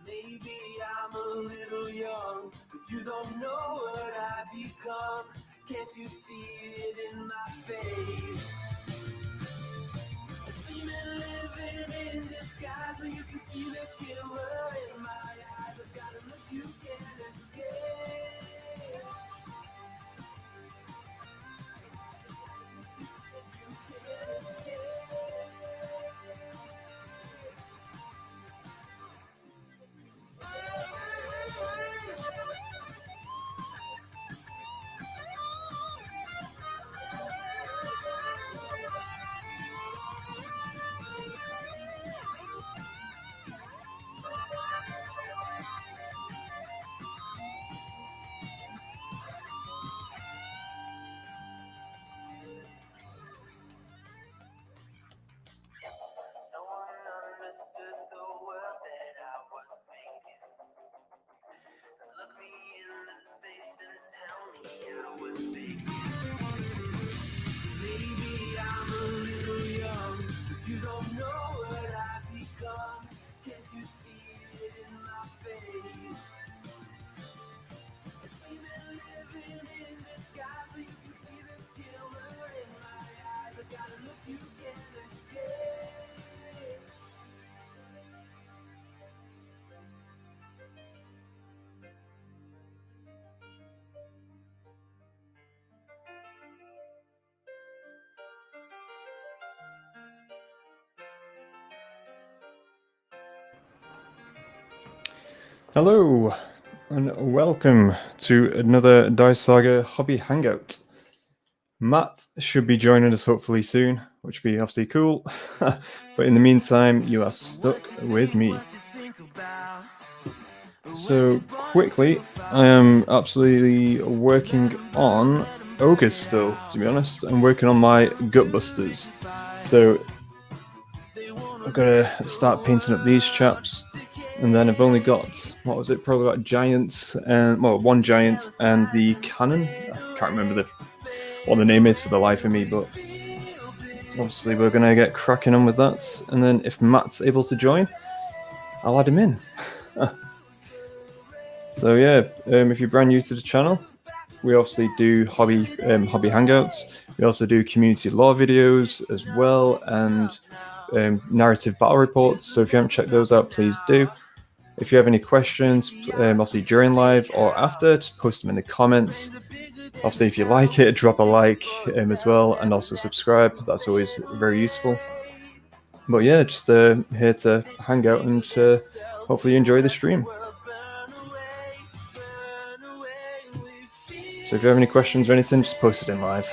Maybe I'm a little young, but you don't know what I've become. Can't you see it in my face? A demon living in disguise, but you can see the killer in my eyes. I've got a look you can't escape. You can't escape. No one understood the world that I was making. Look me in the face and tell me I was faking. Maybe I'm a little young, but you don't know what I've become. Can't you see it in my face? A demon living in disguise, but you can see the killer in my eyes. I got a look you can't escape. Hello, and welcome to another Dice Saga Hobby Hangout. Matt should be joining us hopefully soon, which would be obviously cool. But in the meantime, you are stuck with me. So quickly, I am absolutely working on Ogres still, to be honest. I'm working on my Gutbusters. So I've got to start painting up these chaps. And then I've only got, what was it, probably got giants, and well, one giant and the cannon. I can't remember what the name is for the life of me, but obviously we're going to get cracking on with that. And then if Matt's able to join, I'll add him in. So yeah, if you're brand new to the channel, we obviously do hobby hangouts. We also do community lore videos as well, and narrative battle reports. So if you haven't checked those out, please do. If you have any questions, obviously during live or after, just post them in the comments. Obviously, if you like it, drop a like as well, and also subscribe. That's always very useful. But yeah, just here to hang out and hopefully you enjoy the stream. So if you have any questions or anything, just post it in live.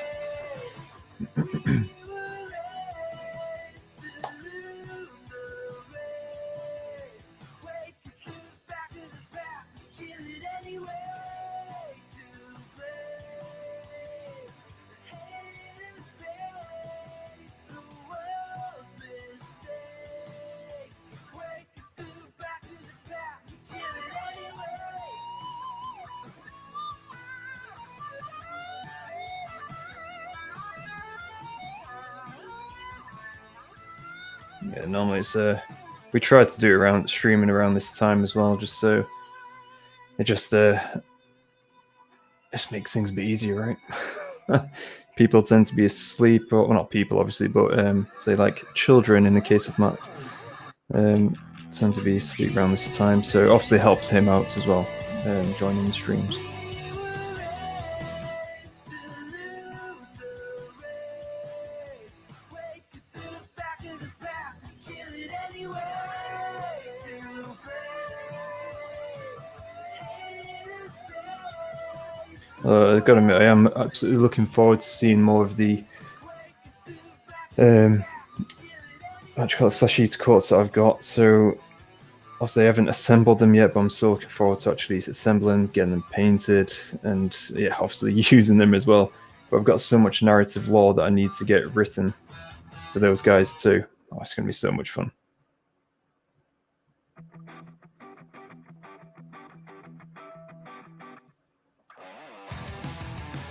Yeah, normally it's we try to do it around streaming around this time as well, just so it just makes things a bit easier, right? People tend to be asleep, or well, not people obviously, but say like children in the case of Matt tend to be asleep around this time, so it obviously helps him out as well, joining the streams. I've got to admit, I am absolutely looking forward to seeing more of the flesh eater courts that I've got. So obviously I haven't assembled them yet, but I'm still looking forward to actually assembling, getting them painted, and yeah, obviously using them as well. But I've got so much narrative lore that I need to get written for those guys too. Oh, it's going to be so much fun.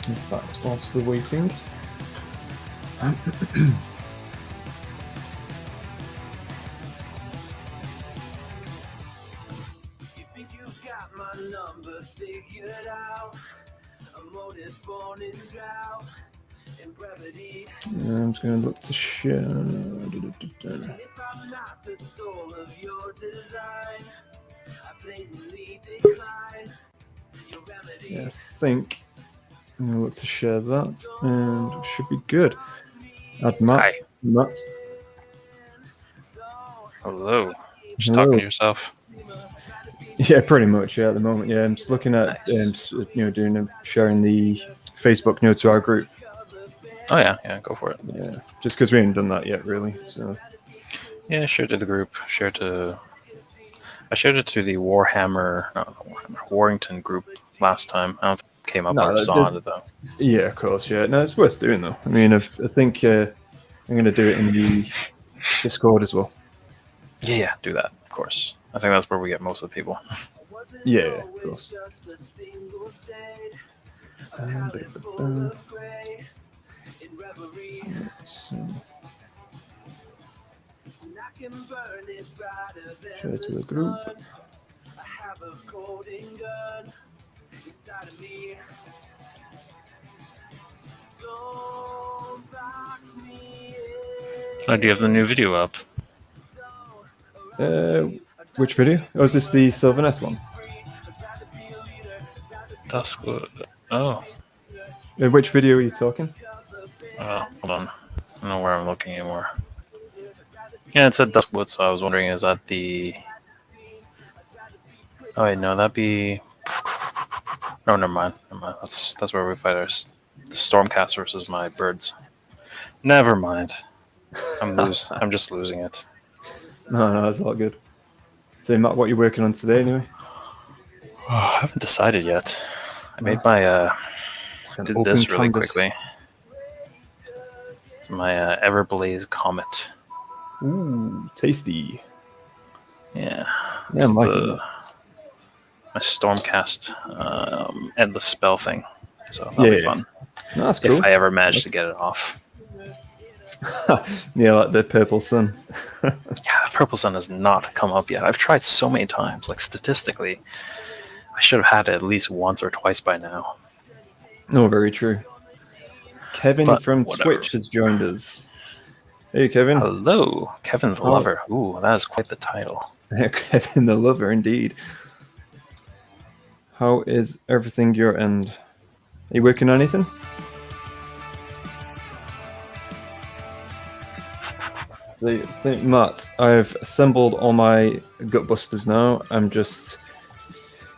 In fact, whilst we're waiting. You think you've got my number figured out? A motive born in drought and brevity. I'm just going to look to share. And if I'm not the soul of your design, I blatantly decline your remedy. Yeah, I think I'm going to look to share that, and it should be good. Add Matt. Hi. Matt. Hello. Just Hello. talking to yourself. Yeah, pretty much. Yeah, at the moment. Yeah, I'm just looking at, Nice. sharing the Facebook note to our group. Oh yeah, go for it. Yeah, just because we haven't done that yet, really. So. Yeah, share to the group. I shared it to the Warrington group last time. I don't think it came up or saw it though. Yeah, of course. Yeah, no, it's worth doing though. I mean, I think I'm going to do it in the Discord as well. Yeah, do that. Of course. I think that's where we get most of the people. Yeah, of course. Share to the group. Do you have the new video up? Which video? Oh, is this the Sylvaness one? That's good. Oh. Which video are you talking? Hold on. I don't know where I'm looking anymore. Yeah, it said Duskwood, so I was wondering, is that the... Oh wait, no, that'd be... No, never mind. That's where we fight the Stormcast versus my birds. Never mind. I'm just losing it. No, that's all good. So, Matt, what are you working on today, anyway? I haven't decided yet. I made my... did this really quickly. It's my Everblaze Comet. Ooh, tasty. Yeah. I'm liking that. My Stormcast endless spell thing. So that'll be fun. No, that's cool. If I ever manage to get it off. Yeah, like the Purple Sun. Yeah, the Purple Sun has not come up yet. I've tried so many times. Like, statistically, I should have had it at least once or twice by now. No, very true. Kevin But from whatever. Twitch has joined us. Hey, Kevin. Hello, Kevin the Lover. Ooh, that is quite the title. Kevin the Lover, indeed. How is everything your end? Are you working on anything? Matt, I've assembled all my Gutbusters now. I'm just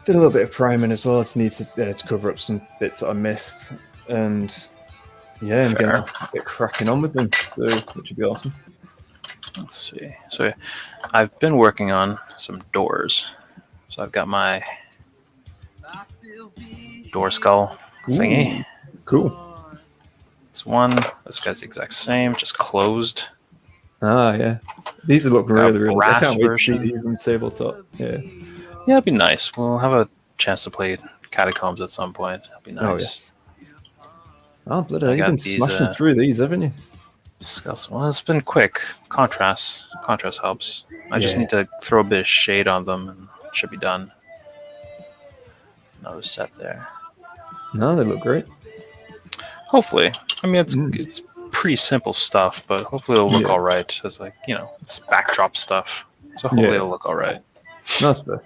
did a little bit of priming as well. I just need to cover up some bits that I missed, and yeah, I'm going to get cracking on with them. So, which would be awesome. Let's see. So, I've been working on some doors. So I've got my door skull thingy. Ooh, cool. It's one. This guy's the exact same, just closed. Ah, yeah. These are looking really, really. I can't wait to see version. these on the tabletop. Yeah. Yeah, it'd be nice. We'll have a chance to play Catacombs at some point. It'd be nice. Oh, bloody hell, you've been smashing through these, haven't you? Well, it's been quick. Contrast helps. I just need to throw a bit of shade on them, and it should be done. Another set there. No, they look great. Hopefully. I mean, it's pretty simple stuff, but hopefully it'll look all right. It's like, it's backdrop stuff. So hopefully it'll look all right. That's fair.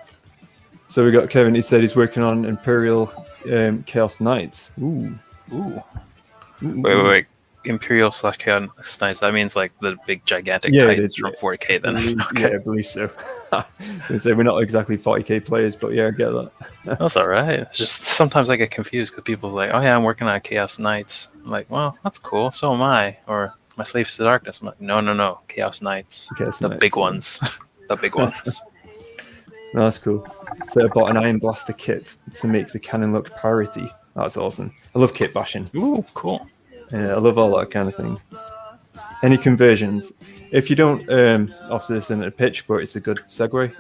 So we got Kevin. He said he's working on Imperial Chaos Knights. Ooh. Wait. Imperial / Chaos Knights. That means like the big gigantic titans from 40k then. Okay. Yeah, I believe so. So we're not exactly 40k players, but yeah, I get that. That's all right. It's just sometimes I get confused because people are like, oh yeah, I'm working on Chaos Knights. I'm like, well, that's cool. So am I. Or my Slaves to Darkness. I'm like, no. Chaos Knights. The big ones. The big ones. No, that's cool. So I bought an Iron Blaster kit to make the cannon look parity. That's awesome. I love kit bashing. Ooh, cool. Yeah, I love all that kind of things. Any conversions? If you don't, obviously this isn't a pitch, but it's a good segue.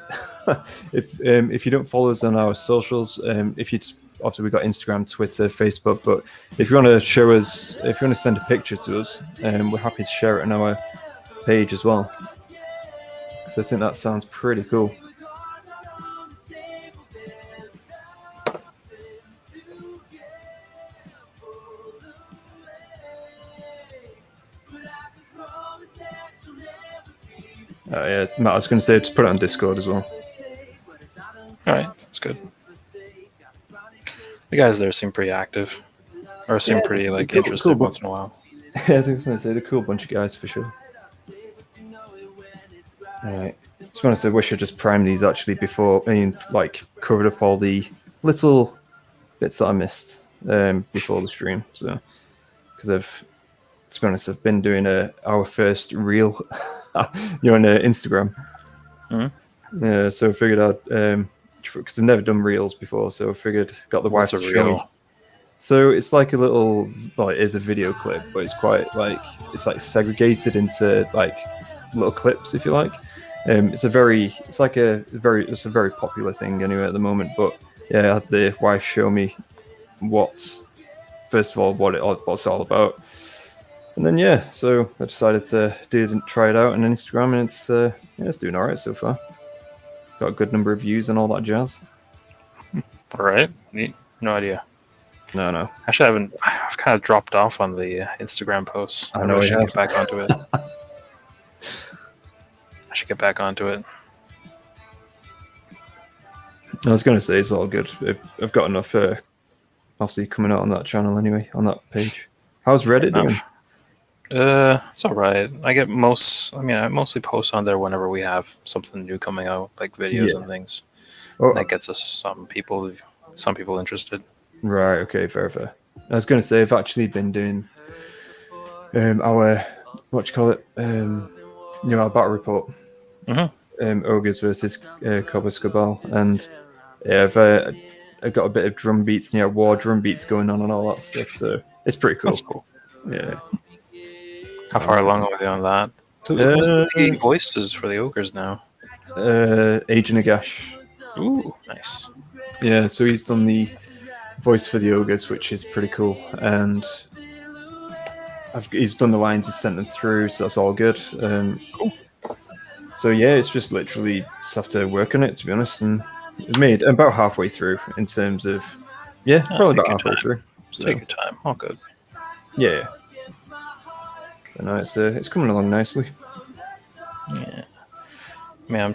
If you don't follow us on our socials, if you just obviously we've got Instagram, Twitter, Facebook. But if you want to show us, if you want to send a picture to us, we're happy to share it on our page as well. So I think that sounds pretty cool. Yeah, Matt, I was going to say just put it on Discord as well. All right, that's good. The guys there seem pretty active, or seem pretty interested once in a while. Yeah, I think I was going to say they're a cool bunch of guys for sure. All right. To be honest, I wish I just primed these actually before, covered up all the little bits that I missed before the stream. So, because to be honest, I've been doing our first reel, on Instagram. Mm-hmm. Yeah, so I figured I'd, because I've never done reels before, so I figured got the wife to show me. So it's like a little, it is a video clip, but it's quite it's segregated into little clips, if you like. It's a very popular thing anyway at the moment. But yeah, I had the wife show me what's all about, and then so I decided to try it out on Instagram, and it's doing all right so far. Got a good number of views and all that jazz. All right, neat. No idea. No. Actually, I've kind of dropped off on the Instagram posts. I know I should get back onto it. I should get back onto it. I was going to say it's all good. I've got enough, obviously, coming out on that channel anyway, on that page. How's Reddit doing? It's all right. I mostly post on there whenever we have something new coming out, like videos and things. And that gets us some people interested. Right. Okay. Fair. I was going to say I've actually been doing our our battle report. Mm-hmm. Ogres versus Cobblers Cabal, and I've got a bit of drum beats, war drum beats going on and all that stuff. So it's pretty cool. That's cool. Yeah. How far along are we on that? So who's the voices for the ogres now? Agent Agash. Ooh, nice. Yeah, so he's done the voice for the ogres, which is pretty cool, and he's done the lines, he's sent them through, so that's all good. Cool. So yeah, it's just literally just have to work on it, to be honest, and it's made about halfway through in terms of probably about halfway through. So. Take your time. All good. Yeah. But no, it's coming along nicely. Yeah. I'm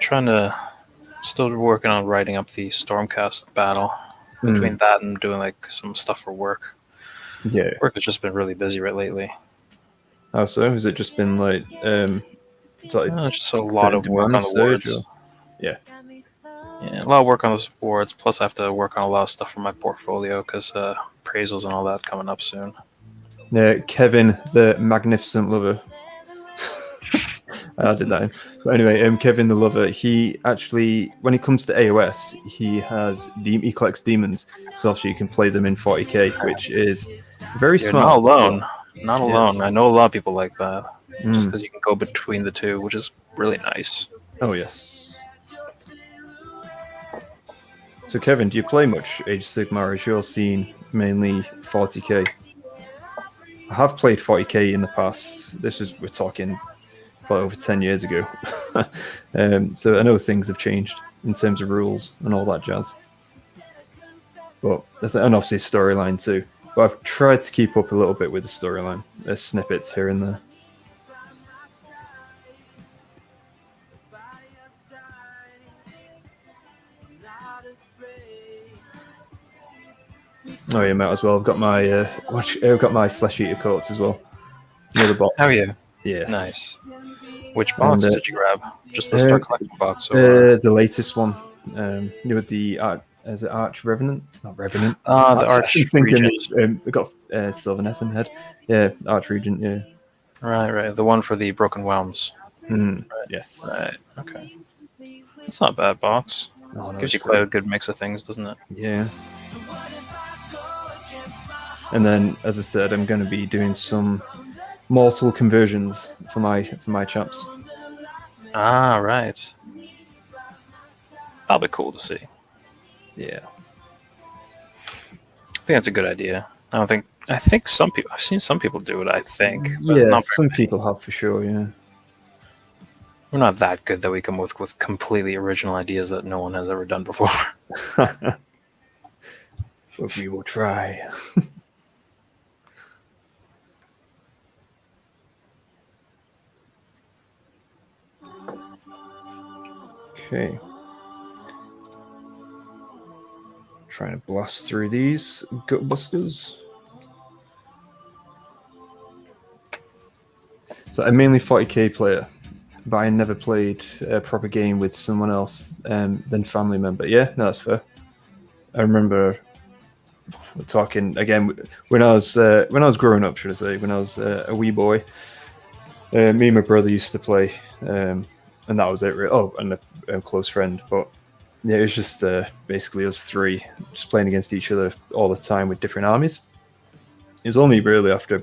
still working on writing up the Stormcast battle. Between that and doing some stuff for work. Yeah. Work has just been really busy lately. Oh, so has it just been just a lot of work on the wards. Yeah, a lot of work on the wards. Plus, I have to work on a lot of stuff for my portfolio because appraisals and all that coming up soon. Yeah, Kevin, the Magnificent Lover. I did that in. But anyway, Kevin the Lover, he actually, when it comes to AOS, he collects demons. So obviously you can play them in 40k, which is very smart. Not alone. Not alone. Yes. I know a lot of people like that. Just because you can go between the two, which is really nice. Oh, yes. So Kevin, do you play much Age of Sigmar? Is your scene mainly 40k? I have played 40k in the past. We're talking probably over 10 years ago. So I know things have changed in terms of rules and all that jazz. And obviously storyline too. But I've tried to keep up a little bit with the storyline. There's snippets here and there. Oh yeah, might as well. I've got my flesh eater coats as well. Another box. Oh yeah. Yes. Nice. Which box did you grab? Just the Start Collecting box? Or... the latest one. With the is it Arch Revenant? Not Revenant. The Arch Regent. We got Sylvaneth head. Yeah, Arch Regent. Yeah. Right. The one for the Broken Realms. Right. Yes. Right. Okay. It's not a bad box. No, gives you quite a good mix of things, doesn't it? Yeah. And then, as I said, I'm going to be doing some mortal conversions for my chaps. Ah, right. That'll be cool to see. Yeah. think that's a good idea. I think some people. I've seen some people do it. I think. But Yeah, not some people have for sure. Yeah. We're not that good that we come up with completely original ideas that no one has ever done before. But we will try. Okay. Trying to blast through these Gutbusters. So I'm mainly 40k player, but I never played a proper game with someone else than family member. Yeah, no, that's fair. I remember talking again when I was growing up, should I say, when I was a wee boy. Me and my brother used to play, and that was it. Oh, and a close friend, but yeah, it was just basically us three just playing against each other all the time with different armies. It was only really after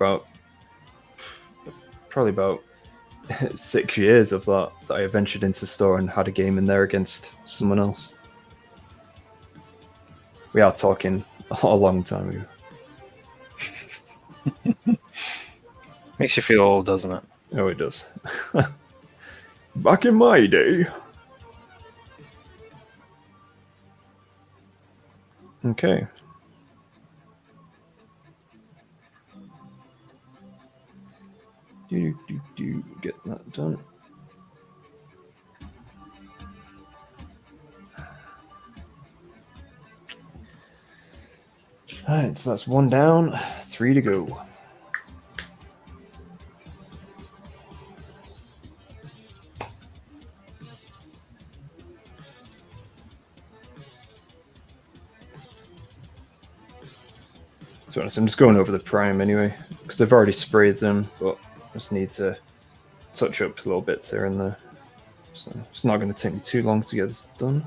probably about 6 years of that I ventured into store and had a game in there against someone else. We are talking a long time ago. Makes you feel old, doesn't it? Oh, it does. Back in my day. Okay. Get that done. Alright, so that's 1 down, 3 to go. So I'm just going over the prime anyway, because I've already sprayed them, but I just need to touch up little bits here and there. So it's not going to take me too long to get this done.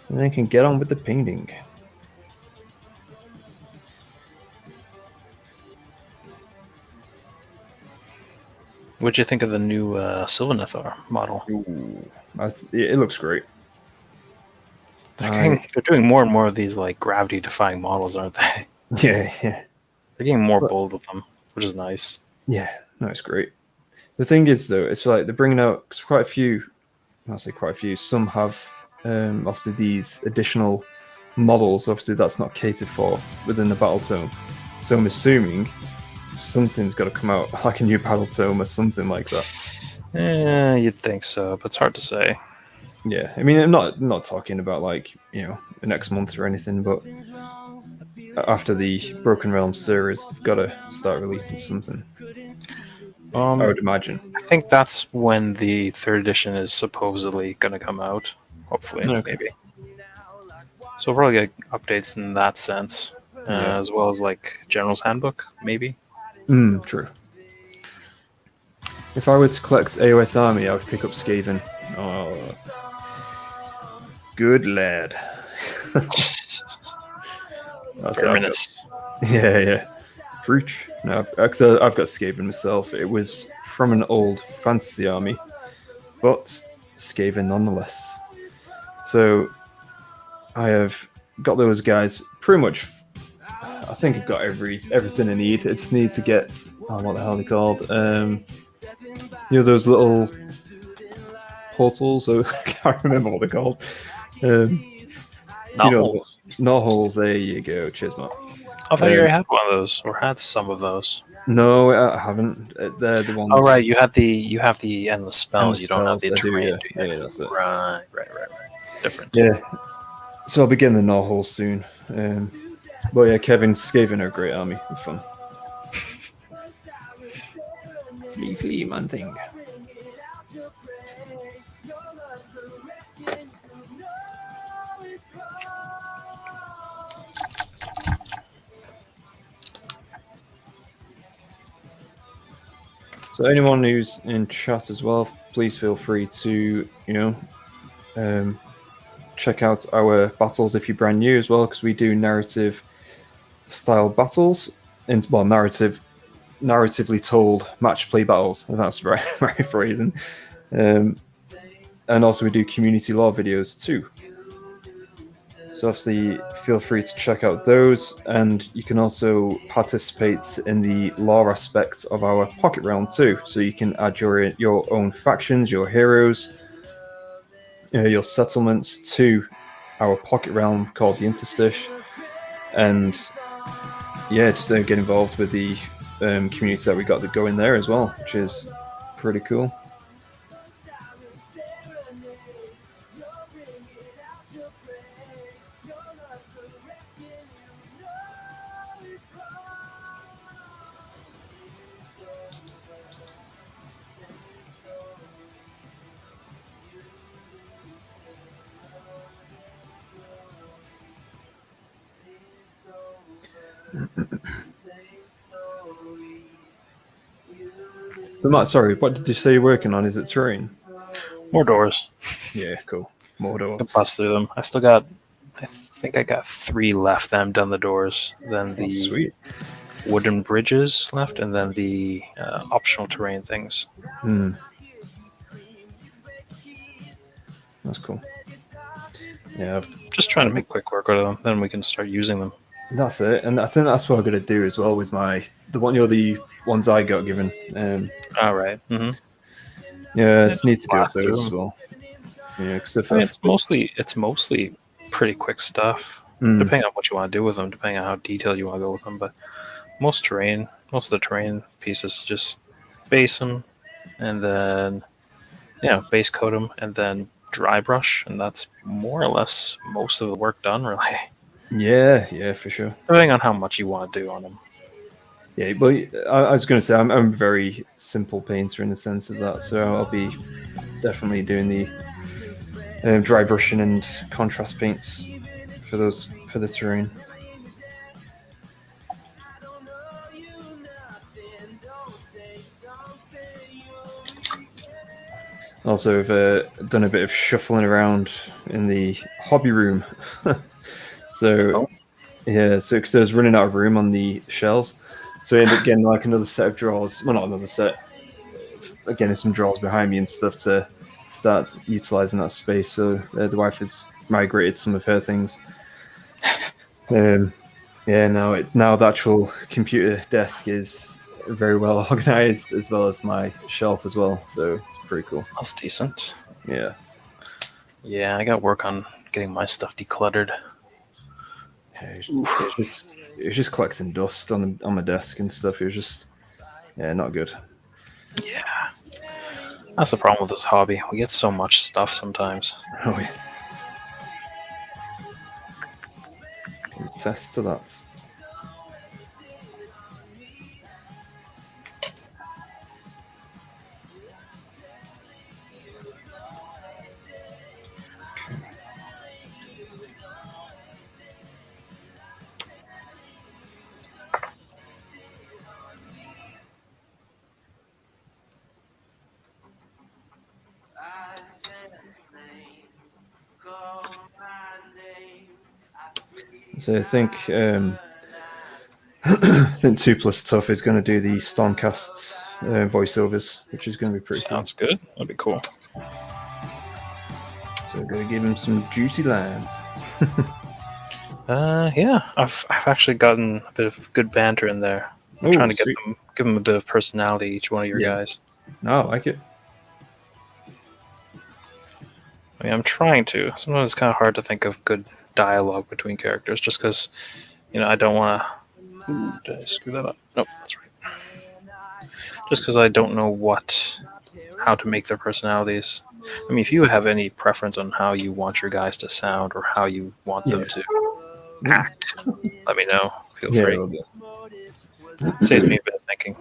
And then I can get on with the painting. What'd you think of the new Sylvanethar model? Ooh, it looks great. They're doing more and more of these like gravity-defying models, aren't they? Yeah. They're getting more bold with them, which is nice. Yeah, no, it's great. The thing is, though, it's like they're bringing out quite a few. I'll say quite a few. Some have obviously these additional models. Obviously, that's not catered for within the battle tome. So I'm assuming something's got to come out, like a new battle tome or something like that. You'd think so, but it's hard to say. Yeah, I mean, I'm not talking about like the next month or anything, but after the Broken Realms series, they've got to start releasing something. I would imagine. I think that's when the 3rd edition is supposedly going to come out. Hopefully, maybe. So we'll probably get updates in that sense, as well as like General's Handbook, maybe. True. If I were to collect AOS Army, I would pick up Skaven. Oh, good lad. Feminist. Yeah. Preach. No, I've got Skaven myself. It was from an old fantasy army, but Skaven nonetheless. So I have got those guys pretty much. I think I've got everything I need. I just need to get what the hell are they called? Those little portals. So I can't remember what they're called. Knotholes. There you go. Cheers, Matt. I thought you already had one of those, or had some of those. No, I haven't. They're the ones. Oh right, you have the endless spells. You don't have the terrain. Yeah, that's it. Right. Different. Yeah. So I'll be getting the Knotholes soon. But yeah, Kevin's Skaven are a great army. It's fun. Flee, man thing. So anyone who's in chat as well, please feel free to, check out our battles if you're brand new as well, because we do narrative style battles, narratively told match play battles. That's right phrasing. And also we do community lore videos too. So obviously, feel free to check out those, and you can also participate in the lore aspects of our Pocket Realm too. So you can add your own factions, your heroes, your settlements to our Pocket Realm called the Interstice, and yeah, just get involved with the community that we got to go in there as well, which is pretty cool. So Matt, sorry, what did you say you're working on? Is it terrain? More doors. Yeah, cool. More doors. I can bust through them. I think I got 3 left. Then I'm done the doors. Then the sweet wooden bridges left, and then the optional terrain things. That's cool. Yeah, just trying to make quick work out of them. Then we can start using them. That's it, and I think that's what I'm gonna do as well with the ones I got given. All right. Mm-hmm. Yeah, it's neat to do with those as well. Yeah, because it's mostly pretty quick stuff, depending on what you want to do with them, depending on how detailed you want to go with them. But most of the terrain pieces, just base them, and then base coat them, and then dry brush, and that's more or less most of the work done, really. Yeah, for sure. Depending on how much you want to do on them. Yeah, but I was going to say I'm a very simple painter in the sense of that, so I'll be definitely doing the dry brushing and contrast paints for the terrain. Also, I've done a bit of shuffling around in the hobby room. So because I was running out of room on the shelves, so I ended up getting like another set of drawers. Well, not another set. Getting some drawers behind me and stuff to start utilizing that space. So the wife has migrated some of her things. Now the actual computer desk is very well organized, as well as my shelf as well. So it's pretty cool. That's decent. Yeah. Yeah, I got to work on getting my stuff decluttered. It just collecting dust on my desk and stuff. It was just not good. Yeah, that's the problem with this hobby. We get so much stuff sometimes. Oh yeah. Can attest to that. So I think 2 Plus Tough is going to do the Stormcast voiceovers, which is going to be pretty Sounds good. That'd be cool. So we're going to give him some juicy lines. Yeah, I've actually gotten a bit of good banter in there. I'm trying to give them a bit of personality, each one of your guys. No, I like it. I mean, I'm trying to. Sometimes it's kind of hard to think of good dialogue between characters, just because, I don't want to. Did I screw that up? Nope, that's right. Just because I don't know how to make their personalities. I mean, if you have any preference on how you want your guys to sound or how you want them to act, let me know. Feel free. Saves me a bit of thinking.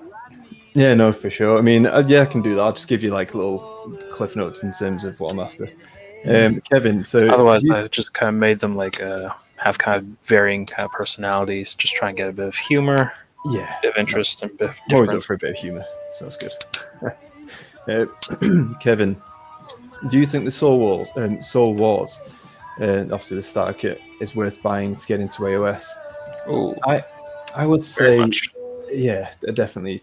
Yeah, no, for sure. I mean, I can do that. I'll just give you like little cliff notes in terms of what I'm after. Kevin, so otherwise I just kind of made them like have kind of varying kind of personalities, just try and get a bit of humor, a bit of interest, and a bit of difference. Always up for a bit of humor, so that's good. Kevin, do you think the Soul Wars, obviously the starter kit, is worth buying to get into AOS? Oh, I would say, yeah, definitely.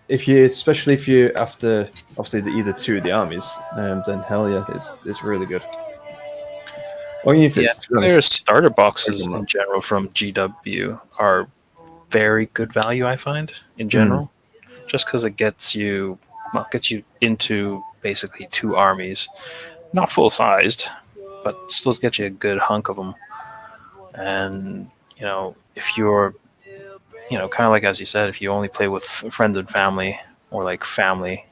Especially if you're after obviously either 2 of the armies, then hell yeah, it's really good. Or even if Yeah, it's, to be their honest, starter boxes Sigmar. in general from GW are very good value, I find, in Mm. general. Just because it gets you into basically 2 armies. Not full-sized, but still gets you a good hunk of them. And, if you're, kind of like as you said, if you only play with friends and family, or like family,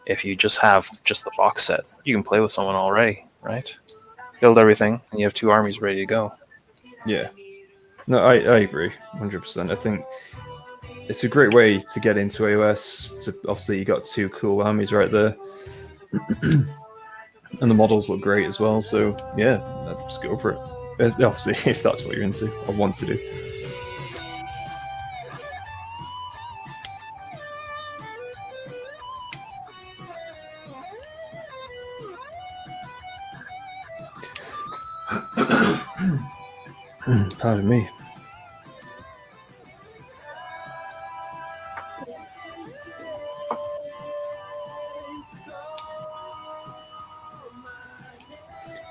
if you just have just the box set, you can play with someone already, right? Build everything, and you have 2 armies ready to go. Yeah. No, I agree, 100%. I think it's a great way to get into AOS. So obviously, you got 2 cool armies right there, and the models look great as well. So yeah, just go for it. Obviously, if that's what you're into or want to do. Pardon me.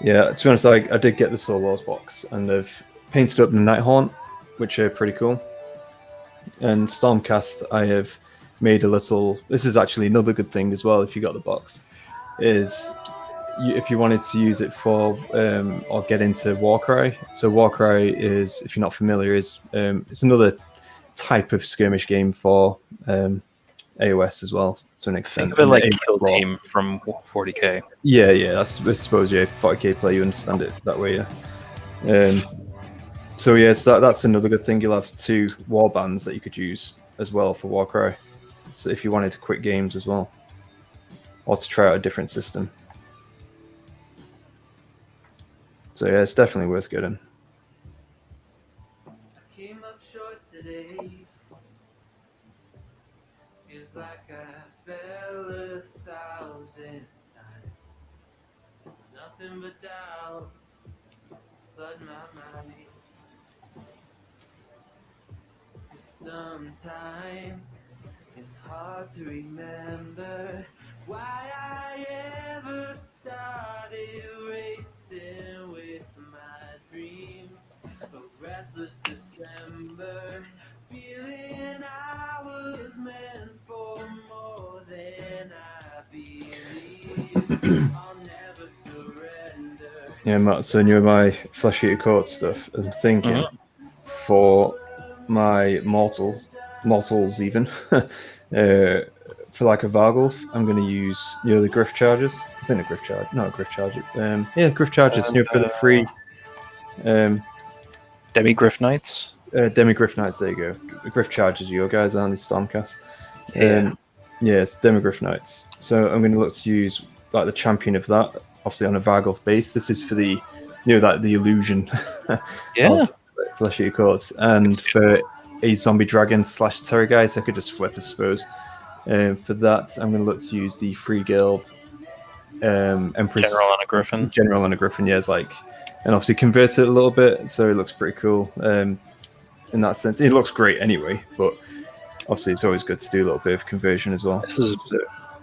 Yeah, to be honest, I did get the Soul Wars box, and they've painted up the Nighthaunt, which are pretty cool. And Stormcast, I have made a little. This is actually another good thing as well. If you got the box, is if you wanted to use it for or get into Warcry. So Warcry is, if you're not familiar, is it's another type of skirmish game for AOS as well, to an extent. Think of it like And Kill Team from 40k. Yeah. I suppose 40k play, you understand it that way. Yeah. So yeah, so that's another good thing. You'll have 2 war bands that you could use as well for Warcry. So if you wanted to quit games as well, or to try out a different system. So yeah, it's definitely worth getting. Came up short today. Feels like I fell 1,000 times. Nothing but doubt to flood my mind. 'Cause sometimes it's hard to remember why I ever started racing with my dreams. A restless December, feeling I was meant for more than I believe. I'll never surrender. Yeah, Matt, so you my Flesh Eater Court stuff. I'm thinking for my mortals even, for like a Vargulf, I'm going to use, the Griff Chargers. I think the Griff Charge, not Griff Chargers. Griff Chargers, for the free Demi Griff Knights. Demi Griff Knights, there you go. Griff Chargers, your guys, aren't they, Stormcast? Yeah, it's Demi Griff Knights. So I'm going to look to use like the champion of that, obviously on a Vargulf base. This is for the, the illusion of Flesh Eater Courts. And for a zombie dragon / terror guys, I could just flip, I suppose. For that, I'm going to look to use the Free Guild Empress General on a Griffin. General on a Griffin, yeah, it's like, and obviously convert it a little bit, so it looks pretty cool. In that sense, it looks great anyway, but obviously it's always good to do a little bit of conversion as well. This is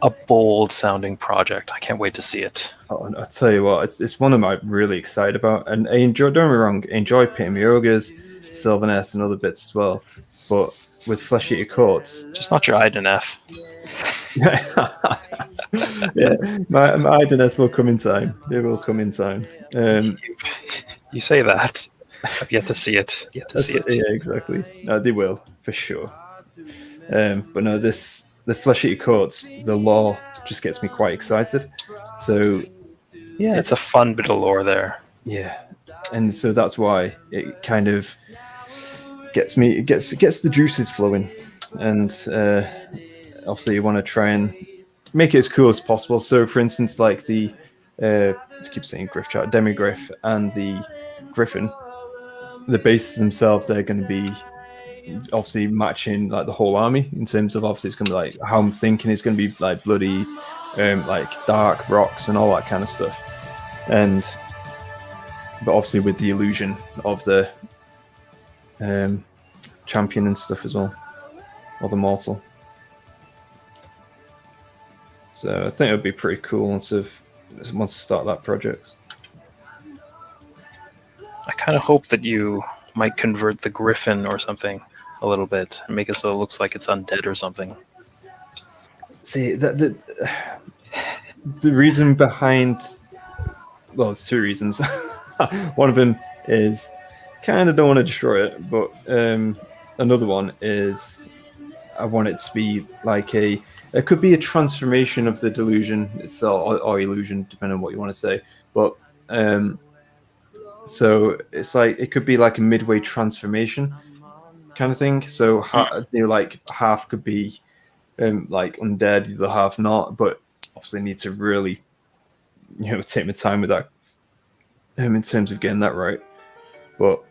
a bold sounding project. I can't wait to see it. Oh, I'll tell you what, it's one I'm really excited about, and I enjoy, don't get me wrong, I enjoy painting my ogres, Sylvaneth and other bits as well, but with Flesh Eater Courts, just not your Ideneth. Yeah, my Ideneth will come in time. It will come in time. You say that. I've yet to see it. Yeah, exactly. No, they will for sure. But no, the Flesh Eater Courts, the lore just gets me quite excited. So yeah, it's a fun bit of lore there. Yeah, and so that's why it kind of gets me. It gets the juices flowing, and obviously you want to try and make it as cool as possible. So, for instance, like the I keep saying Griff chart, Demigriff and the Griffin, the bases themselves, they're going to be obviously matching like the whole army in terms of, obviously it's going to be like, how I'm thinking it's going to be like bloody like dark rocks and all that kind of stuff, and but obviously with the illusion of the champion and stuff as well, or the mortal. So I think it would be pretty cool once I start that project. kind of hope that you might convert the griffin or something a little bit and make it so it looks like it's undead or something. See, the reason behind, well, it's two reasons. One of them is kind of don't want to destroy it, but another one is I want it to be like it could be a transformation of the delusion itself, or illusion, depending on what you want to say. But so it's like it could be like a midway transformation kind of thing. So like half could be like undead, the half not. But obviously, need to really take my time with that in terms of getting that right. But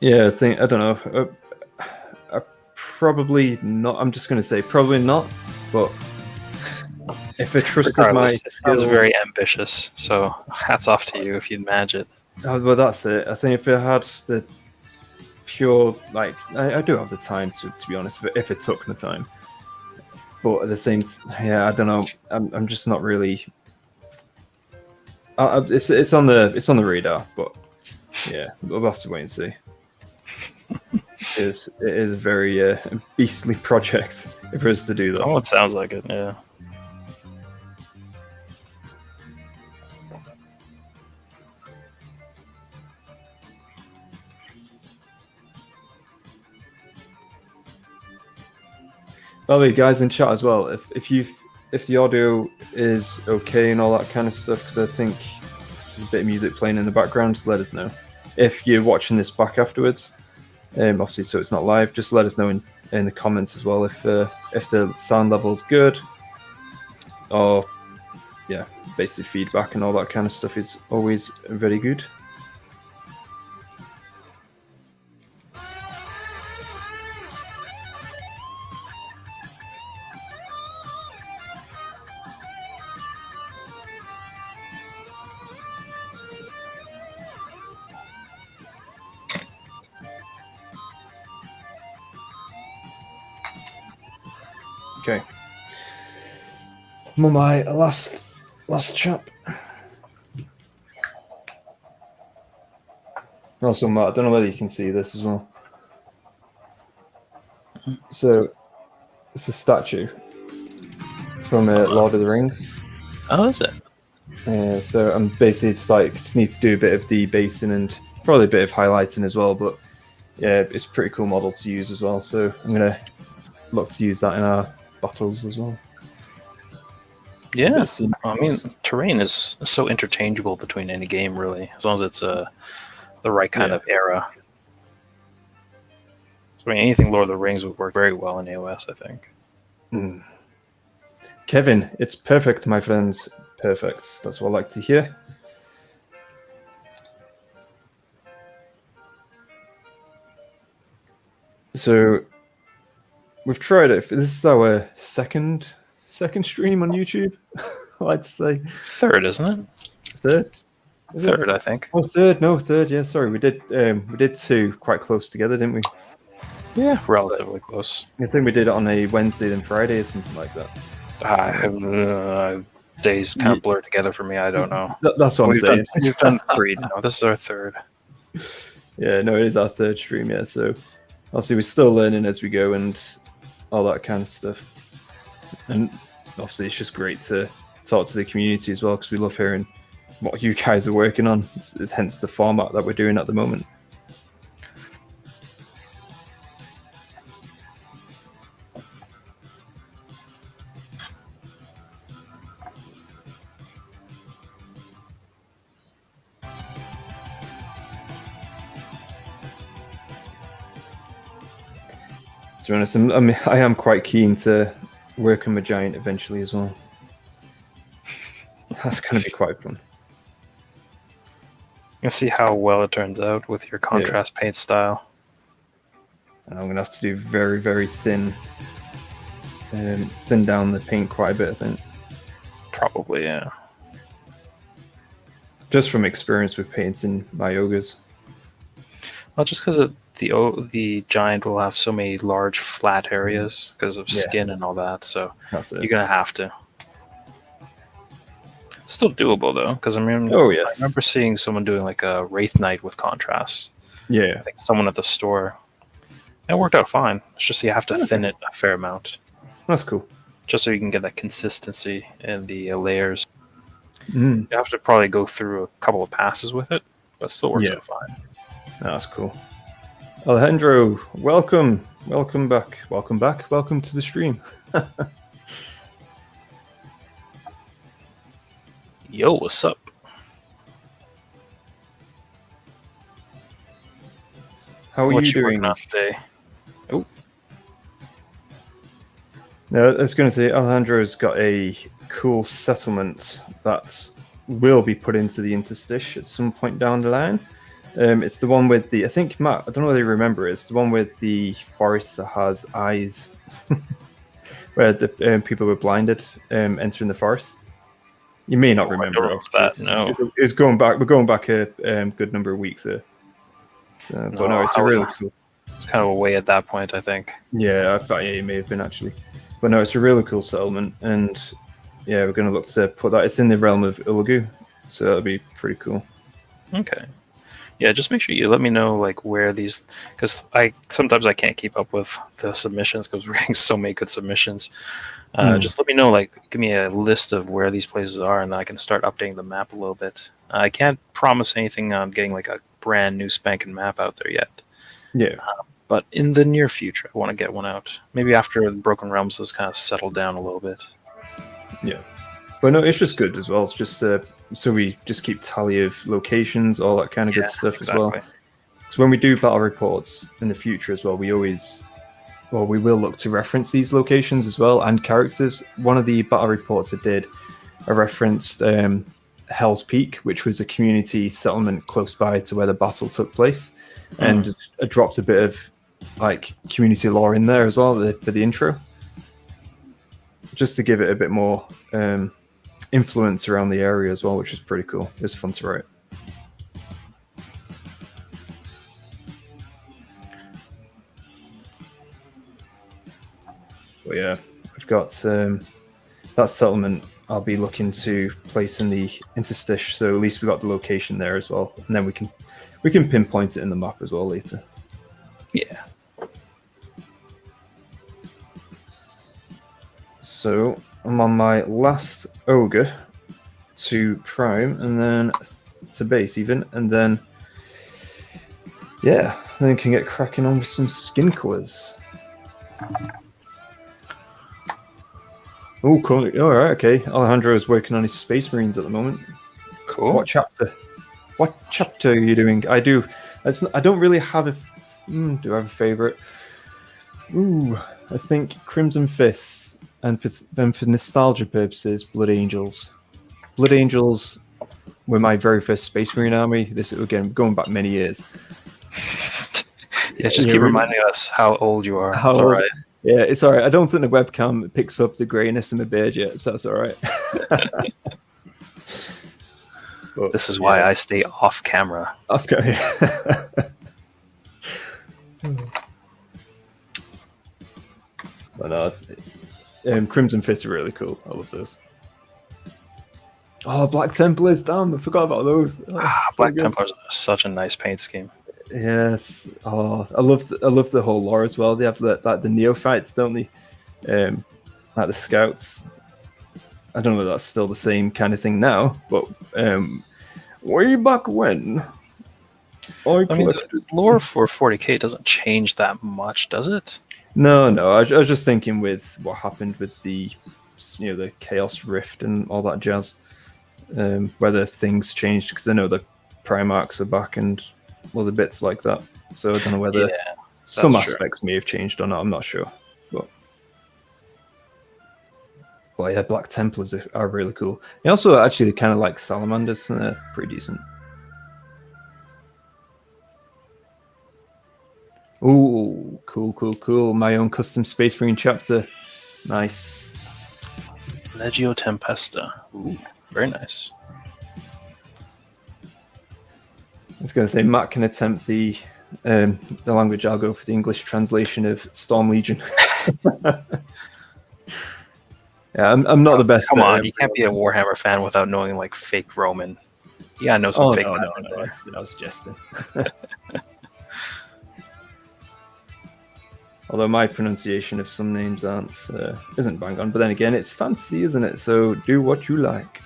yeah, I don't know. Probably not. I'm just going to say probably not. But if I trusted Regardless, it sounds very ambitious. So hats off to you if you'd manage it. Well, that's it. I think if I had the pure, like, I do have the time to be honest. If it took the time, but at the same, I don't know. I'm just not really. It's on the radar, but yeah, we'll have to wait and see. It is a very beastly project if it was to do that. Oh, it sounds like it, yeah. By the way, guys in chat as well, if the audio is okay and all that kind of stuff, because I think there's a bit of music playing in the background, let us know. If you're watching this back afterwards, obviously, so it's not live, just let us know in the comments as well if the sound level is good, or basically feedback and all that kind of stuff is always very good. Okay. My last chap. Also, Matt, I don't know whether you can see this as well. So, it's a statue from Lord of the Rings. Oh, is it? So I'm basically just need to do a bit of debasing and probably a bit of highlighting as well. But yeah, it's a pretty cool model to use as well. So I'm gonna look to use that in our battles as well. Yeah, I mean, terrain is so interchangeable between any game, really, as long as it's the right kind of era. So, I mean, anything Lord of the Rings would work very well in AOS, I think. Kevin, it's perfect, my friends. Perfect. That's what I like to hear. So, we've tried it. This is our second stream on YouTube. I'd say third, isn't it? Third, I think. Oh, third. No, third. Yeah, sorry. We did two quite close together, didn't we? Yeah, relatively close. I think we did it on a Wednesday then Friday or something like that. Days kind of blur together for me. I don't know. That's what I'm saying. We've done three now. This is our third. Yeah, no, it is our third stream. Yeah, so obviously we're still learning as we go and all that kind of stuff. And obviously it's just great to talk to the community as well because we love hearing what you guys are working on. It's hence the format that we're doing at the moment. To be honest, I am quite keen to work on my giant eventually as well. That's going to be quite fun. You'll see how well it turns out with your contrast paint style. And I'm going to have to do very, very thin down the paint quite a bit, I think. Probably, yeah. Just from experience with painting my ogres. Well, just because the giant will have so many large flat areas because of skin and all that, so you're gonna have to. Still doable though, because I mean, Oh, yes. I remember seeing someone doing like a Wraith Knight with contrast. Yeah. Like someone at the store. It worked out fine. It's just you have to thin it a fair amount. That's cool. Just so you can get that consistency in the layers. Mm. You have to probably go through a couple of passes with it, but still works out fine. That's cool. Alejandro, welcome. Welcome back. Welcome back. Welcome to the stream. Yo, what's up? How are What you doing? working on today? Oh. No, I was going to say, Alejandro's got a cool settlement that will be put into the Interstice at some point down the line. It's the one with the, I think, Matt, I don't know whether you remember, it's the one with the forest that has eyes, where the people were blinded entering the forest. You may not remember. I don't remember that, no. It's going back, we're going back a good number of weeks here. So, but no, it's really cool. It's kind of away at that point, I think. Yeah, I thought it may have been actually. But no, it's a really cool settlement, and yeah, we're going to look to put that. It's in the realm of Ulugu, so that'll be pretty cool. Okay. Yeah, just make sure you let me know like where these, because sometimes I can't keep up with the submissions because we're getting so many good submissions. Just let me know, like, give me a list of where these places are, and then I can start updating the map a little bit. I can't promise anything on getting like a brand new spanking map out there yet. Yeah. But in the near future, I want to get one out. Maybe after the Broken Realms has kind of settled down a little bit. Yeah. But no, it's just good as well. It's just so we just keep tally of locations, all that kind of good stuff as well. So when we do battle reports in the future as well, we will look to reference these locations as well and characters. One of the battle reports I did, I referenced Hell's Peak, which was a community settlement close by to where the battle took place, and I dropped a bit of like community lore in there as well for the intro, just to give it a bit more influence around the area as well, which is pretty cool. It was fun to write. But yeah, we've got that settlement I'll be looking to place in the Interstice, so at least we got the location there as well, and then we can pinpoint it in the map as well later. Yeah. So I'm on my last ogre to prime, and then to base even, and then yeah, then we can get cracking on with some skin colours. Oh, cool. All right, okay. Alejandro is working on his Space Marines at the moment. Cool. What chapter? What chapter are you doing? I don't really have a. Do I have a favorite? Ooh, I think Crimson Fists, and for nostalgia purposes, Blood Angels. Blood Angels were my very first Space Marine army. This again going back many years. Yeah, just keep reminding us how old you are. It's all right. Yeah, it's all right. I don't think the webcam picks up the greyness in my beard yet, so that's all right. But, this is why I stay off camera. Okay. But no, Crimson Fists are really cool. I love those. Oh, Black Templars! Damn, I forgot about those. Black Templars are such a nice paint scheme. Yes. Oh, I love the whole lore as well. They have the neophytes, don't they? Like the scouts. I don't know if that's still the same kind of thing now, but way back when. I mean, the lore for 40k doesn't change that much, does it? No. I was just thinking with what happened with the Chaos Rift and all that jazz, whether things changed, because I know the Primarchs are back and other bits like that. So I don't know whether some aspects may have changed or not. I'm not sure. But yeah, Black Templars are really cool. They also actually kind of like Salamanders, and they're pretty decent. Ooh, cool. My own custom Space Marine chapter. Nice. Legio Tempesta. Ooh, very nice. I was going to say, Matt can attempt the language. I'll go for the English translation of Storm Legion. Yeah, I'm not the best. Come on, you can't be a Warhammer fan without knowing like fake Roman. Yeah, I know some fake Latin in there. I was jesting. Although my pronunciation of some names isn't bang on, but then again, it's fancy, isn't it? So do what you like.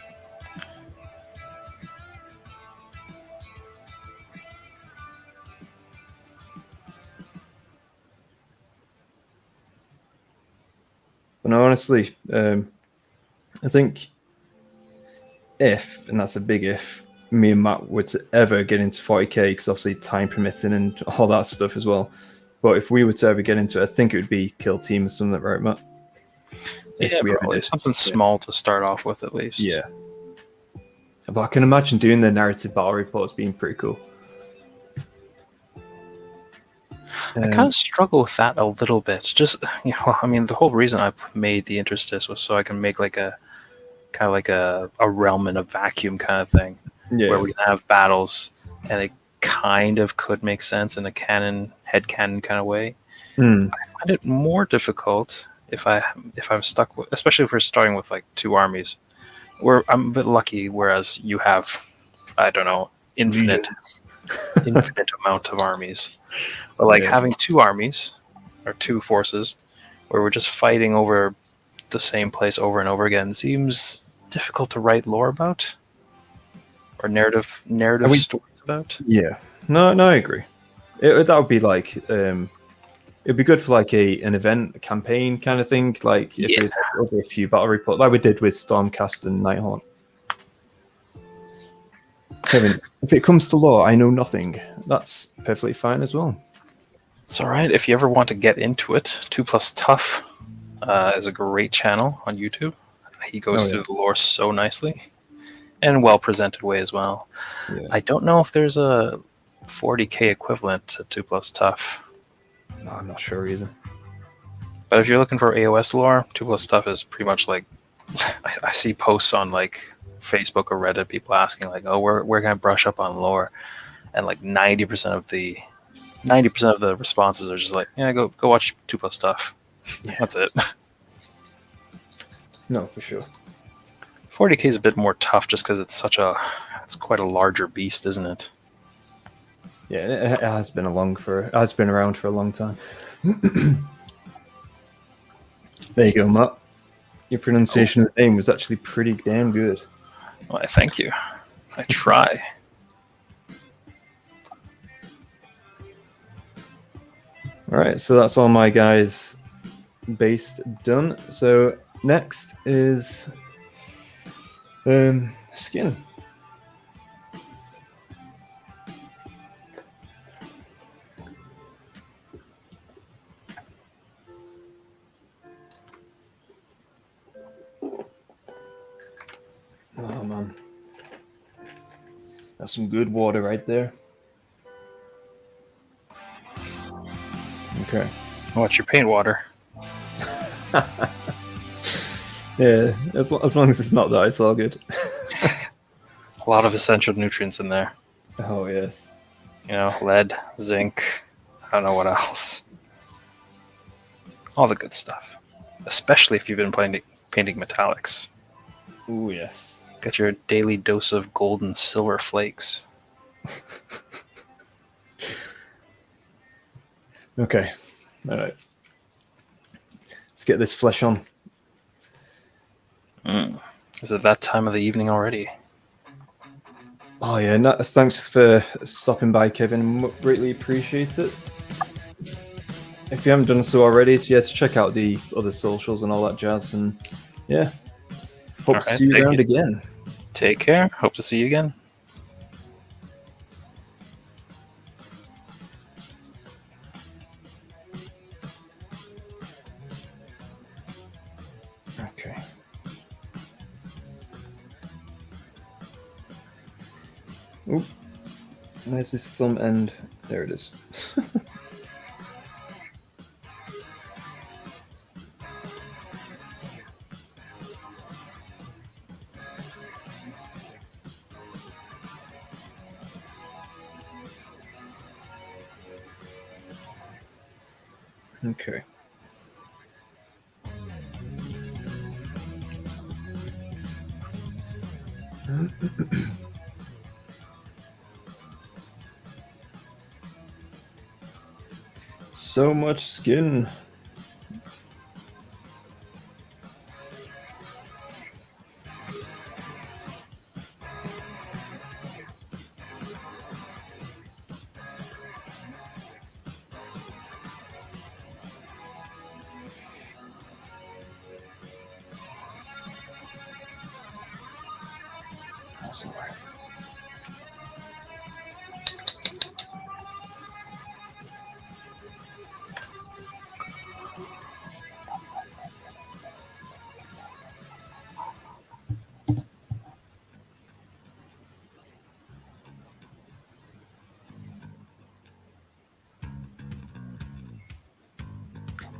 But no, honestly, I think if, and that's a big if, me and Matt were to ever get into 40k, because obviously time permitting and all that stuff as well. But if we were to ever get into it, I think it would be Kill Team or something, right, Matt? Yeah, probably something small to start off with, at least. Yeah. But I can imagine doing the narrative battle reports being pretty cool. I kind of struggle with that a little bit. Just, you know, I mean, the whole reason I made the Interstice was so I can make like a kind of like a realm in a vacuum kind of thing, where we can have battles, and it kind of could make sense in a head canon kind of way. I find it more difficult if I'm stuck with, especially if we're starting with like 2 armies, where I'm a bit lucky, whereas you have, I don't know, infinite amount of armies. But like having 2 armies or 2 forces where we're just fighting over the same place over and over again seems difficult to write lore about or narrative stories about. Yeah, no, I agree. That would be like it'd be good for like an event, a campaign kind of thing. Like if there's over a few battle reports, like we did with Stormcast and Nighthaunt. Kevin, if it comes to lore, I know nothing. That's perfectly fine as well. It's all right. If you ever want to get into it, 2+ Tough is a great channel on YouTube. He goes through the lore so nicely and well-presented way as well. Yeah. I don't know if there's a 40k equivalent to 2+ Tough. No, I'm not sure either. But if you're looking for AOS lore, 2+ Tough is pretty much like... I see posts on like Facebook or Reddit, people asking like, "Oh, where can I brush up on lore?" And like 90% of the responses are just like, "Yeah, go watch 2+ Tough." Yeah. That's it. No, for sure. 40k is a bit more tough just because it's quite a larger beast, isn't it? Yeah, it has been around for a long time. There you go, Matt. Your pronunciation of the name was actually pretty damn good. Well, thank you. I try. All right, so that's all my guys' based done. So next is skin. Oh man, that's some good water right there. Okay. What's your paint water? Yeah, as long as it's not that, it's all good. A lot of essential nutrients in there. Oh yes. You know, lead, zinc, I don't know what else. All the good stuff. Especially if you've been painting metallics. Ooh, yes. Get your daily dose of gold and silver flakes. Okay. All right. Let's get this flesh on. Is it that time of the evening already? Oh yeah, thanks for stopping by, Kevin. Greatly appreciate it. If you haven't done so already, check out the other socials and all that jazz. And yeah, hope to see you around again. Take care. Hope to see you again. Okay. Oop. Where's this thumb end? There it is. Okay. So much skin.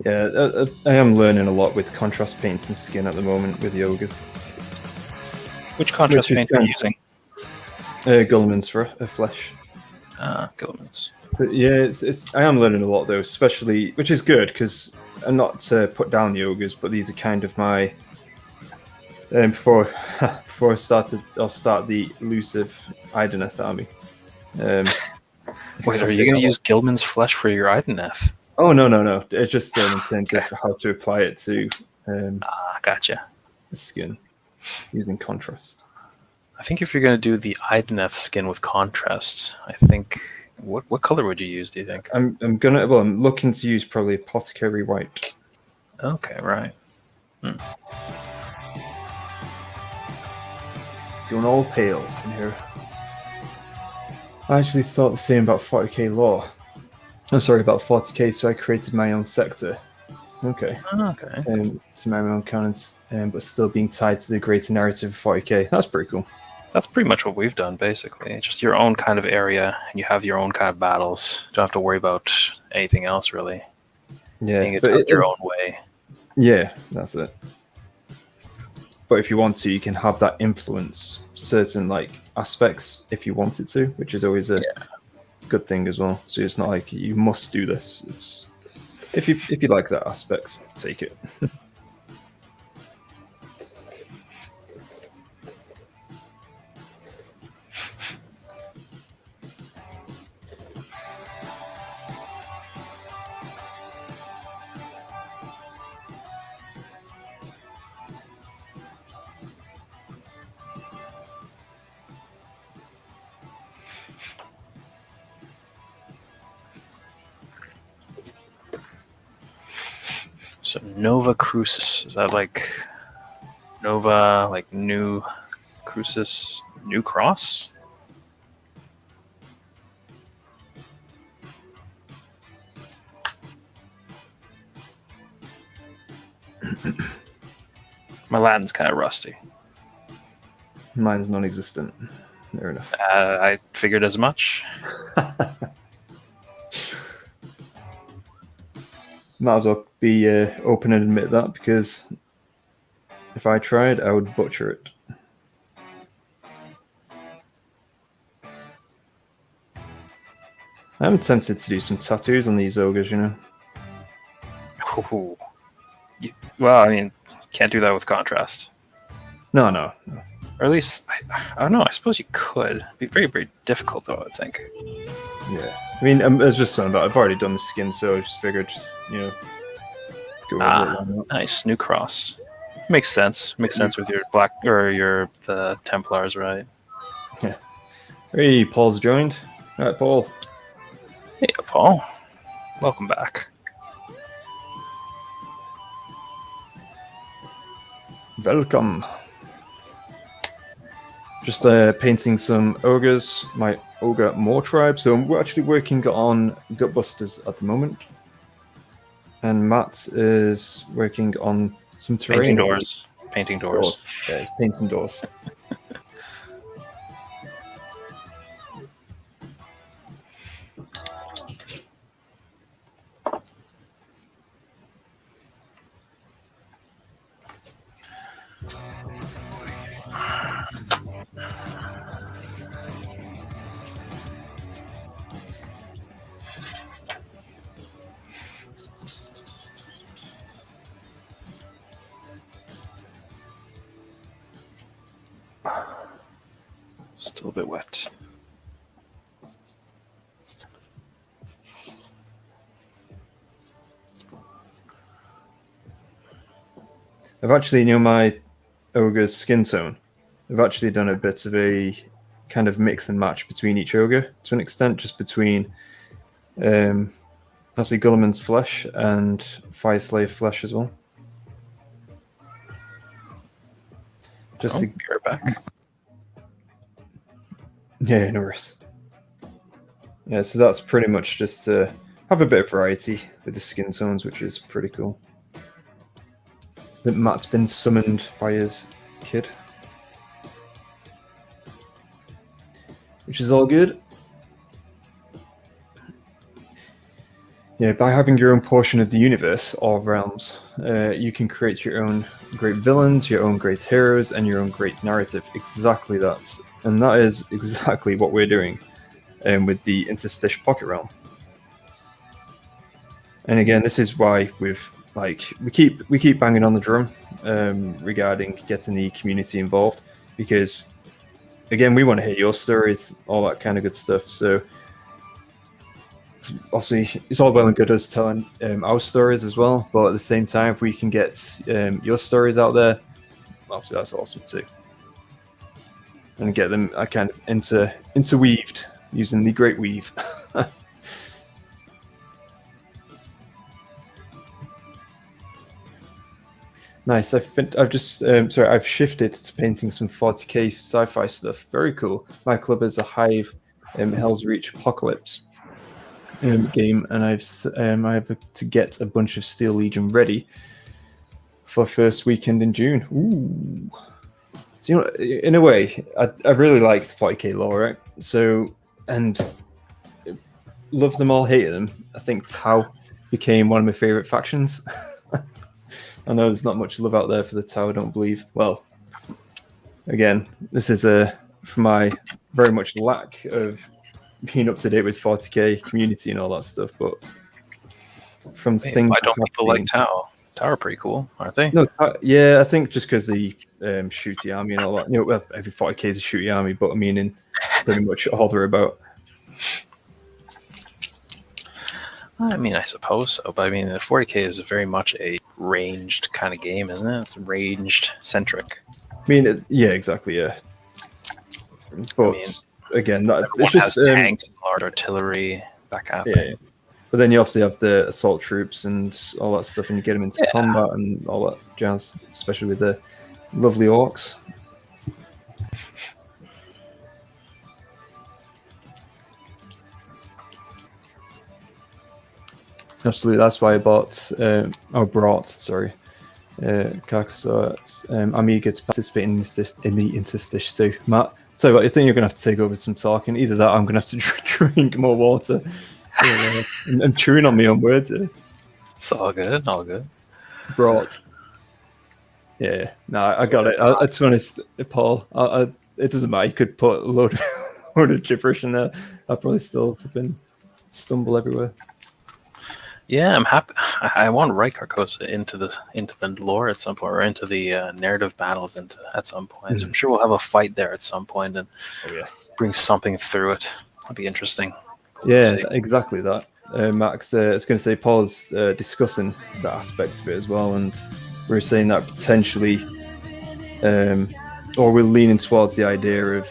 Yeah, I am learning a lot with contrast paints and skin at the moment with the ogres. Which contrast paint are you using? Guilliman's for flesh. Guilliman's. But yeah, I am learning a lot though, especially, which is good because I'm not to put down the ogres, but these are kind of my before I start the elusive Ideneth army. Wait, are you going to use Gilman's flesh for your Ideneth? Oh no! It's just in terms of how to apply it to gotcha. the skin using contrast. I think if you're going to do the Ideneth skin with contrast, I think what color would you use? Do you think? I'm looking to use probably apothecary white. Okay, right. Going all pale in here. I actually thought the same about 40k lore. I'm sorry, about 40k, so I created my own sector. Okay. Okay. To my own canons, but still being tied to the greater narrative of 40k. That's pretty cool. That's pretty much what we've done, basically. Just your own kind of area, and you have your own kind of battles. You don't have to worry about anything else, really. Yeah, being it your own way. Yeah, that's it. But if you want to, you can have that influence certain like aspects if you wanted to, which is always a good thing as well. So it's not like you must do this. It's if you like that aspect, take it. So Nova Crucis, is that like Nova, like new Crucis, new cross? My Latin's kind of rusty. Mine's non-existent. Fair enough. I figured as much. Might as well be open and admit that, because if I tried, I would butcher it. I'm tempted to do some tattoos on these ogres, you know. Ooh. Well, I mean, can't do that with contrast. No. Or at least, I don't know, I suppose you could. It'd be very, very difficult, though, I think. Yeah. I mean, there's just something about I've already done the skin, so I just figured go over it. Nice. New cross. Makes sense. Makes sense with your black, or the Templars, right? Yeah. Hey, Paul's joined. All right, Paul. Hey, Paul. Welcome back. Welcome. Just painting some ogres, my ogre Moor tribe. So we're actually working on Gutbusters at the moment. And Matt is working on some terrain. Painting doors. Yeah, painting doors. little bit wet. I've actually, my ogre's skin tone, I've actually done a bit of a kind of mix and match between each ogre to an extent, just between obviously Gulliman's flesh and Fireslave flesh as well. Just to be right back. Yeah, no worries. Yeah, so that's pretty much just to have a bit of variety with the skin tones, which is pretty cool. That Matt's been summoned by his kid, which is all good. Yeah, by having your own portion of the universe or realms, you can create your own great villains, your own great heroes, and your own great narrative. Exactly that. And that is exactly what we're doing with the Interstice Pocket Realm. And again, this is why we keep banging on the drum regarding getting the community involved, because again, we want to hear your stories, all that kind of good stuff. So obviously, it's all well and good us telling our stories as well, but at the same time, if we can get your stories out there, obviously that's awesome too, and get them kind of interweaved using the Great Weave. Nice. I've shifted to painting some 40k sci-fi stuff. Very cool. My club is a Hive Hell's Reach Apocalypse game, and I have to get a bunch of Steel Legion ready for first weekend in June. Ooh. So, in a way, I really liked 40k lore, right? So, and love them all, hated them. I think Tau became one of my favorite factions. I know there's not much love out there for the Tau, I don't believe. Well, again, this is for my very much lack of being up to date with 40k community and all that stuff, but from things. Why don't people like Tau? Tau are pretty cool, aren't they? No, yeah, I think just because the shooty army and all that. Well, every 40k is a shooty army, but I mean, in pretty much all they're about. I mean, I suppose so, but I mean, the 40k is very much a ranged kind of game, isn't it? It's ranged centric. I mean, yeah, exactly, yeah. But again, it's just tanks, large artillery, that kind of thing. But then you obviously have the assault troops and all that stuff, and you get them into combat and all that jazz, especially with the lovely orcs. Absolutely, that's why I brought Carcassonne. I'm eager to participate in the Interstice too. Matt, tell you what, I think you're going to have to take over some talking. Either that, or I'm going to have to drink more water. I'm chewing on my own words here. It's all good, all good. Brought. Yeah, no, I got it. I to be honest, Paul, it doesn't matter. You could put a load of gibberish in there. I'll probably still stumble everywhere. Yeah, I'm happy. I want to write Carcosa into the lore at some point, or into the narrative battles at some point. So I'm sure we'll have a fight there at some point and bring something through it. That'll be interesting. Yeah, exactly that. Max, I was going to say, Paul's discussing that aspect of it as well, and we were saying that potentially, or we're leaning towards the idea of,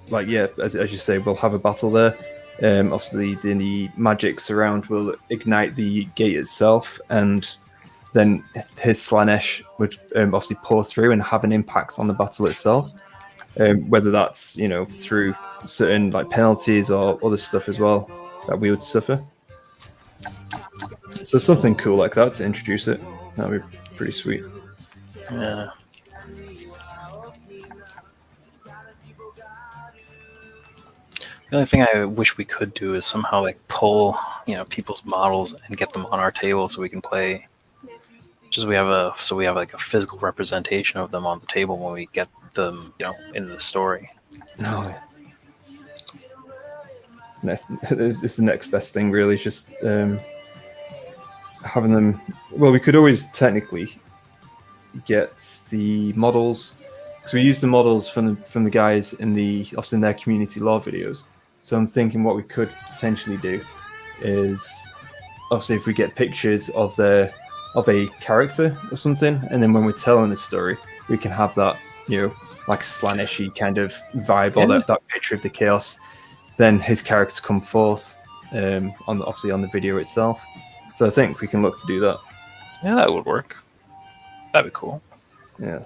like, as you say, we'll have a battle there. Obviously, the magics around will ignite the gate itself, and then his Slanesh would obviously pour through and have an impact on the battle itself. Whether that's through certain like penalties or other stuff as well that we would suffer. So something cool like that to introduce it. That would be pretty sweet. Yeah. The only thing I wish we could do is somehow like pull, people's models and get them on our table so we can play. Just we have like a physical representation of them on the table when we get them, in the story. No. It's the next best thing, really. It's just having them. Well, we could always technically get the models because we use the models from the guys in often their community lore videos. So I'm thinking what we could potentially do is obviously if we get pictures of a character or something, and then when we're telling the story, we can have that, like Slanesh-y kind of vibe, or that picture of the chaos. Then his characters come forth obviously on the video itself. So I think we can look to do that. Yeah, that would work. That'd be cool. Yeah.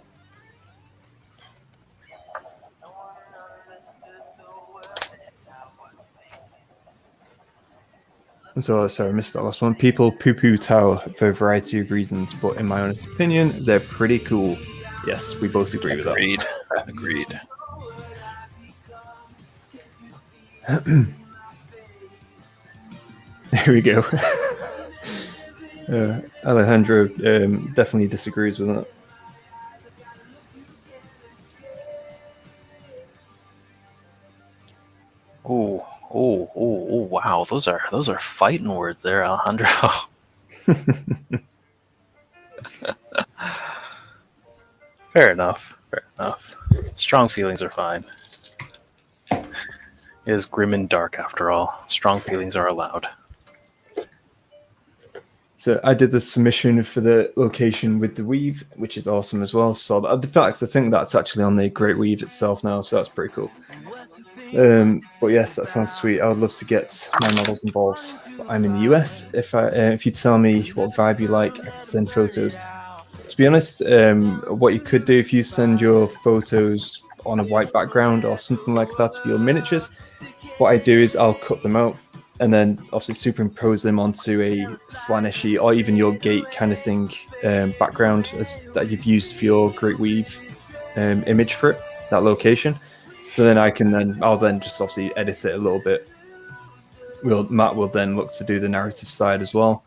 So, sorry, I missed that last one. People poo-poo Tau for a variety of reasons, but in my honest opinion, they're pretty cool. Yes, we both agree with that. Agreed. There we go. Alejandro definitely disagrees with that. Oh, wow. Those are fighting words there, Alejandro. Fair enough. Strong feelings are fine. It is grim and dark after all. Strong feelings are allowed. So I did the submission for the location with the weave, which is awesome as well. So the fact, I think that's actually on the Great Weave itself now, so that's pretty cool. But yes, that sounds sweet. I would love to get my models involved. But I'm in the US. If you tell me what vibe you like, I can send photos. To be honest, what you could do if you send your photos on a white background or something like that of your miniatures, what I do is I'll cut them out and then obviously superimpose them onto a Slanesh-y or even your gate kind of thing background that you've used for your Great Weave image for it, that location. So then I'll then just obviously edit it a little bit. Matt will then look to do the narrative side as well.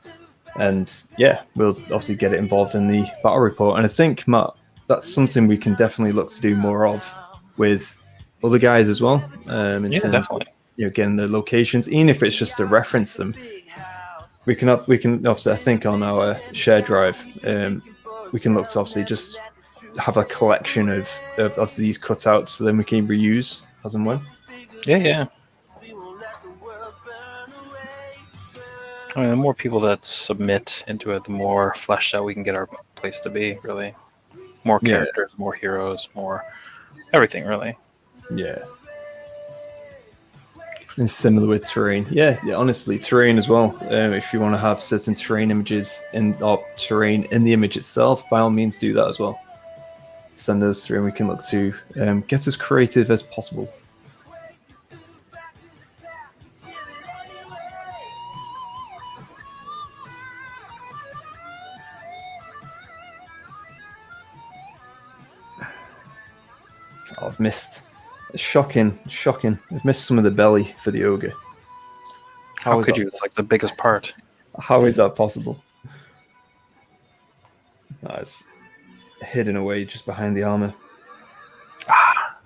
And yeah, we'll obviously get it involved in the battle report. And I think, Matt, that's something we can definitely look to do more of with other guys as well. Definitely. Of, getting the locations, even if it's just to reference them. We can obviously, I think on our share drive, we can look to obviously just have a collection of these cutouts, so then we can reuse as and when. Yeah. I mean, the more people that submit into it, the more fleshed out we can get our place to be, really. More characters, more heroes, more everything, really. Yeah. And similar with terrain. Yeah, honestly, terrain as well. If you want to have certain terrain images or terrain in the image itself, by all means do that as well. Send those through and we can look to get as creative as possible. Oh, I've missed. It's shocking. I've missed some of the belly for the ogre. How could you? It's like the biggest part. How is that possible? It's hidden away just behind the armor.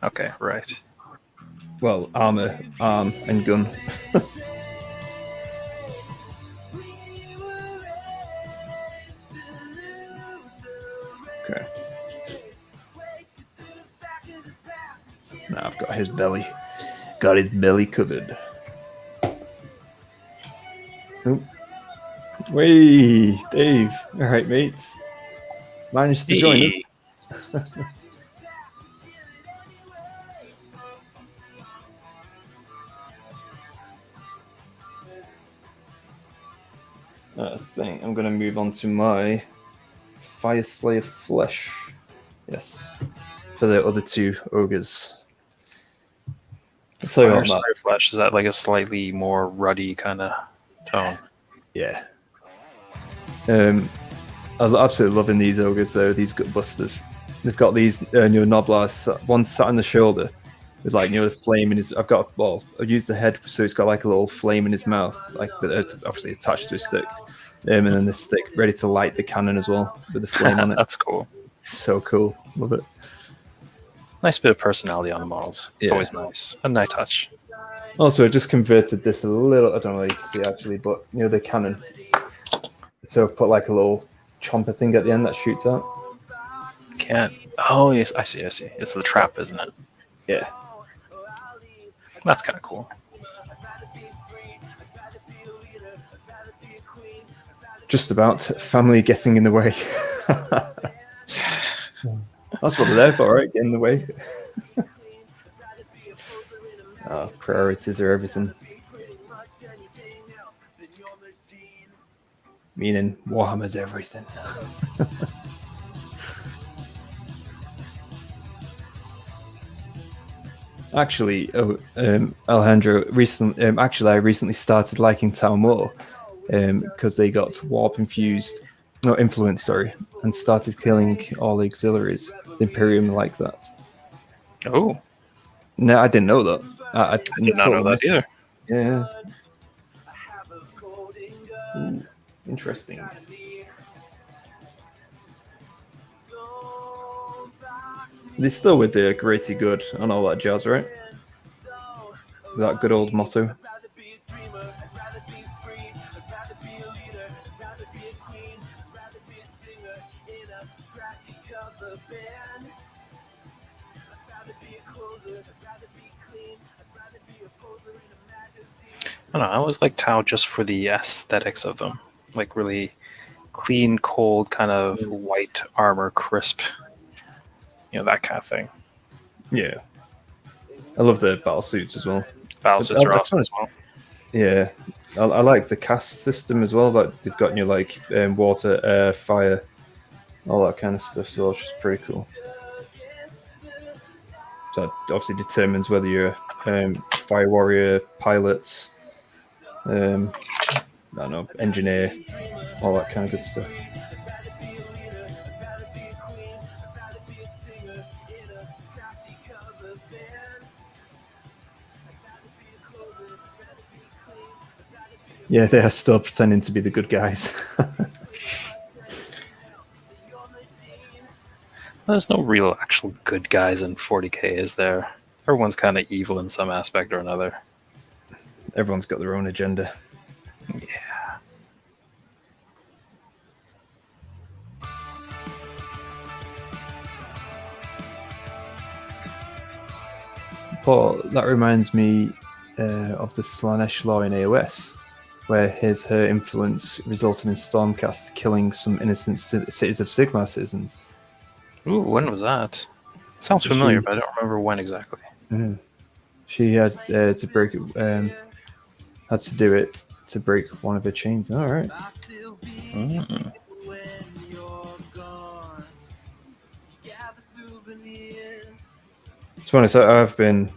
Okay, right. Well, armor, arm, and gun. Okay. Now I've got his belly. Got his belly covered. Oop. Wait, Dave. All right, mates. Managed to join us. I think I'm going to move on to my Fireslayer Flesh. Yes. For the other two ogres. Fireslayer Flesh, is that like a slightly more ruddy kind of tone? Yeah. I'm absolutely loving these ogres though, these Gutbusters. They've got these Noblars, one sat on the shoulder with the flame in his... I've used the head, so he's got like a little flame in his mouth, obviously attached to his stick. And then this stick ready to light the cannon as well with the flame on it. That's cool. So cool. Love it. Nice bit of personality on the models. It's always nice. A nice touch. Also, I just converted this a little. I don't know if you can see actually, but the cannon. So I've put like a little chomper thing at the end that shoots out. can't. Oh yes, I see. It's the trap, isn't it? Yeah. That's kind of cool. Just about family getting in the way. That's what they're there for, right? Get in the way. Priorities are everything. Meaning Warhammer's everything. Actually, Alejandro, I recently started liking Tau more because they got influenced, and started killing all the auxiliaries. The Imperium like that. Oh. No, I didn't know that. I did not know that either. Yeah. Ooh, interesting. They're still with the greater good and all that jazz, right? That good old motto. I don't know. I always like Tau just for the aesthetics of them, like really clean, cold, kind of white armor, crisp. That kind of thing. Yeah, I love the battle suits as well. Battle suits are awesome as well. Yeah, I like the cast system as well. Like they've got water, air, fire, all that kind of stuff. So it's just pretty cool. So it obviously determines whether you're a fire warrior, pilot, I don't know, engineer, all that kind of good stuff. Yeah, they are still pretending to be the good guys. There's no real actual good guys in 40k, is there? Everyone's kind of evil in some aspect or another. Everyone's got their own agenda. Yeah. Paul, that reminds me of the Slaanesh law in AOS, where her influence resulted in Stormcast killing some innocent cities of Sigmar citizens. Ooh, when was that? Sounds familiar, but I don't remember when exactly. Mm. She had to break it. Had to do it to break one of her chains. All right. Mm. To be honest, I've been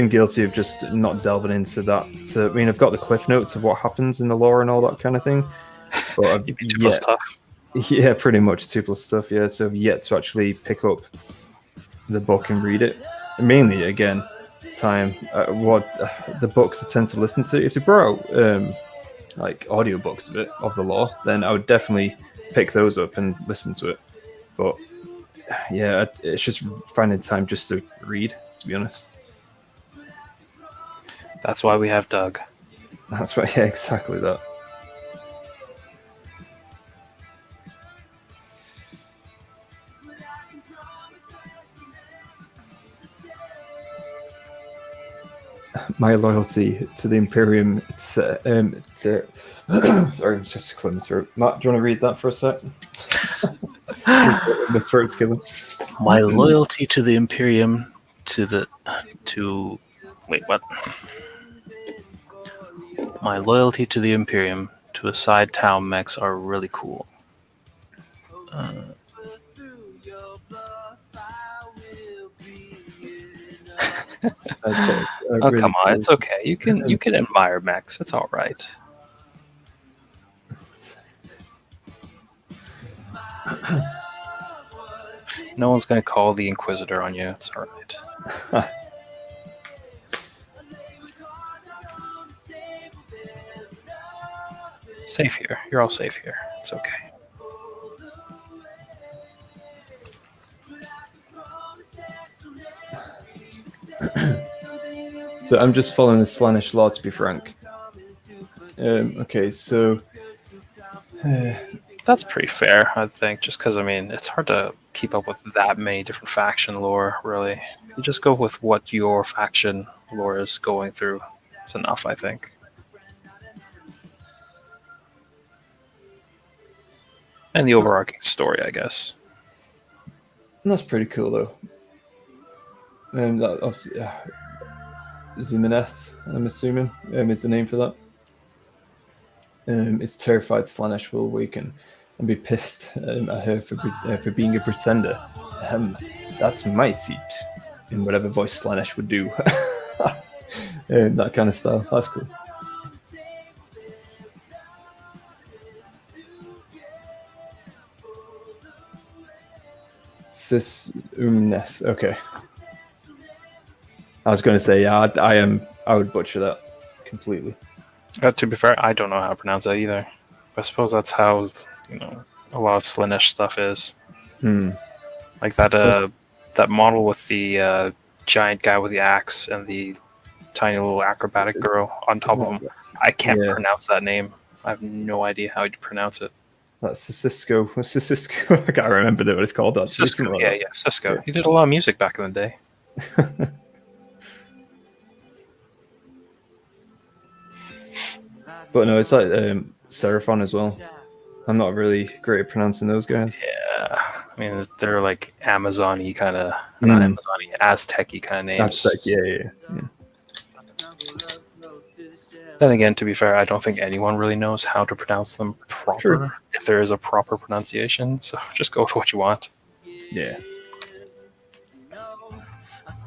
guilty of just not delving into that. I mean, I've got the cliff notes of what happens in the lore and all that kind of thing, but I've yet, yeah, pretty much 2+ stuff. Yeah, so I've yet to actually pick up the book and read it. Mainly, again, time. What the books I tend to listen to. If they brought out like audiobooks of the lore, then I would definitely pick those up and listen to it. But yeah, it's just finding time just to read, to be honest. That's why we have Doug. That's right, yeah, exactly that. My loyalty to the Imperium. Sorry, I'm just to clear my throat. Matt, do you want to read that for a sec? The throat's killing. My loyalty to the Imperium, wait, what? My loyalty to the Imperium to a side town mechs are really cool. Oh, come on, it's okay. You can admire mechs. It's all right. No one's gonna call the Inquisitor on you. It's all right. Safe here. You're all safe here. It's okay. So I'm just following the Slaanesh law, to be frank. Okay, so That's pretty fair, I think, just because, I mean, it's hard to keep up with that many different faction lore, really. If you just go with what your faction lore is going through, it's enough, I think. And the overarching story, I guess. And that's pretty cool, though. That obviously, Zimoneth, I'm assuming, is the name for that. It's terrified Slanesh will awaken and be pissed at her for being a pretender. That's my seat, in whatever voice Slanesh would do. That kind of style. That's cool. Sis Umneth. Okay. I was going to say, yeah, I would butcher that completely. To be fair, I don't know how to pronounce that either. But I suppose that's how, a lot of Slaanesh stuff is. Like that model with the giant guy with the axe and the tiny little acrobatic girl on top of him. I can't pronounce that name. I have no idea how to pronounce it. That's Cisco. What's Cisco? I can't remember what it's called. That's Cisco. Yeah, Cisco. Yeah. He did a lot of music back in the day. But no, it's like Seraphon as well. I'm not really great at pronouncing those guys. Yeah, I mean, they're like Amazon-y kind of, not Amazon-y, Aztec-y kind of names. Aztec, yeah. Then again, to be fair, I don't think anyone really knows how to pronounce them proper, True. if there is a proper pronunciation. So just go with what you want. Yeah.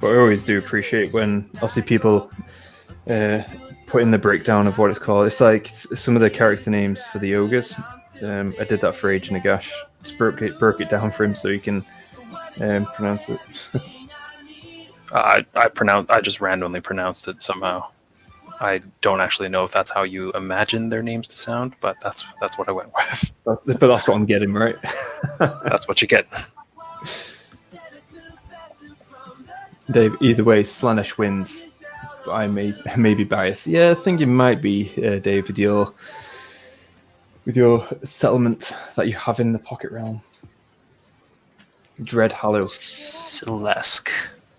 But I always do appreciate when, obviously, people put in the breakdown of what it's called. It's like some of the character names for the ogres. I did that for Age Nagash. Just broke it down for him so he can pronounce it. I just randomly pronounced it somehow. I don't actually know if that's how you imagine their names to sound, but that's what I went with. But that's what I'm getting, right? That's what you get. Dave, either way, Slaanesh wins. I may be biased. Yeah, I think it might be, Dave, with your settlement that you have in the Pocket Realm. Dread Hallow. Celesk.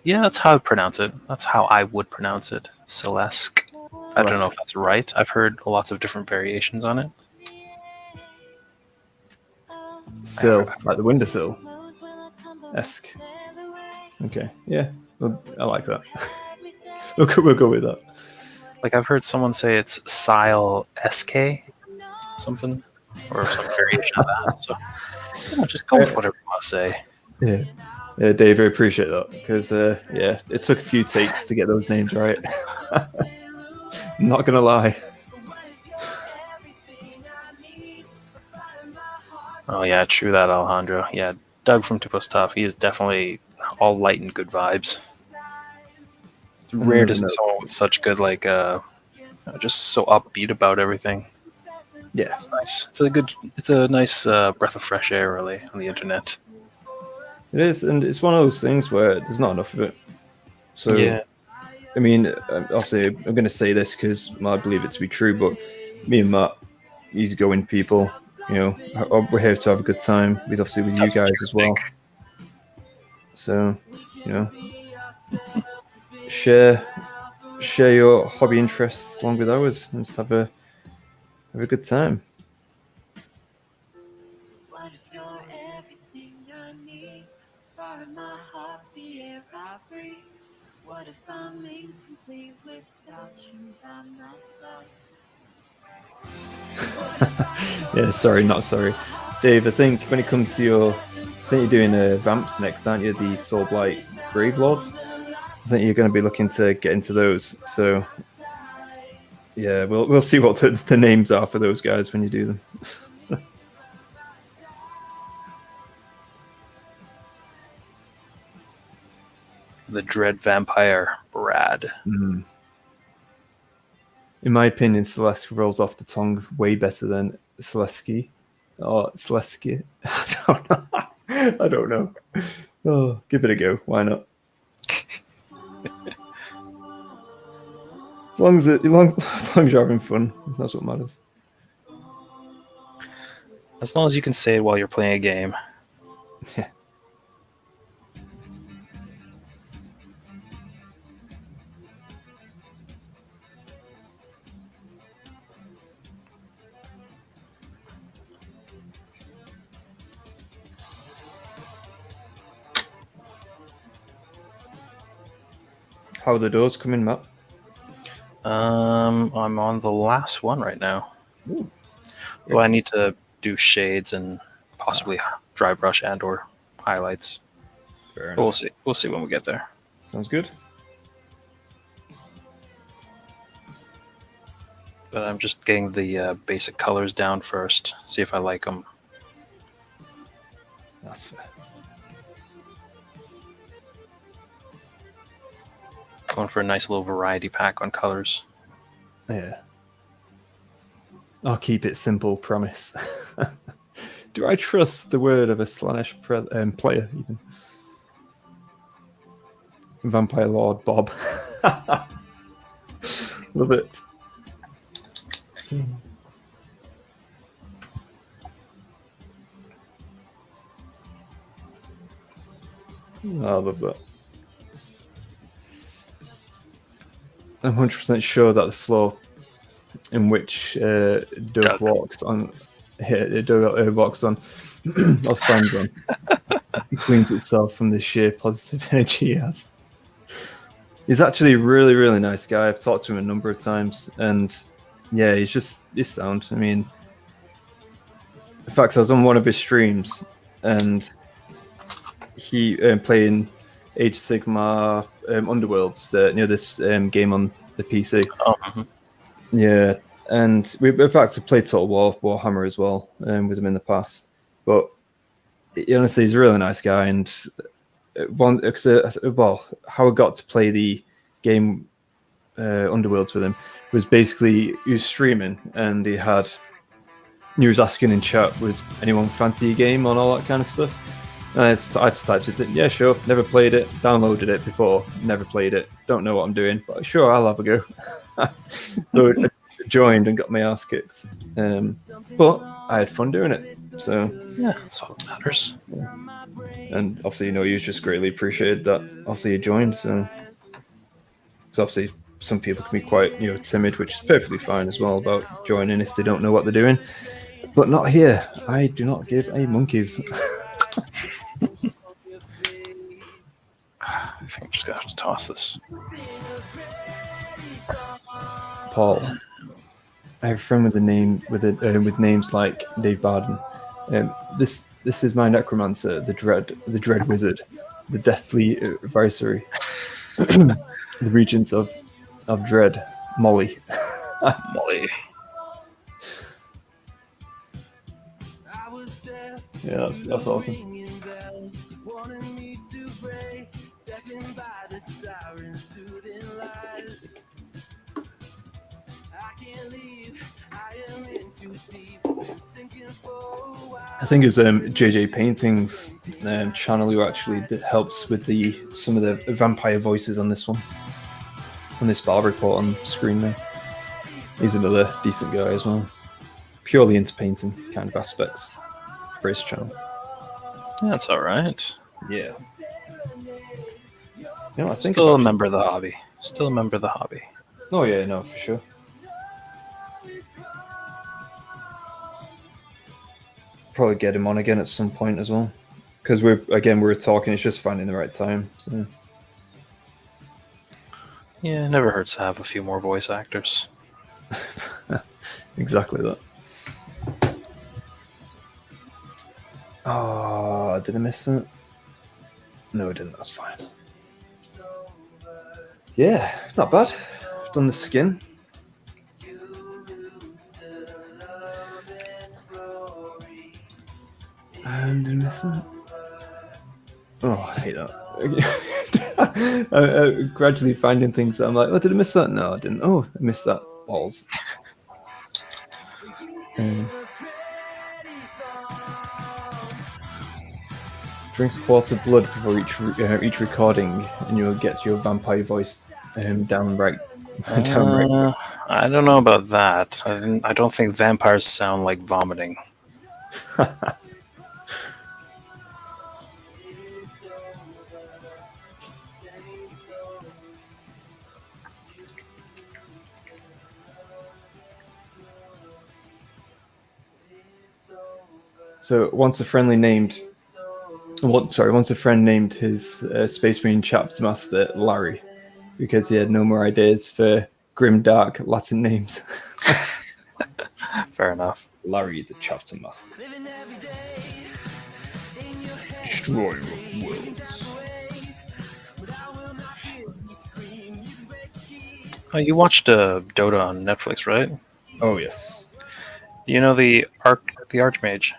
Yeah, that's how I pronounce it. That's how I would pronounce it. Celesk. I don't know if that's right. I've heard lots of different variations on it. Sill, like the windowsill. Esk. Okay, yeah, well, I like that. We'll go with that. Like, I've heard someone say it's Sile SK, something, or some variation of that. So, just go with whatever you want to say. Yeah, Dave, I appreciate that because it took a few takes to get those names right. I'm not gonna lie. Oh yeah, true that, Alejandro. Yeah, Doug from Two Plus Tough. He is definitely all light and good vibes. It's rare to see someone with such good, just so upbeat about everything. Yeah, it's nice. It's a nice breath of fresh air, really, on the internet. It is, and it's one of those things where there's not enough of it. So yeah. I mean, obviously, I'm going to say this because I believe it to be true, but me and Matt, easygoing people, we're here to have a good time. With obviously with you guys as well. So, share your hobby interests along with ours and just have a good time. What if you're everything I need? Far in my heart, the air I breathe. What if I'm incomplete without you by my side? Yeah, sorry, not sorry. Dave, I think when it comes to you're doing Vamps next, aren't you? The Soulblight Grave Lords. I think you're going to be looking to get into those. So, yeah, we'll see what the names are for those guys when you do them. The Dread Vampire, Brad. Mm. In my opinion, Celeste rolls off the tongue way better than Celesky. Oh, Celesky. I don't know. Oh, give it a go. Why not? As long as you're having fun, that's what matters. As long as you can say it while you're playing a game. Yeah. How are the doors coming, Matt? I'm on the last one right now. Ooh. So I need to do shades and possibly dry brush and/or highlights. Fair enough. But we'll see. We'll see when we get there. Sounds good. But I'm just getting the basic colors down first. See if I like them. That's fair. Going for a nice little variety pack on colors. Yeah. I'll keep it simple, promise. Do I trust the word of a Slaanesh player, even? Vampire Lord Bob. Love it. I love that. I'm 100% sure that the floor in which Doug walks on, Doug walks on, or stands on, cleans itself from the sheer positive energy he has. He's actually a really, really nice guy. I've talked to him a number of times, and yeah, he's sound. I mean, in fact, I was on one of his streams, and he playing Age of Sigmar Underworlds, this game on the PC. Yeah, and we in fact have played Total War Warhammer as well with him in the past. But honestly, he's a really nice guy, and how I got to play the game Underworlds with him was basically he was streaming, and he was asking in chat, was anyone fancy a game and all that kind of stuff. And I just typed it in. Yeah, sure. Never played it. Downloaded it before. Never played it. Don't know what I'm doing, but sure, I'll have a go. So I joined and got my ass kicked. But I had fun doing it. So yeah, that's all that matters. Yeah. And obviously, he was just greatly appreciated that obviously he joined. So because obviously some people can be quite timid, which is perfectly fine as well about joining if they don't know what they're doing. But not here. I do not give a monkeys. I think I'm just gonna have to toss this. Paul, I have a friend with with names like Dave Barden. This is my necromancer, the dread wizard, the deathly advisory, the regent of dread, Molly. Molly. Yeah, that's awesome. I think it's JJ Painting's channel who actually helps with some of the vampire voices on this one, on this battle report on screen there. He's another decent guy as well, purely into painting kind of aspects for his channel. That's all right. Yeah. I think still a member of the hobby. Still a member of the hobby. Oh yeah, no, for sure. Probably get him on again at some point as well, because we were talking. It's just finding the right time. So yeah, it never hurts to have a few more voice actors. Exactly that. Oh, did I miss that? No, I didn't. That's fine. Yeah, not bad. I've done the skin. And did I miss that? Oh, I hate that. Gradually finding things that I'm like, oh, did I miss that? No, I didn't. Oh, I missed that. Balls. Drink a quart of blood before each recording, and you'll get your vampire voice down right. I don't know about that. I don't think vampires sound like vomiting. So once a friend named his Space Marine Chaps Master Larry, because he had no more ideas for grim, dark Latin names. Fair enough. Larry the Chapter Master. Destroyer of worlds. Oh, you watched Dota on Netflix, right? Oh yes. You know the Archmage.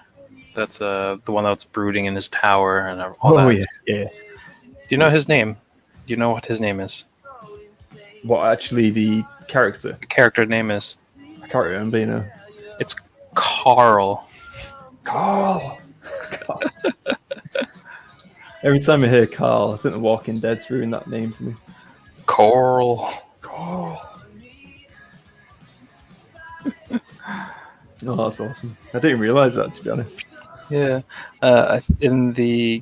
That's the one that's brooding in his tower and all that. Yeah. Do you know his name? Do you know what his name is? What actually the character? The character name is? I can't remember, you know. It's Carl. Carl. Every time I hear Carl, I think The Walking Dead's ruined that name for me. Carl. Oh, that's awesome. I didn't realize that, to be honest. Yeah. In the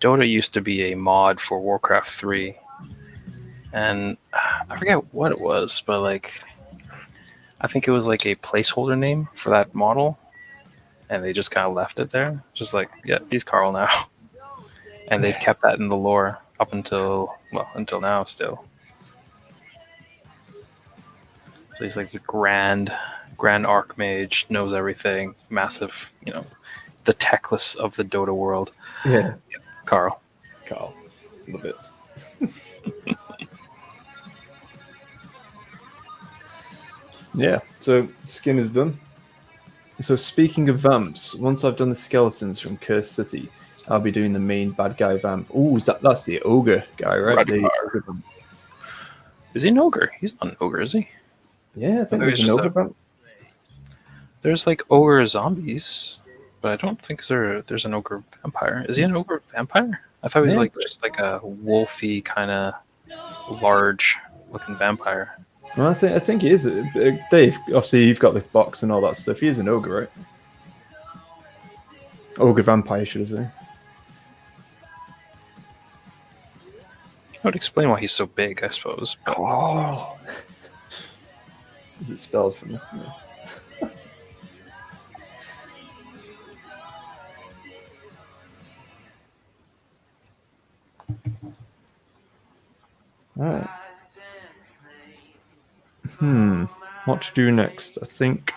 Dota used to be a mod for Warcraft 3, and I forget what it was, but I think it was like a placeholder name for that model, and they just kind of left it there. Just like, yeah, he's Carl now. And they've kept that in the lore up until now still. So he's like the grand archmage, knows everything, massive, the techless of the Dota world. Yeah. Carl. Love it. Yeah, so skin is done. So speaking of vamps, once I've done the skeletons from Cursed City, I'll be doing the main bad guy vamp. Ooh, that's the ogre guy, right? Is he an ogre? He's not an ogre, is he? Yeah, I think there's an ogre vamp. There's ogre zombies, but I don't think there's an ogre vampire. Is he an ogre vampire? I thought he was just like a wolfy kind of large looking vampire. Well, I think he is. Dave, obviously you've got the box and all that stuff. He is an ogre, right? Ogre vampire, should I say. That would explain why he's so big, I suppose. Oh. Is it spelled for me? No. Alright. What to do next? I think.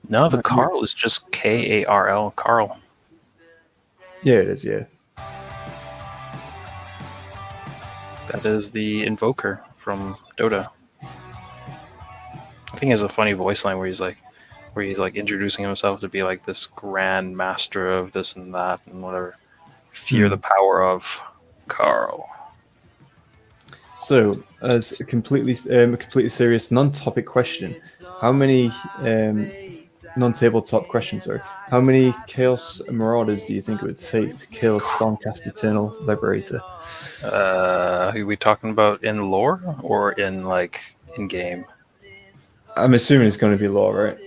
No, the Carl is just Karl. Carl. Yeah, it is. Yeah. That is the invoker from Dota. I think he has a funny voice line where he's introducing himself to be like this grand master of this and that and whatever. Fear the power of Carl. So, as a completely serious non-topic question, how many non-tabletop questions? Sorry, how many Chaos Marauders do you think it would take to kill Stormcast Eternal Liberator? Are we talking about in lore or in in game? I'm assuming it's going to be lore, right?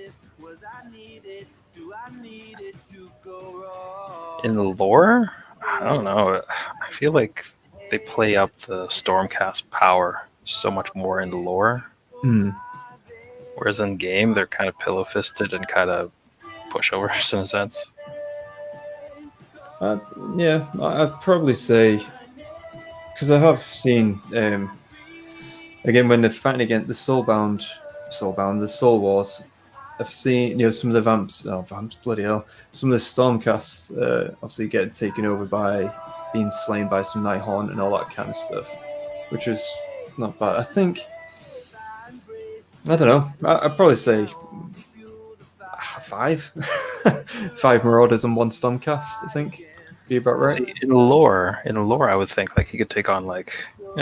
In the lore, I don't know. I feel like they play up the Stormcast power so much more in the lore. Whereas in game, they're kind of pillow-fisted and kind of pushovers in a sense. Yeah, I'd probably say, because I have seen, again, when they're fighting against the the Soul Wars, I've seen, some of the vamps, bloody hell, some of the Stormcasts obviously get taken over by being slain by some Nighthaunt and all that kind of stuff, which is not bad. I think, I don't know, I'd probably say 5 Marauders and 1 Stormcast, I think. Be about right. See, in lore, I would think he could take on a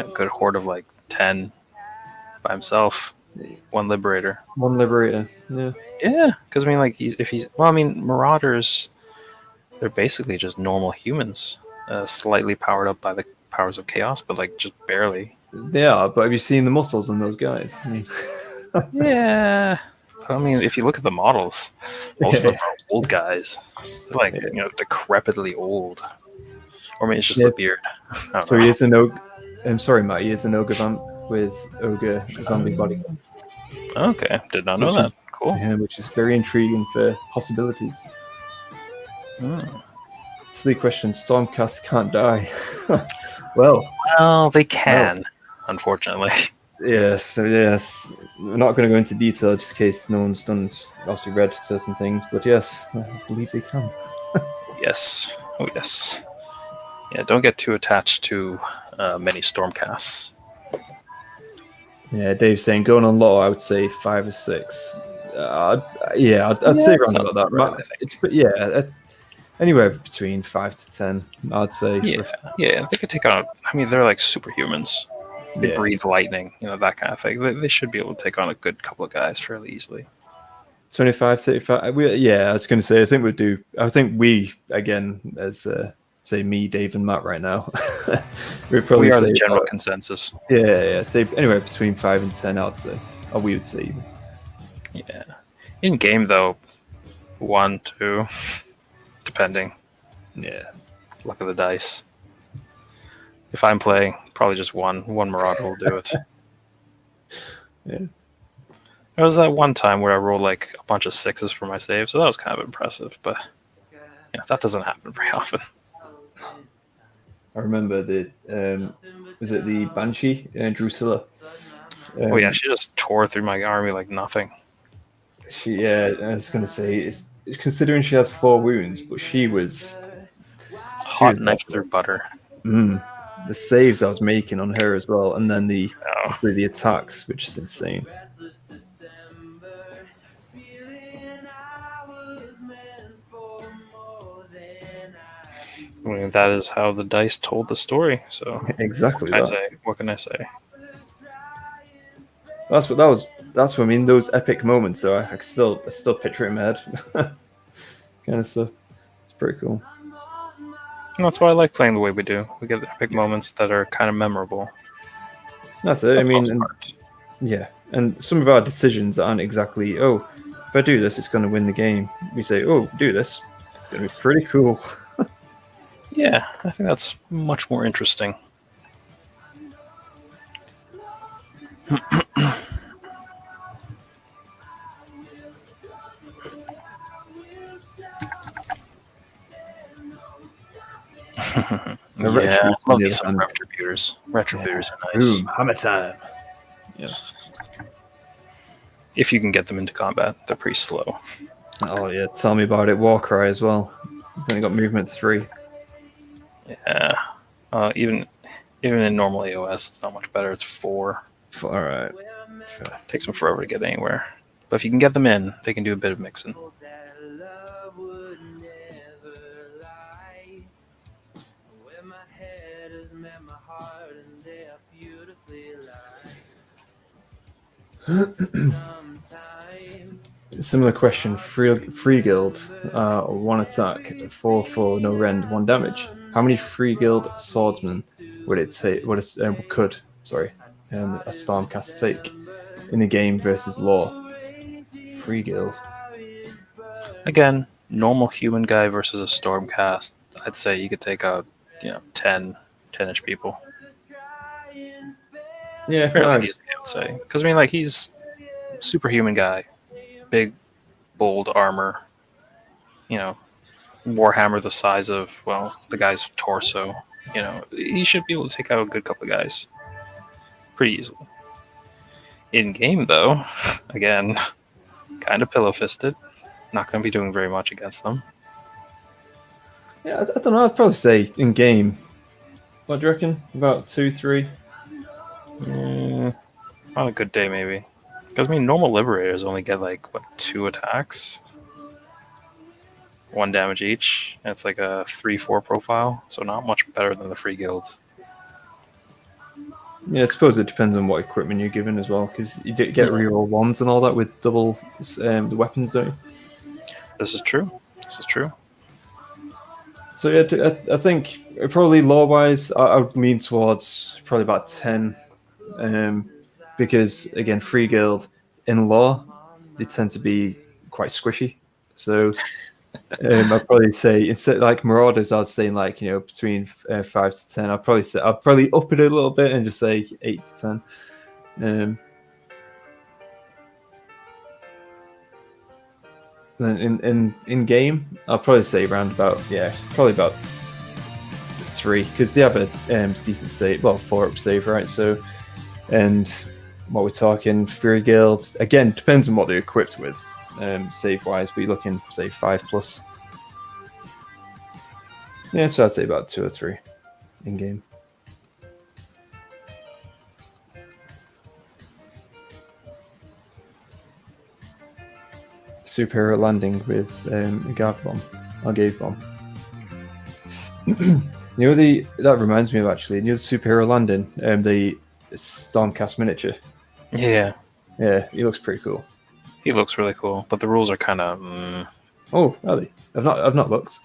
good horde of 10 by himself. 1 Liberator. 1 Liberator, yeah. Yeah, because Marauders, they're basically just normal humans, slightly powered up by the powers of chaos, but just barely. They are, but have you seen the muscles on those guys? Yeah. I mean, if you look at the models, most of them are old guys. They're like, decrepitly old. Or maybe it's just the beard. I don't So know. he is an ogre. I'm sorry, Matt. He is an ogre vamp with ogre zombie body, Okay, did not know that. Cool. yeah, which is very intriguing for possibilities. Silly question: Stormcast can't die. Well, they can, unfortunately. yes. We're not going to go into detail just in case no one's also read certain things, but yes, I believe they can. Yes. Oh, yes. Yeah, don't get too attached to many Stormcasts. Yeah, Dave's saying going on low, I would say 5 or 6. I'd say around about that. Right, I think. But yeah, anywhere between 5 to 10, I'd say. Yeah, they could take on. I mean, they're like superhumans. They breathe lightning, that kind of thing. They should be able to take on a good couple of guys fairly easily. 25, 35. I was going to say, I think we, again, as say me, Dave, and Matt right now, we are the general consensus. Yeah, say anywhere between 5 and 10, I'd say. Or we would say even. Yeah. In game, though, 1, 2, depending. Yeah. Luck of the dice. If I'm playing, probably just one Marauder will do it. Yeah. There was that one time where I rolled like a bunch of 6s for my save, so that was kind of impressive, but that doesn't happen very often. I remember was it the Banshee, Drusilla? She just tore through my army like nothing. I was going to say, it's considering she has 4 wounds, but she was hot knife through butter. The saves I was making on her as well, and then the attacks, which is insane. I mean, that is how the dice told the story. So exactly. What can I say? That's what I mean. Those epic moments, though, I still picture it in my head. Kind of stuff. It's pretty cool. And that's why I like playing the way we do. We get epic moments that are kind of memorable. That's it. I mean, and some of our decisions aren't exactly, if I do this, it's going to win the game. We say, do this. It's going to be pretty cool. Yeah, I think that's much more interesting. I love me some Retributors. Retributors are nice. Hammer time. Yeah. If you can get them into combat, they're pretty slow. Oh yeah, tell me about it. Warcry as well. He's only got movement 3. Yeah. Even in normal AOS, it's not much better. It's 4. All right. Takes them forever to get anywhere. But if you can get them in, they can do a bit of mixing. Similar question. Free guild, 1 attack, 4 no rend, 1 damage. How many free guild swordsmen would it take? A Stormcast take in the game versus law? Free guild. Again, normal human guy versus a Stormcast. I'd say you could take out 10-ish people. Yeah, fairly easily, I would say. Because I mean, like, he's superhuman guy, big, bold armor. Warhammer the size of the guy's torso. He should be able to take out a good couple of guys pretty easily. In game, though, again, kind of pillow fisted. Not going to be doing very much against them. Yeah, I don't know. I'd probably say in game. What do you reckon? About 2, 3? On a good day, maybe. Because, normal Liberators only get, 2 attacks? 1 damage each. And it's like a 3-4 profile. So not much better than the free guilds. Yeah, I suppose it depends on what equipment you're given as well. Because you get reroll 1s and all that with double the weapons, don't you? This is true. So yeah, I think probably law-wise, I would lean towards probably about 10. Because again, free guild, in lore, they tend to be quite squishy. So I'd probably say instead like Marauders, I was saying like between 5 to 10. I'd probably up it a little bit and just say 8 to 10. Then in game, I'll probably say around about probably about 3 because they have a decent save, 4-up save, right? So, and what we're talking, Fury Guild again depends on what they're equipped with, save wise. But you're looking say 5+. Yeah, so I'd say about 2 or 3 in game. Superhero landing with a Gav bomb or Gave bomb. That reminds me of actually. The superhero landing, the Stormcast miniature. Yeah, he looks pretty cool. He looks really cool, but the rules are kind of. Oh, are they? I've not looked.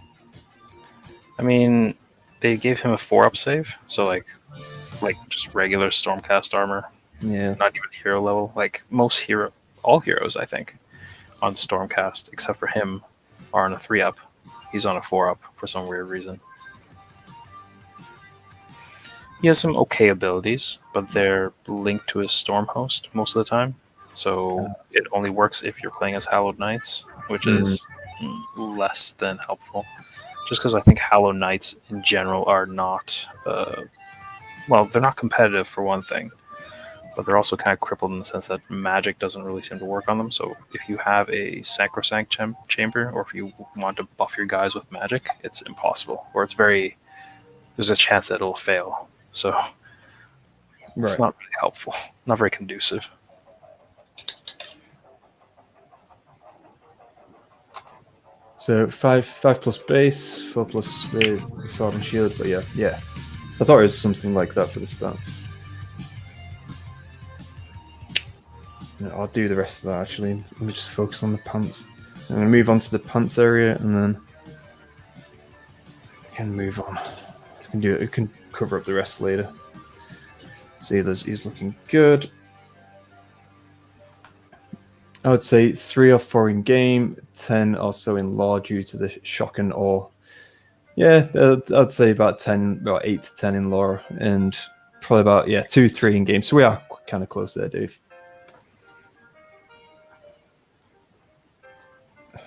I mean, they gave him a 4-up save, so like just regular Stormcast armor. Yeah. Not even hero level. Like all heroes, I think, on Stormcast, except for him, are on a 3-up. He's on a 4-up for some weird reason. He has some okay abilities, but they're linked to his Storm host most of the time. So it only works if you're playing as Hallowed Knights, which is less than helpful. Just because I think Hallowed Knights in general are not... they're not competitive for one thing, but they're also kind of crippled in the sense that magic doesn't really seem to work on them. So if you have a Sacrosanct chamber, or if you want to buff your guys with magic, it's impossible. Or there's a chance that it'll fail. So it's not really helpful. Not very conducive. So 5+ base, 4+ with the sword and shield, but yeah. I thought it was something like that for the stats. I'll do the rest of that actually. Let me just focus on the pants. I'm going to move on to the pants area and then I can move on. We can cover up the rest later. See, he's looking good. I would say 3 or 4 in game, 10 or so in lore due to the shock and awe. Yeah, I'd say about 8 to 10 in lore, and probably about 2, 3 in game. So we are kind of close there, Dave.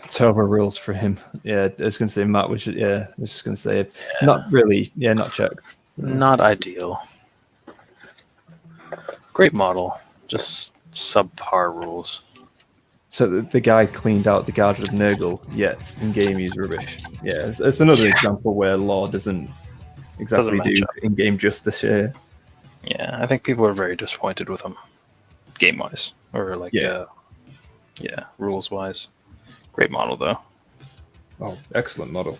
Terrible rules for him. Yeah, I was going to say Matt. I was just going to say not really. Yeah, not checked. So. Not ideal. Great model, just subpar rules. So the guy cleaned out the guard with Nurgle, yet in game he's rubbish. Yeah, it's another example where lore doesn't exactly do in-game justice. Yeah, I think people are very disappointed with him, game-wise, or rules-wise. Great model, though. Oh, excellent model.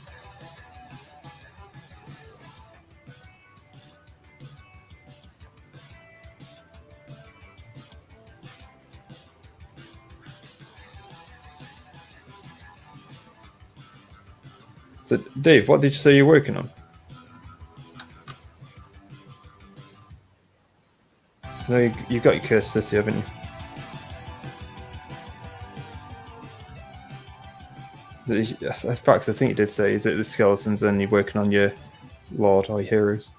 So, Dave, what did you say you're working on? So you've got your Cursed City, haven't you? As Pax, I think you did say, is it the skeletons and you're working on your Lord or your heroes?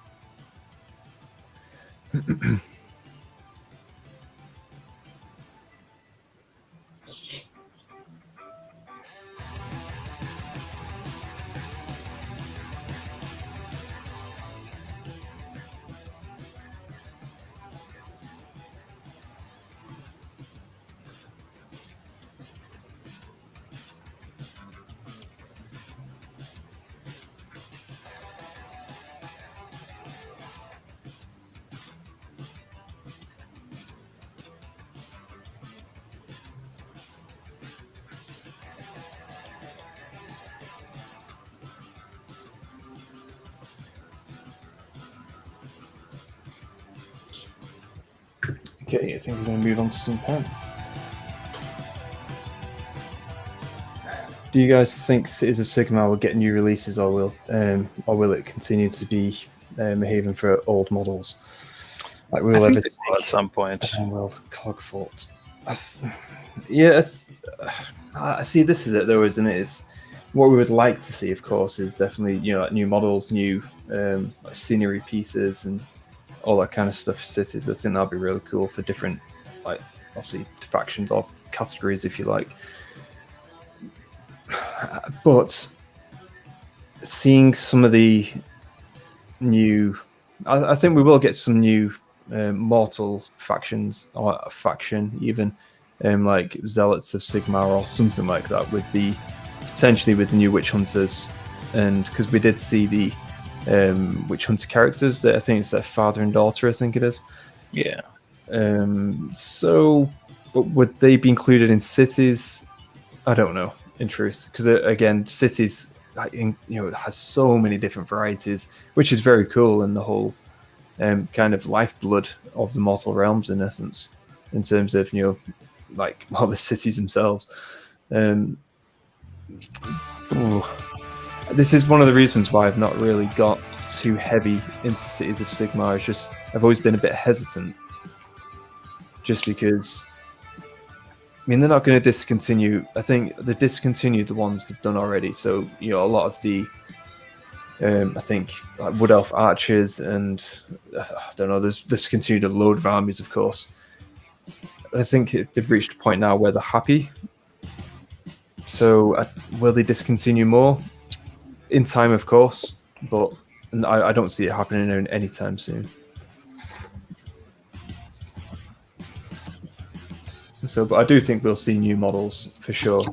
Okay, I think we're going to move on to some pants. Do you guys think Cities of Sigmar will get new releases, or will it continue to be a haven for old models? Like I think they will at some point. World Cogfort. I see. This is it, though, isn't it? It's what we would like to see, of course, is definitely like new models, new like scenery pieces, and all that kind of stuff for cities. I think that'd be really cool for different, like obviously factions or categories, if you like. But seeing some of the new, I think we will get some new mortal factions, or a faction even, like Zealots of Sigmar or something like that, with the potentially with the new Witch Hunters, and because we did see the Witch Hunter characters that I think it's their father and daughter, I think it is. Yeah. So, but would they be included in cities? I don't know, in truth, because again, cities, it has so many different varieties, which is very cool, and the whole kind of lifeblood of the mortal realms, in essence, in terms of like all the cities themselves. This is one of the reasons why I've not really got too heavy into Cities of Sigmar. It's just I've always been a bit hesitant, just because they're not going to discontinue. I think they discontinued the ones they've done already. So a lot of the I think like Wood Elf archers, and I don't know. There's discontinued a load of armies, of course. I think they've reached a point now where they're happy. So will they discontinue more? In time, of course, but I don't see it happening anytime soon. So, but I do think we'll see new models for sure.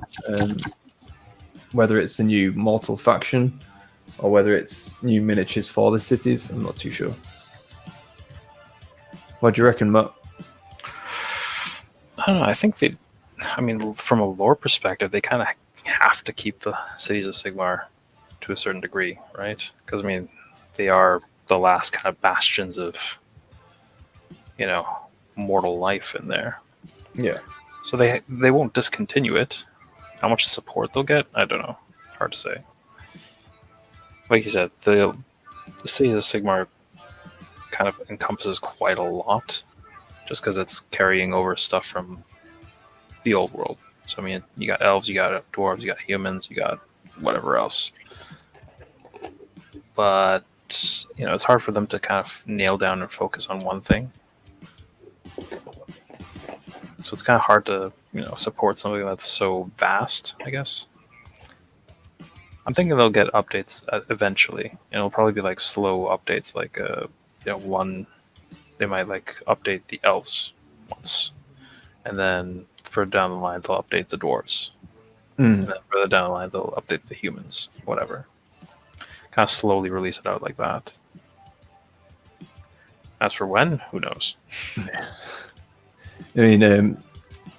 Whether it's a new mortal faction or whether it's new miniatures for the cities, I'm not too sure. What do you reckon, Matt? I don't know. I think from a lore perspective, they kind of have to keep the Cities of Sigmar to a certain degree, right? Because they are the last kind of bastions of mortal life in there. Yeah. So they won't discontinue it. How much support they'll get, I don't know. Hard to say. Like you said, the Cities of Sigmar kind of encompasses quite a lot, just because it's carrying over stuff from the old world. So you got elves, you got dwarves, you got humans, you got whatever else. But it's hard for them to kind of nail down and focus on one thing. So it's kind of hard to support something that's so vast, I guess. I'm thinking they'll get updates eventually, and it'll probably be like slow updates, like they might like update the elves once, and then further down the line they'll update the dwarves, and then further down the line they'll update the humans, whatever. Kind of slowly release it out like that. As for when, who knows?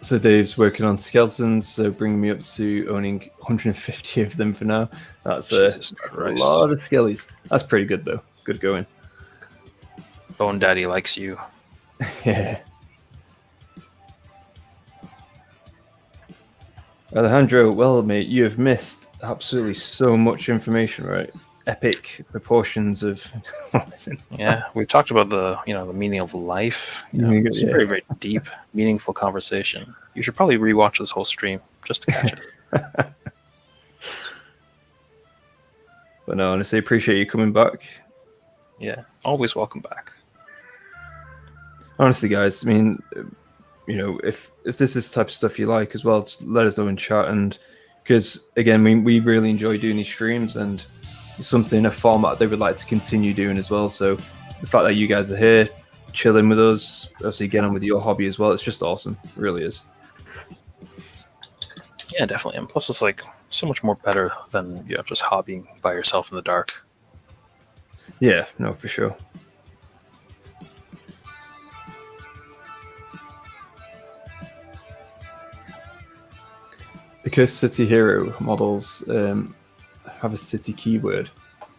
So Dave's working on skeletons, so bringing me up to owning 150 of them for now. That's a lot of skellies. That's pretty good, though. Good going. Bone Daddy likes you. Yeah. Alejandro, well, mate, you have missed absolutely so much information, right? Epic proportions of. Yeah, we've talked about the meaning of life. It's a very, very deep, meaningful conversation. You should probably rewatch this whole stream just to catch it. But no, honestly, appreciate you coming back. Yeah, always welcome back. Honestly, guys, if this is the type of stuff you like as well, just let us know in chat. And because again, we really enjoy doing these streams, and something, a format they would like to continue doing as well. So the fact that you guys are here chilling with us, obviously getting on with your hobby as well, it's just awesome. It really is. Yeah, definitely. And plus it's like so much more better than just hobbying by yourself in the dark. Yeah, no, for sure. Because City Hero models have a city keyword.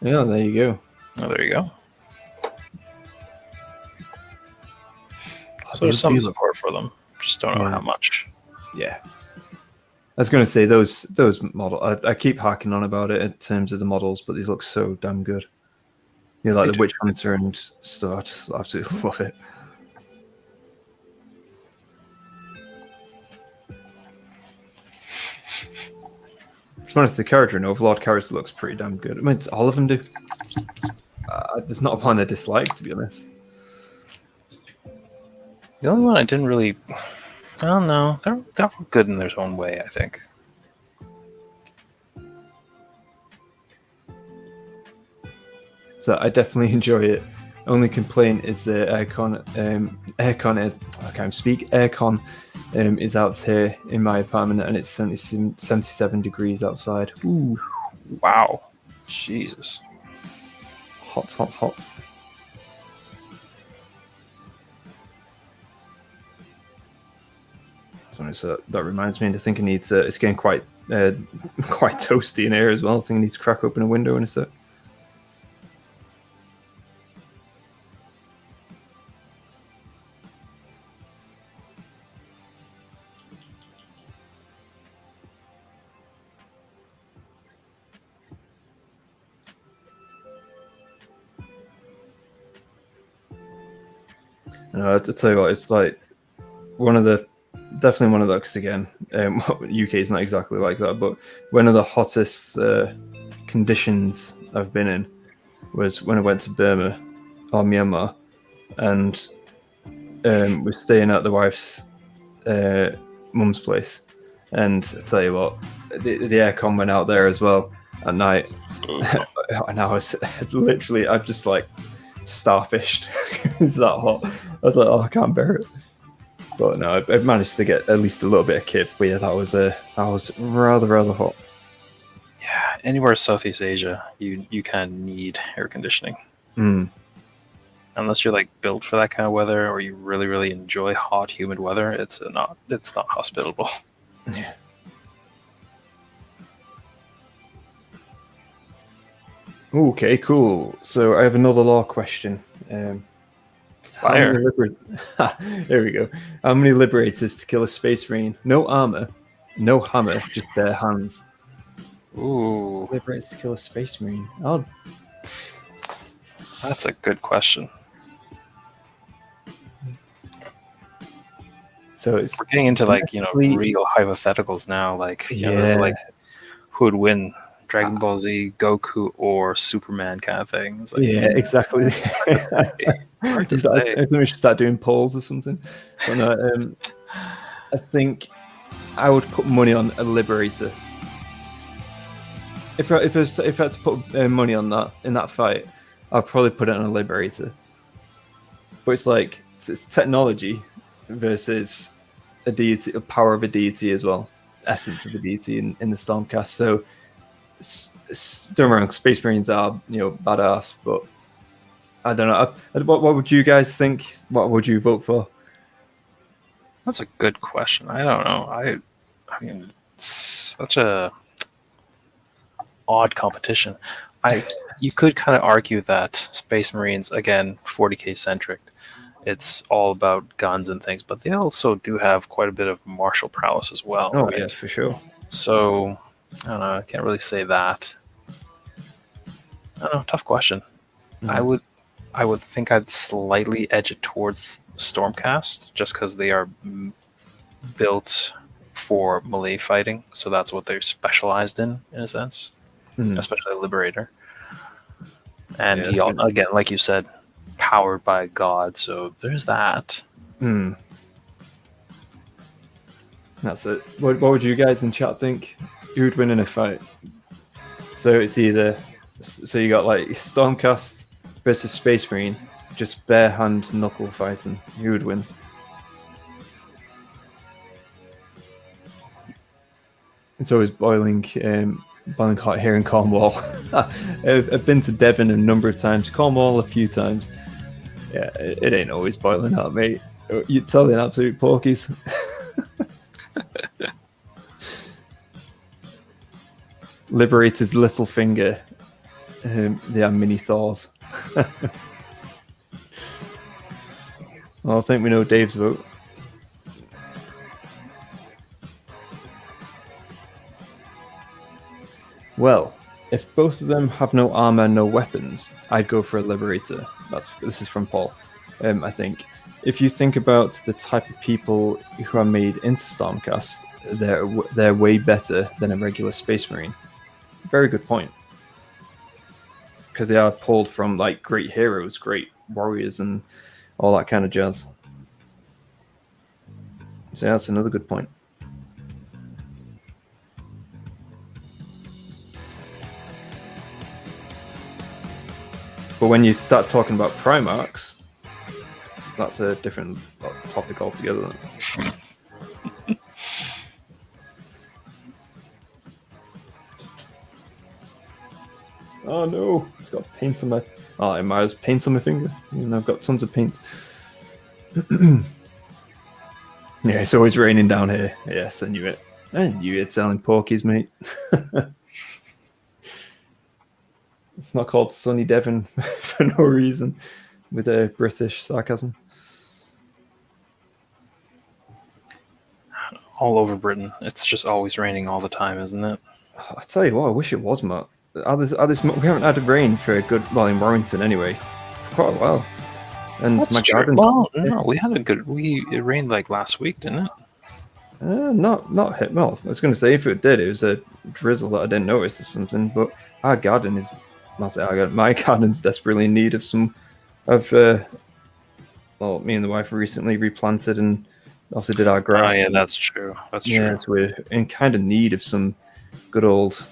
Yeah, there you go. Oh, there you go. So there's some support for them. Just don't know how much. Yeah. I was going to say those models. I keep harking on about it in terms of the models, but these look so damn good. Like the Witch Hunter and stuff. I just absolutely love it. be honest, the character in Overlord character looks pretty damn good. I mean, all of them do. There's not one I dislike, to be honest. The only one I didn't really... I don't know. They're all good in their own way, I think. So I definitely enjoy it. Only complaint is the aircon. Aircon is I can't speak. Aircon is out here in my apartment, and it's 77 degrees outside. Ooh, wow, Jesus, hot, hot, hot. So that reminds me, I think it needs. It's getting quite toasty in here as well. I think it needs to crack open a window in a sec. No, I'll tell you what, it's like definitely one of those again. UK is not exactly like that, but one of the hottest conditions I've been in was when I went to Burma or Myanmar, and we're staying at the wife's mum's place. And I tell you what, the aircon went out there as well at night, and I was literally, I'm just like starfished. It's that hot. I was like, oh, I can't bear it. But no, I managed to get at least a little bit of kip. But yeah, that was rather hot. Yeah, anywhere Southeast Asia, you kind of need air conditioning. Unless you're like built for that kind of weather, or you really enjoy hot, humid weather, it's not hospitable. Yeah. Okay, cool. So I have another law question. Fire. There we go. How many liberators to kill a space marine? No armor, no hammer, just bare hands. Ooh. Liberators to kill a space marine. Oh, that's a good question. So we're getting into like real hypotheticals now. Like this is like who would win, Dragon Ball Z, Goku, or Superman kind of thing. Like, exactly. Hard to say. I think we should start doing polls or something. But no, I think I would put money on a Liberator. If I had to put money on that in that fight, I'd probably put it on a Liberator. But it's like it's technology versus a deity, a power of a deity as well, essence of a deity in the Stormcast. So don't wrong, Space Marines are badass, but I don't know. What would you guys think? What would you vote for? That's a good question. I don't know. I mean, it's such a odd competition. You could kind of argue that Space Marines, again, 40k centric. It's all about guns and things, but they also do have quite a bit of martial prowess as well. Oh, right? yeah, for sure. So, I don't know. I can't really say that. I don't know. Tough question. Mm. I would think I'd slightly edge it towards Stormcast, just because they are built for melee fighting, so that's what they're specialized in a sense, especially Liberator. And again, like you said, powered by a god, so there's that. That's it. What would you guys in chat think? Who would win in a fight? So it's either you got like Stormcast versus Space Marine, just bare hand knuckle fighting. Who would win? It's always boiling hot here in Cornwall. I've been to Devon a number of times, Cornwall a few times. Yeah, it ain't always boiling hot, mate. You're totally an absolute porkies. Liberator's little finger. They are mini Thors. Well, I think we know Dave's vote. Well, if both of them have no armor, no weapons, I'd go for a Liberator. This is from Paul. I think if you think about the type of people who are made into Stormcast, they're way better than a regular Space Marine. very good point. Because they are pulled from like great heroes, great warriors, and all that kind of jazz. So yeah, that's another good point. But when you start talking about Primarchs, that's a different topic altogether. Oh no, it's got paint on my... Oh, it might have paint on my finger. And I've got tons of paint. Yeah, it's always raining down here. Yes, I knew it. I knew it selling porkies, mate. It's not called Sunny Devon for no reason, with a British sarcasm. All over Britain. It's just always raining all the time, isn't it? I tell you what, I wish it was, Matt. We haven't had rain for a good, well, in Warrington anyway, for quite a while. And That's my true. garden. Well, no, we had a good. It rained like last week, didn't it? Not hit. Well, I was going to say if it did, it was a drizzle that I didn't notice or something. But our garden is, my garden's desperately in need of some. Well, me and the wife recently replanted and also did our grass. Oh yeah, that's true. That's true. Yeah, so we're in kind of need of some good old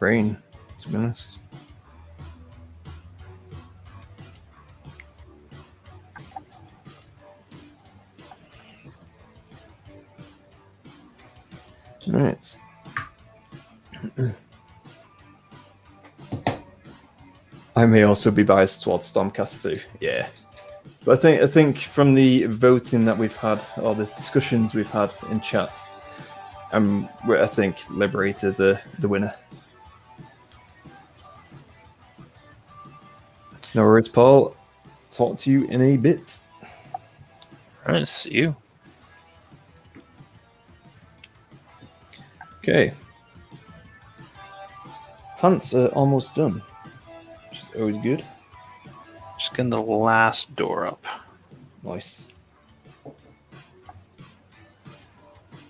rain, to be honest. Right. I may also be biased towards Stormcast too. Yeah. But I think from the voting that we've had, or the discussions we've had in chat, I think Liberators are the winner. No worries, Paul. Talk to you in a bit. All right, see you. Okay. Pants are almost done, which is always good. Just getting the last door up. Nice.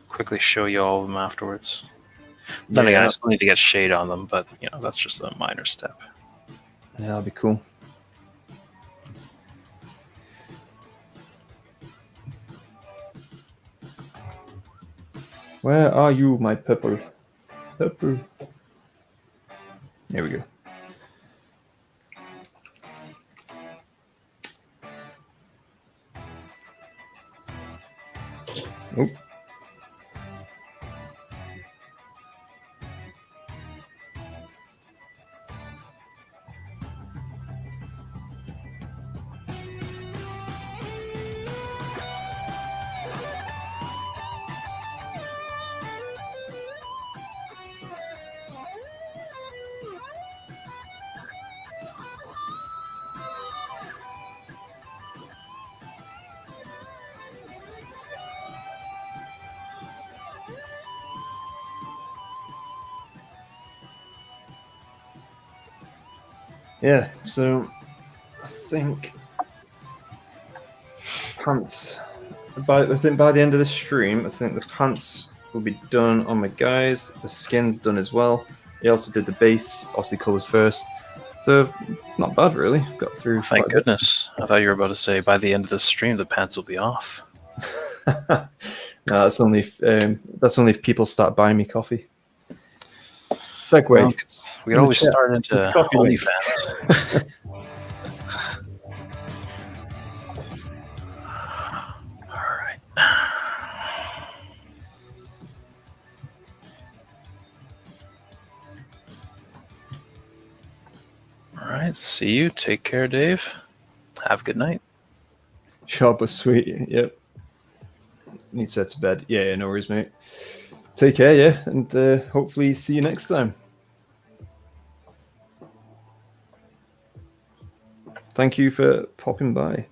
Quickly show you all of them afterwards. Then again, I still need to get shade on them, but that's just a minor step. Yeah, that'll be cool. Where are you, my purple? Purple. There we go. Oh. Yeah, so I think pants. By the end of the stream, I think the pants will be done on my guys. The skin's done as well. He also did the base, obviously colours first. So not bad, really. Got through. Thank goodness. I thought you were about to say by the end of the stream the pants will be off. No, that's only if people start buying me coffee. Segue. Well, we could always start into OnlyFans. All right. All right. See you. Take care, Dave. Have a good night. Sharp but sweet. Yep. Need to head to bed. Yeah, no worries, mate. Take care, yeah, and hopefully see you next time. Thank you for popping by.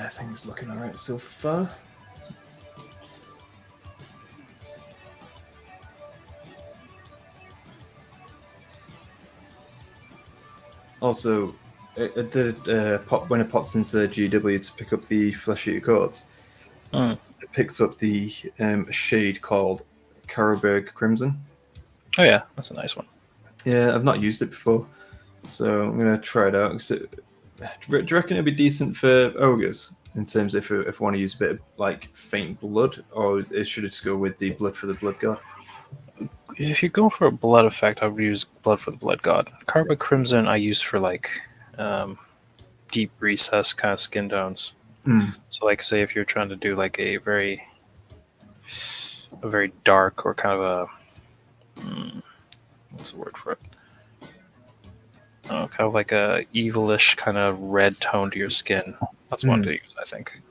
Yeah, things looking alright so far. Also, it did pop when it pops into GW to pick up the flesh eater codes. It picks up the shade called Carroburg Crimson. Oh yeah, that's a nice one. Yeah, I've not used it before, so I'm gonna try it out. Do you reckon it'd be decent for ogres in terms of if I want to use a bit of like faint blood, or should it just go with the blood for the blood god? If you go for a blood effect, I would use blood for the blood god. Carboy Crimson I use for like deep recess kind of skin tones. So like say if you're trying to do like a very dark or kind of a what's the word for it? Kind of like a evilish kind of red tone to your skin. That's one to use, I think.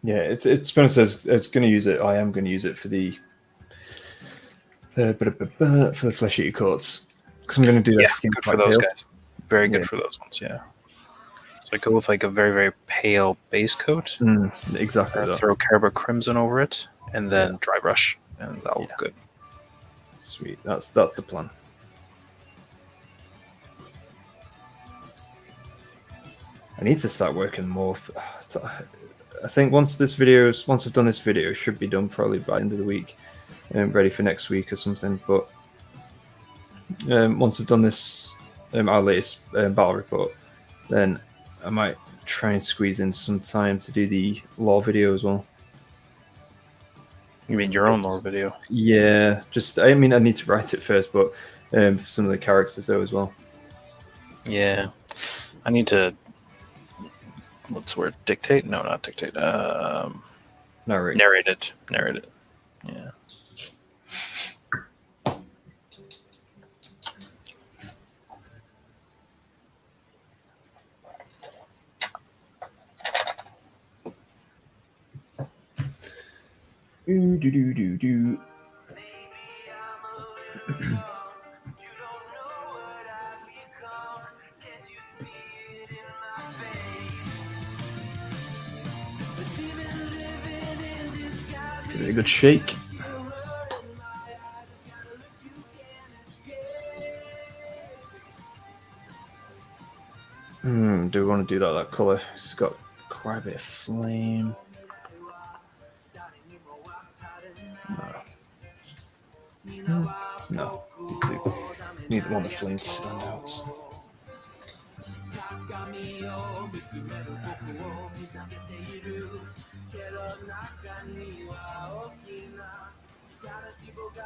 Yeah, it's going to say it's going to use it. I am going to use it for the flesh eater coats because I'm going to do that skin good quite for those pale. guys. Very good for those ones. Yeah. So I go with like a very very pale base coat. Exactly. Throw Carboy Crimson over it, and then dry brush, and that'll look good. Sweet. That's the plan. I need to start working more. I think once I've done this video, it should be done probably by the end of the week, ready for next week or something. But once I've done this, our latest battle report, then I might try and squeeze in some time to do the lore video as well. You mean your own lore video? Yeah, I need to write it first, but for some of the characters though as well. Yeah, I need to. What's the word? Dictate? No, not dictate. Narrate it. Yeah. Do. Give it a good shake. Do we want to do that color? It's got quite a bit of flame. No. Need want the flame to stand out.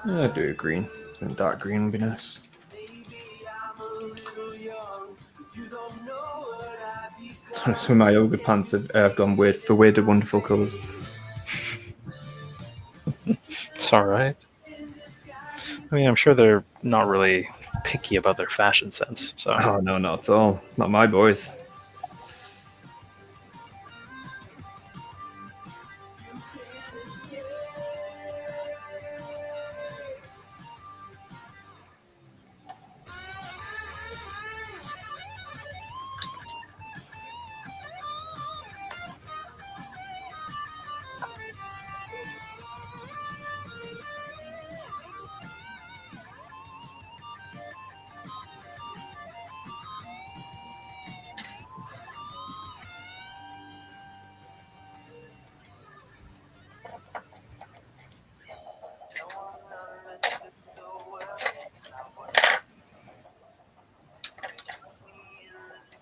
I'll do a green. Some dark green would be nice. So my ogre pants have gone weird for weird and wonderful colours. It's all right. I mean, I'm sure they're not really picky about their fashion sense. So. Oh no, not at all. Not my boys.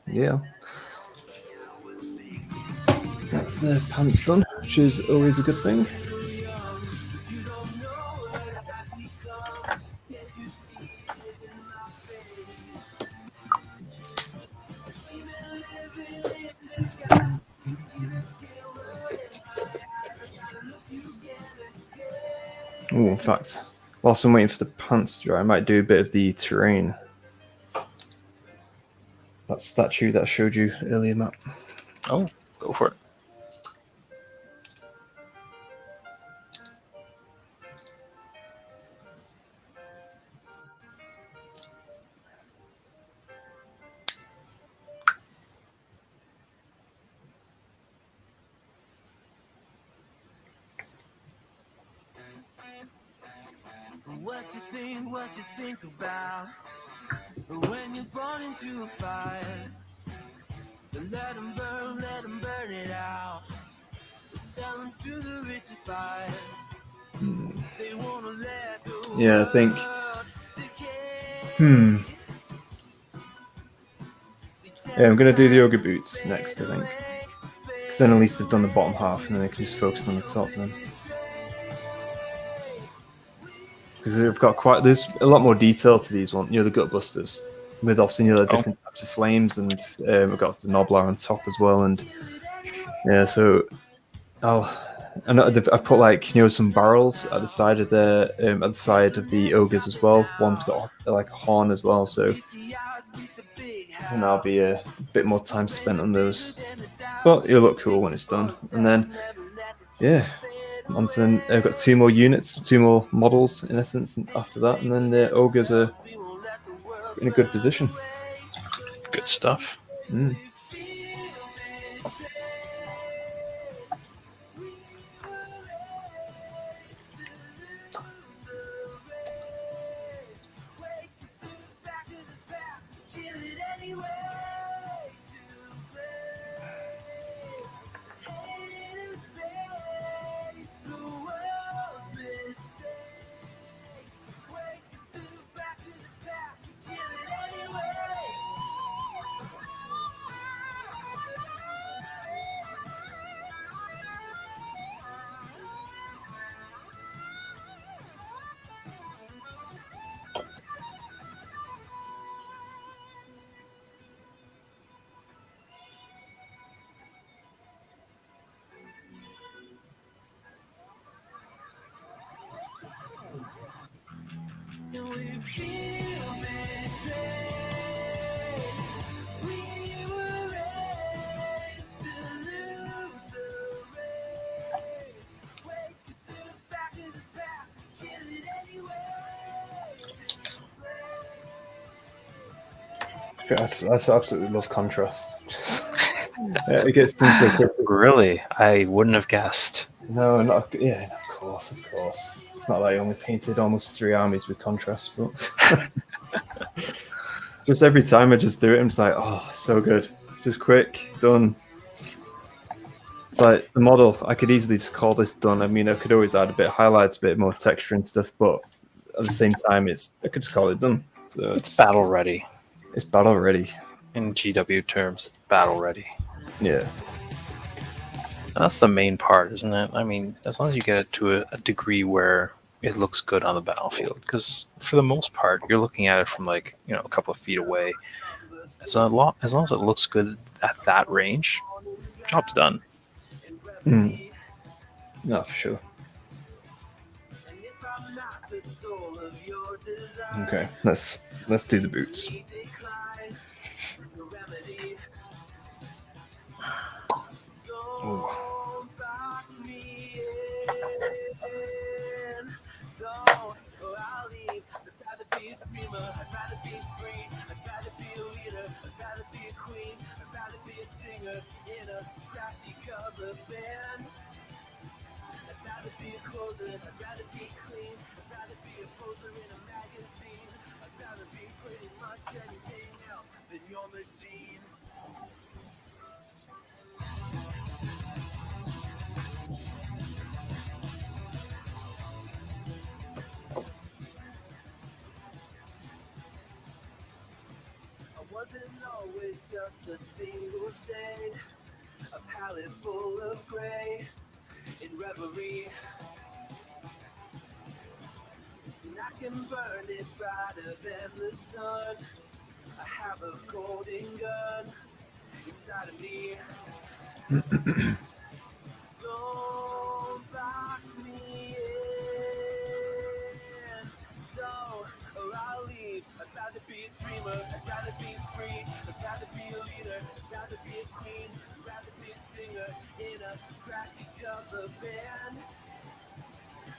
Yeah. That's the pants done, which is always a good thing. Oh, in fact, whilst I'm waiting for the pants to dry, I might do a bit of the terrain. That statue that I showed you earlier, Matt. Oh, go for it. What you think about when you're born into a fire? Let them burn it out. Sell them to the richest buyer. They wanna let the Yeah, I think. world decay. Yeah, I'm gonna do the ogre boots next, I think. Because then at least they've done the bottom half, and then they can just focus on the top then. Because they've got there's a lot more detail to these ones. The gut busters with obviously the different types of flames, and we've got the Noblar on top as well, and yeah. So I've put some barrels at the side of the ogres as well. One's got like a horn as well, so and that'll be a bit more time spent on those. But it'll look cool when it's done. And then yeah, I've got 2 more units, 2 more models in essence after that, and then the ogres are in a good position. Good stuff. I absolutely love contrast. It gets done so quickly. Really? I wouldn't have guessed. No, not yeah. Of course. It's not like I only painted almost 3 armies with contrast, but just every time I just do it, I'm just like, oh, so good, just quick, done. It's like the model. I could easily just call this done. I mean, I could always add a bit of highlights, a bit more texture and stuff, but at the same time, I could just call it done. So it's battle ready. It's battle ready. In GW terms, it's battle ready. Yeah. And that's the main part, isn't it? I mean, as long as you get it to a degree where it looks good on the battlefield, because for the most part, you're looking at it from a couple of feet away. As long as it looks good at that range, job's done. No, for sure. Okay, let's do the boots. Ooh. A single shade, a palette full of gray in reverie. And I can burn it brighter than the sun. I have a golden gun inside of me. Don't box me in, don't, or I'll leave. I'd rather be a dreamer, I'd rather be free, I'd rather be a leader, I'd rather be a queen, I'd rather be a singer in a trashy cover band.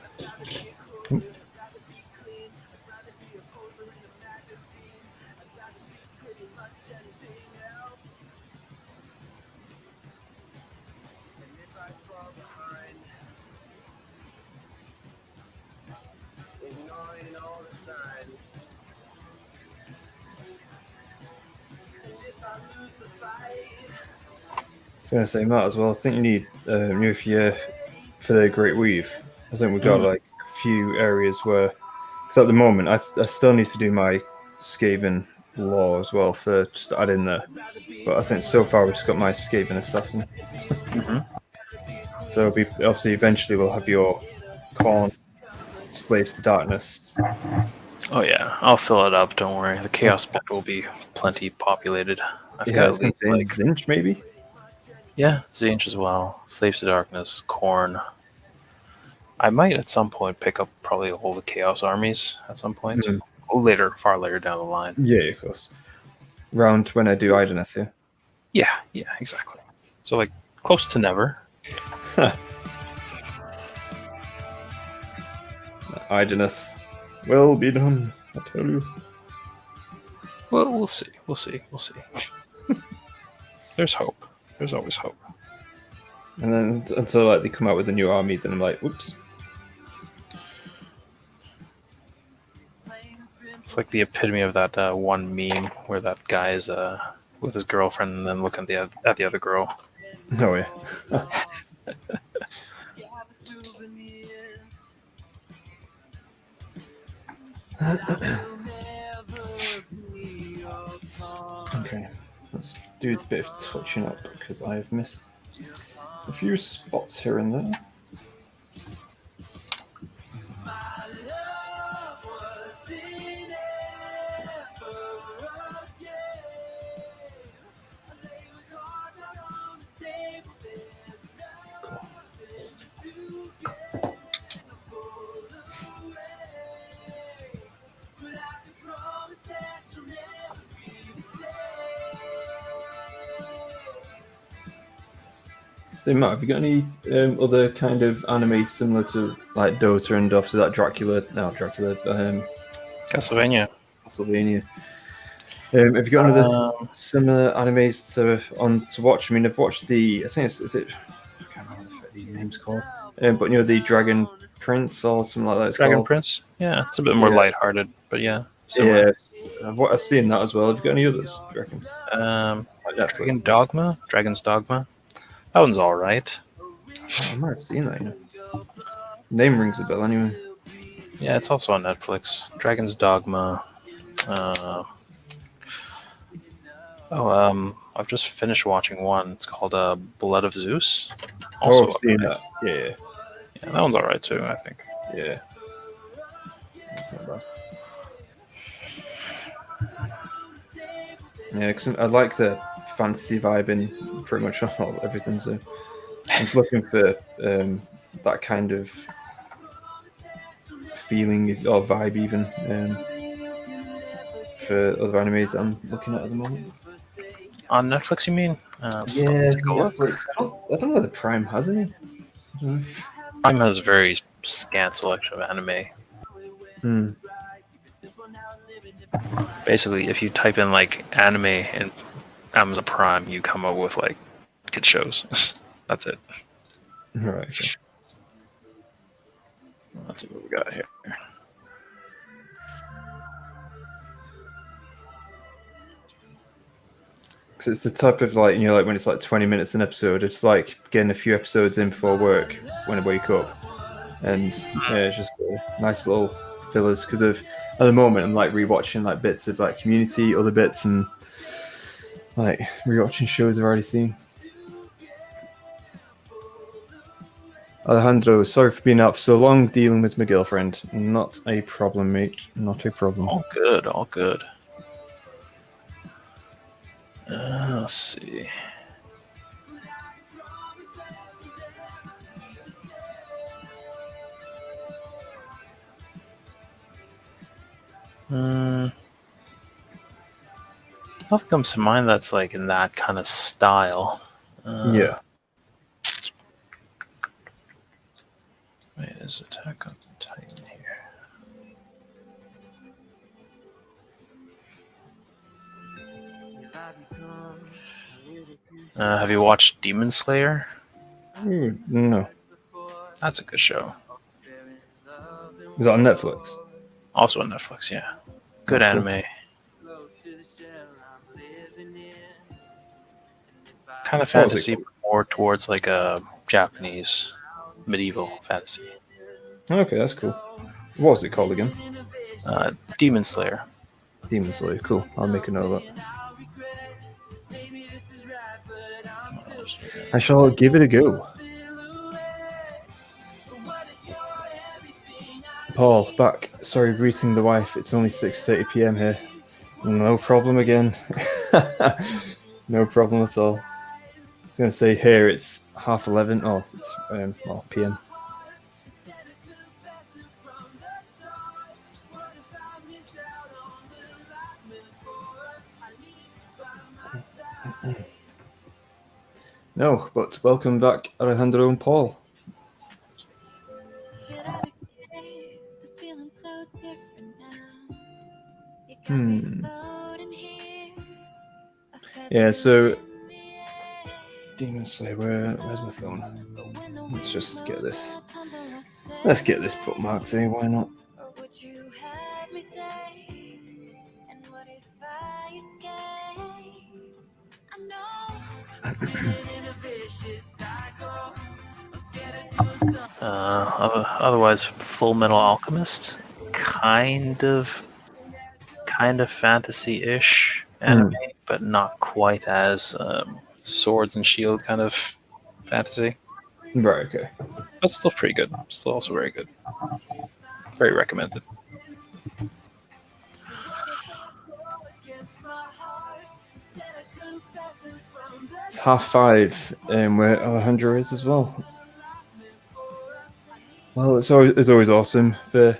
I'd rather be a closer, I'd rather be clean, I'd rather be a poser in a magazine, I'd rather be pretty much anything else. And if I fall behind, ignoring was going to say, Matt, as well. I think you need if you for the Great Weave. I think we've got like a few areas where, because at the moment I still need to do my Skaven law as well for just to add in there. But I think so far we've just got my Skaven assassin. So it'll be, obviously eventually we'll have your Khorne slaves to darkness. Oh yeah, I'll fill it up. Don't worry. The chaos bit will be plenty populated. I've got at least like Zinch maybe. Yeah, Zinch as well. Slaves to Darkness, Khorne. I might at some point pick up probably all the Chaos armies at some point. Later, far later down the line. Yeah, of course. Round when I do Ideneth, yeah. Yeah, exactly. So like close to never. Ideneth will be done, I tell you. Well, we'll see. We'll see. There's hope. There's always hope. And then until like they come out with a new army, then I'm like, whoops. It's like the epitome of that one meme where that guy is with his girlfriend and then looking at the other girl. Oh yeah. Okay, let's do a bit of touching up because I have missed a few spots here and there. So Matt, have you got any other kind of anime similar to like Dota and obviously that Castlevania. Have you got other similar animes to watch? I mean, I've watched I think is it? I can't remember what the name's called. But the Dragon Prince or something like that. Dragon Prince. Yeah, it's a bit more lighthearted, but yeah. Similar. Yeah, I've seen that as well. Have you got any others? Do you reckon? Dragon's Dogma. That one's all right. I might have seen that. Name rings a bell anyway. Yeah, it's also on Netflix. Dragon's Dogma. I've just finished watching one. It's called Blood of Zeus. Also, I've seen that. Yeah, that one's all right too, I think. Yeah, that's not bad. Yeah, cause I like the fantasy vibe in pretty much everything. So I'm just looking for that kind of feeling or vibe, even for other animes that I'm looking at the moment. On Netflix, you mean? Netflix. I don't know whether Prime has any. Prime has a very scant selection of anime. Basically, if you type in like anime in Amazon Prime, you come up with like kid shows. That's it. Right. Okay. Let's see what we got here. Because it's the type of like like when it's like 20 minutes an episode, it's like getting a few episodes in before work when I wake up, and it's just nice little fillers. Because at the moment I'm like rewatching like bits of like Community, other bits, and like rewatching shows I've already seen. Alejandro, sorry for being out for so long dealing with my girlfriend. Not a problem, mate. Not a problem. All good. All good. Let's see. Nothing comes to mind that's like in that kind of style. Yeah. Wait, is Attack on Titan here? Have you watched Demon Slayer? No. That's a good show. Is that on Netflix? Also on Netflix, yeah. Good anime. Kind of What was it fantasy, but more towards like a Japanese medieval fantasy. Okay, that's cool. What was it called again? Demon Slayer. Demon Slayer. Cool. I'll make a note of that. I shall give it a go. Paul, back. Sorry, greeting the wife. It's only 6:30 p.m. here. No problem again. No problem at all. I was going to say here it's 11:30. Oh, it's p.m. No, but welcome back, Alejandro and Paul. Yeah, so Demon Slayer, where's my phone? Let's just get this. Let's get this bookmarked, eh? Why not? Otherwise, Full Metal Alchemist, kind of fantasy-ish anime, but not quite as swords and shield kind of fantasy. Right. Okay. But still pretty good. Still also very good. Very recommended. It's 5:30, where Alejandro is as well. Well, it's always awesome for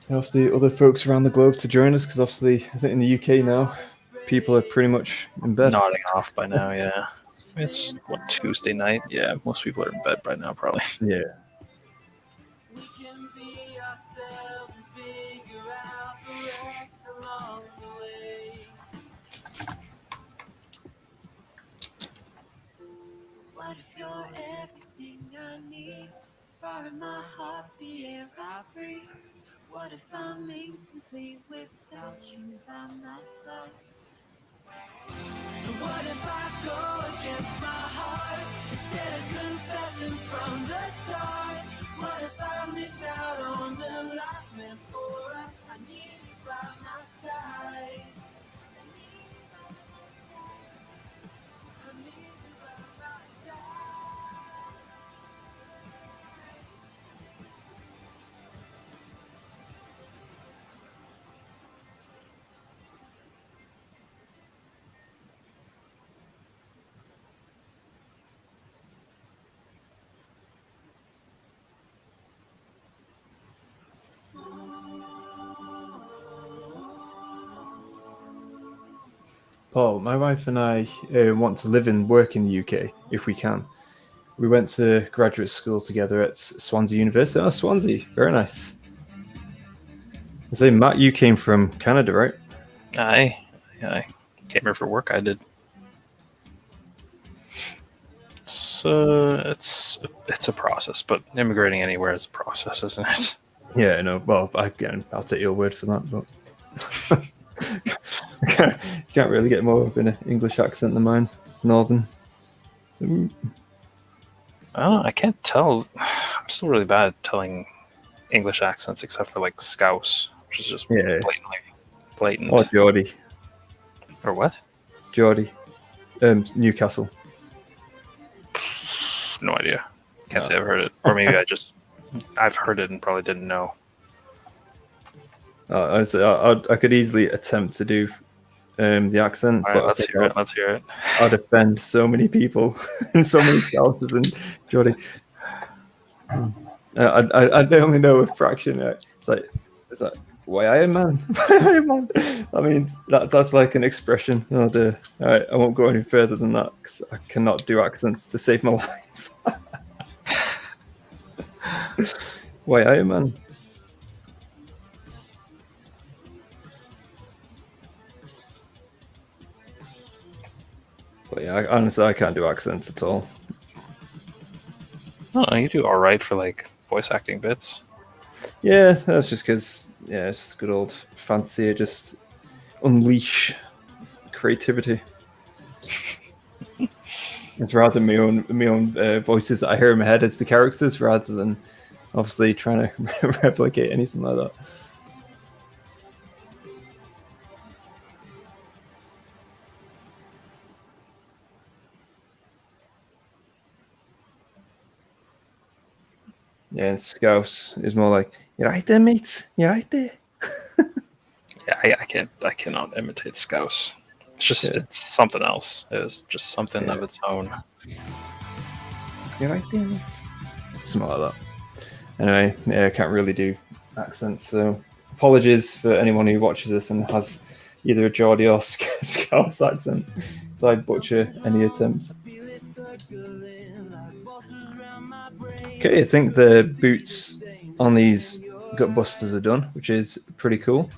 the other folks around the globe to join us, because obviously I think in the UK now people are pretty much in bed. Nodding off by now, yeah. It's Tuesday night. Yeah, most people are in bed by now, probably. Yeah. What if you're everything I need? Far in my heart, the air I breathe. What if I'm incomplete without you by my side? What if I go against my heart instead of confessing from the start? What if I miss out on the life meant for us? I need you by my side. Paul, my wife and I want to live and work in the UK if we can. We went to graduate school together at Swansea University. Oh, Swansea, very nice. I say, Matt, you came from Canada, right? I came here for work. I did. So it's a process, but immigrating anywhere is a process, isn't it? Yeah, no. Well, again, I'll take your word for that, but you can't really get more of an English accent than mine, Northern. I don't know, I can't tell. I'm still really bad at telling English accents, except for like Scouse, which is just blatant. Or Geordie. Or what? Geordie. Newcastle. No idea. Can't say I've heard it. Or maybe I've heard it and probably didn't know. I could easily attempt to do the accent. All right, let's hear it. I'd offend so many people and so many Scousers and Geordie. I only know a fraction. It's like, why I am man? I mean, that's like an expression. Oh dear. All right, I won't go any further than that because I cannot do accents to save my life. Why I am man? But yeah, honestly, I can't do accents at all. Oh, you do all right for like voice acting bits. Yeah, that's just because it's just good old fancy. Just unleash creativity. It's rather my own voices that I hear in my head as the characters, rather than obviously trying to replicate anything like that. Yeah, and Scouse is more like, "You're right there, mate. You're right there." Yeah, I cannot imitate Scouse. It's just it's something else. It's just something of its own. You're right there, mate. Something like that. Anyway, yeah, I can't really do accents, so apologies for anyone who watches this and has either a Geordie or Scouse accent if I butcher any attempts. Okay, I think the boots on these Gutbusters are done, which is pretty cool.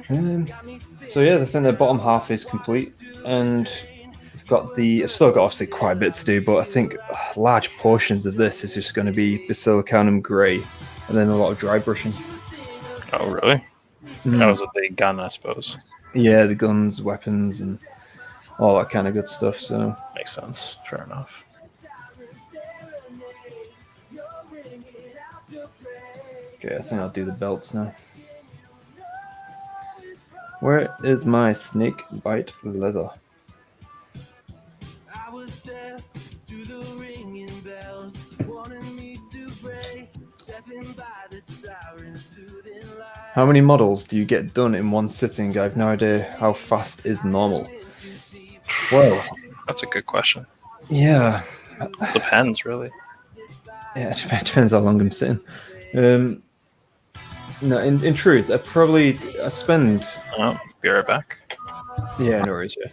So yeah, I think the bottom half is complete, and I've still got obviously quite a bit to do, but I think large portions of this is just going to be Basilicanum Grey, and then a lot of dry brushing. Oh, really? That was a big gun, I suppose. Yeah, the guns, weapons, and all that kind of good stuff. So makes sense. Fair enough. Okay, I think I'll do the belts now. Where is my snake bite leather? How many models do you get done in one sitting? I have no idea. How fast is normal? Well, that's a good question. Yeah. Depends, really. Yeah, it depends how long I'm sitting. No, in truth, I spend... Oh, be right back. Yeah, no worries, yeah.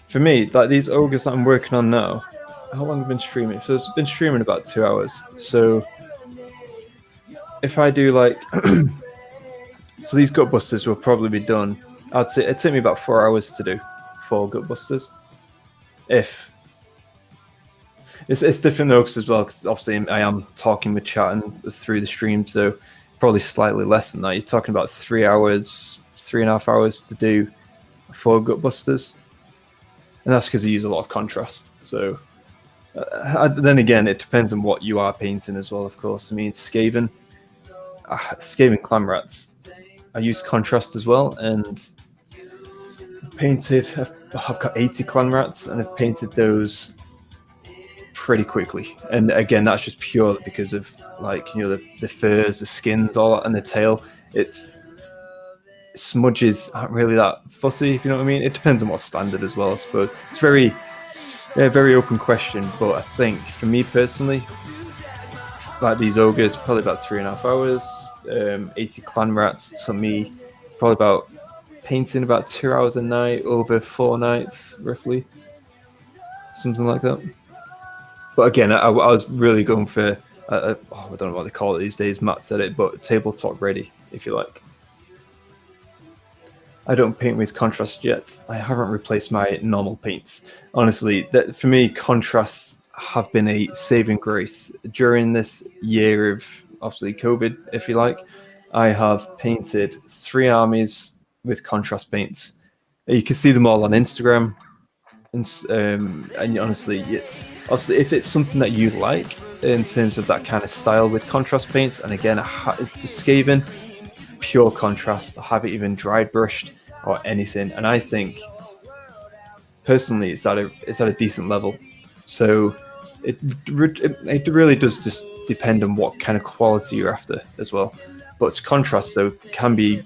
For me, like these ogres that I'm working on now, how long have I been streaming? So it's been streaming about 2 hours. So if I do like... so these Gutbusters will probably be done. I'd say it'd take me about 4 hours to do 4 Gutbusters. If... It's different though, as well, because obviously I am talking with chat and through the stream, so probably slightly less than that. You're talking about 3 hours, 3.5 hours to do 4 Gutbusters, and that's because I use a lot of contrast. So then again, it depends on what you are painting as well, of course. I mean, Skaven clan rats, I use contrast as well, and I've got 80 clan rats, and I've painted those pretty quickly. And again, that's just pure because of the furs, the skins, all that, and the tail. Smudges aren't really that fussy, if you know what I mean. It depends on what standard as well, I suppose. It's very open question, but I think for me personally, like these ogres, probably about 3.5 hours. 80 clan rats took me probably about painting about 2 hours a night over 4 nights, roughly, something like that. But again, I was really going for, I don't know what they call it these days, Matt said it, but tabletop ready, if you like. I don't paint with contrast yet. I haven't replaced my normal paints. Honestly, for me, contrasts have been a saving grace. During this year of, obviously, COVID, if you like, I have painted 3 armies with contrast paints. You can see them all on Instagram. And honestly, if it's something that you like in terms of that kind of style with contrast paints, and again, Skaven, pure contrast, I haven't even dry brushed or anything, and I think personally it's at a decent level. So it really does just depend on what kind of quality you're after as well. But contrast though can be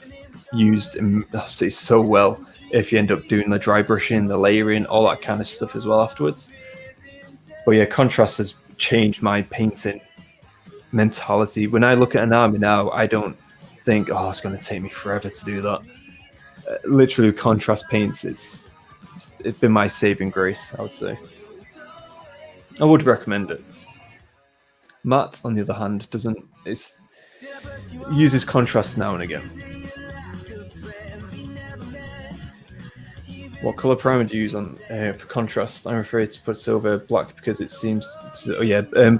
used so well if you end up doing the dry brushing, the layering, all that kind of stuff as well afterwards. But yeah, contrast has changed my painting mentality. When I look at an army now, I don't think, oh, it's going to take me forever to do that. Literally, contrast paints, it's been my saving grace, I would say. I would recommend it. Matt, on the other hand, uses contrast now and again. What color primer do you use on for contrast? I'm afraid to put silver, black, because it seems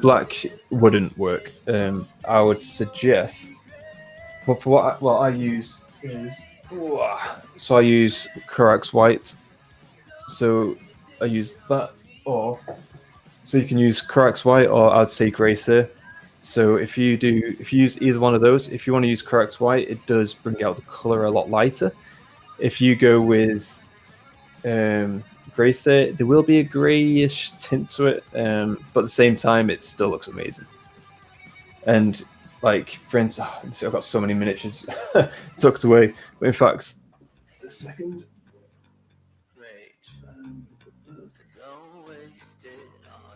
black wouldn't work. I would suggest. Well, for what I use is I use Corax white. So I use that, So you can use Corax White, or I'd say Gracer. So if you use either one of those, if you want to use Corax White, it does bring out the color a lot lighter. If you go with Gracer, there will be a grayish tint to it, but at the same time, it still looks amazing. And like, for instance, I've got so many miniatures tucked away. But in fact, just a second.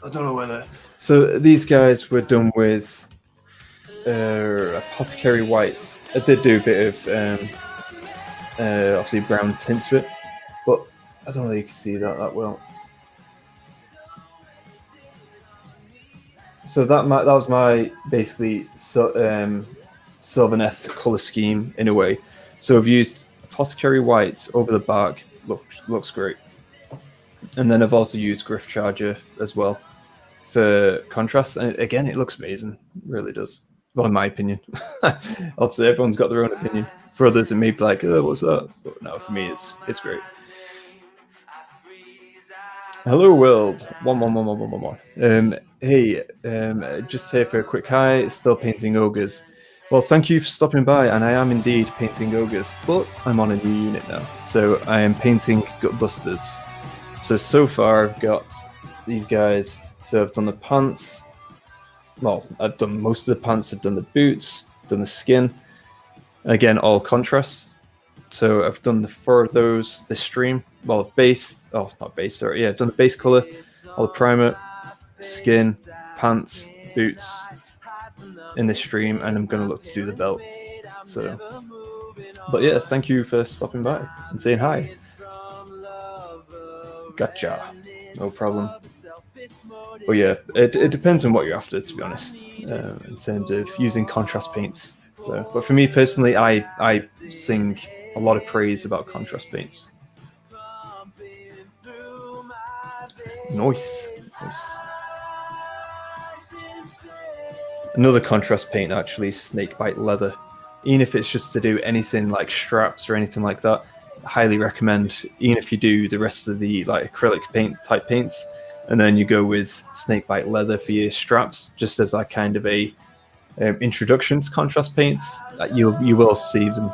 I don't know whether. So these guys were done with Apothecary White. I did do a bit of obviously brown tint to it, but I don't know if you can see that well. So that was my basically Sylvaneth color scheme in a way. So I've used Apothecary White over the back. Looks great. And then I've also used Griff Charger as well for contrast. And again, it looks amazing. It really does. Well, in my opinion. Obviously, everyone's got their own opinion. For others, it may be like, oh, what's that? But no, for me, it's great. Hello, world. One. Hey, just here for a quick hi. Still painting ogres. Well, thank you for stopping by, and I am indeed painting ogres, but I'm on a new unit now. So I am painting Gutbusters. So far, I've got these guys. So I've done the pants. Well, I've done most of the pants. I've done the boots, done the skin. Again, all contrast. So I've done the 4 of those this stream. Well, base. Oh, not base. Sorry. Yeah, I've done the base color, all the primer, skin, pants, boots in this stream, and I'm going to look to do the belt. So, but yeah, thank you for stopping by and saying hi. Gotcha. No problem. But yeah, it depends on what you're after, to be honest, in terms of using contrast paints. So, but for me personally, I sing a lot of praise about contrast paints. Nice. Another contrast paint actually is Snakebite Leather. Even if it's just to do anything like straps or anything like that, I highly recommend. Even if you do the rest of the like acrylic paint type paints, and then you go with Snakebite Leather for your straps, just as that kind of a introduction to contrast paints, you will see them.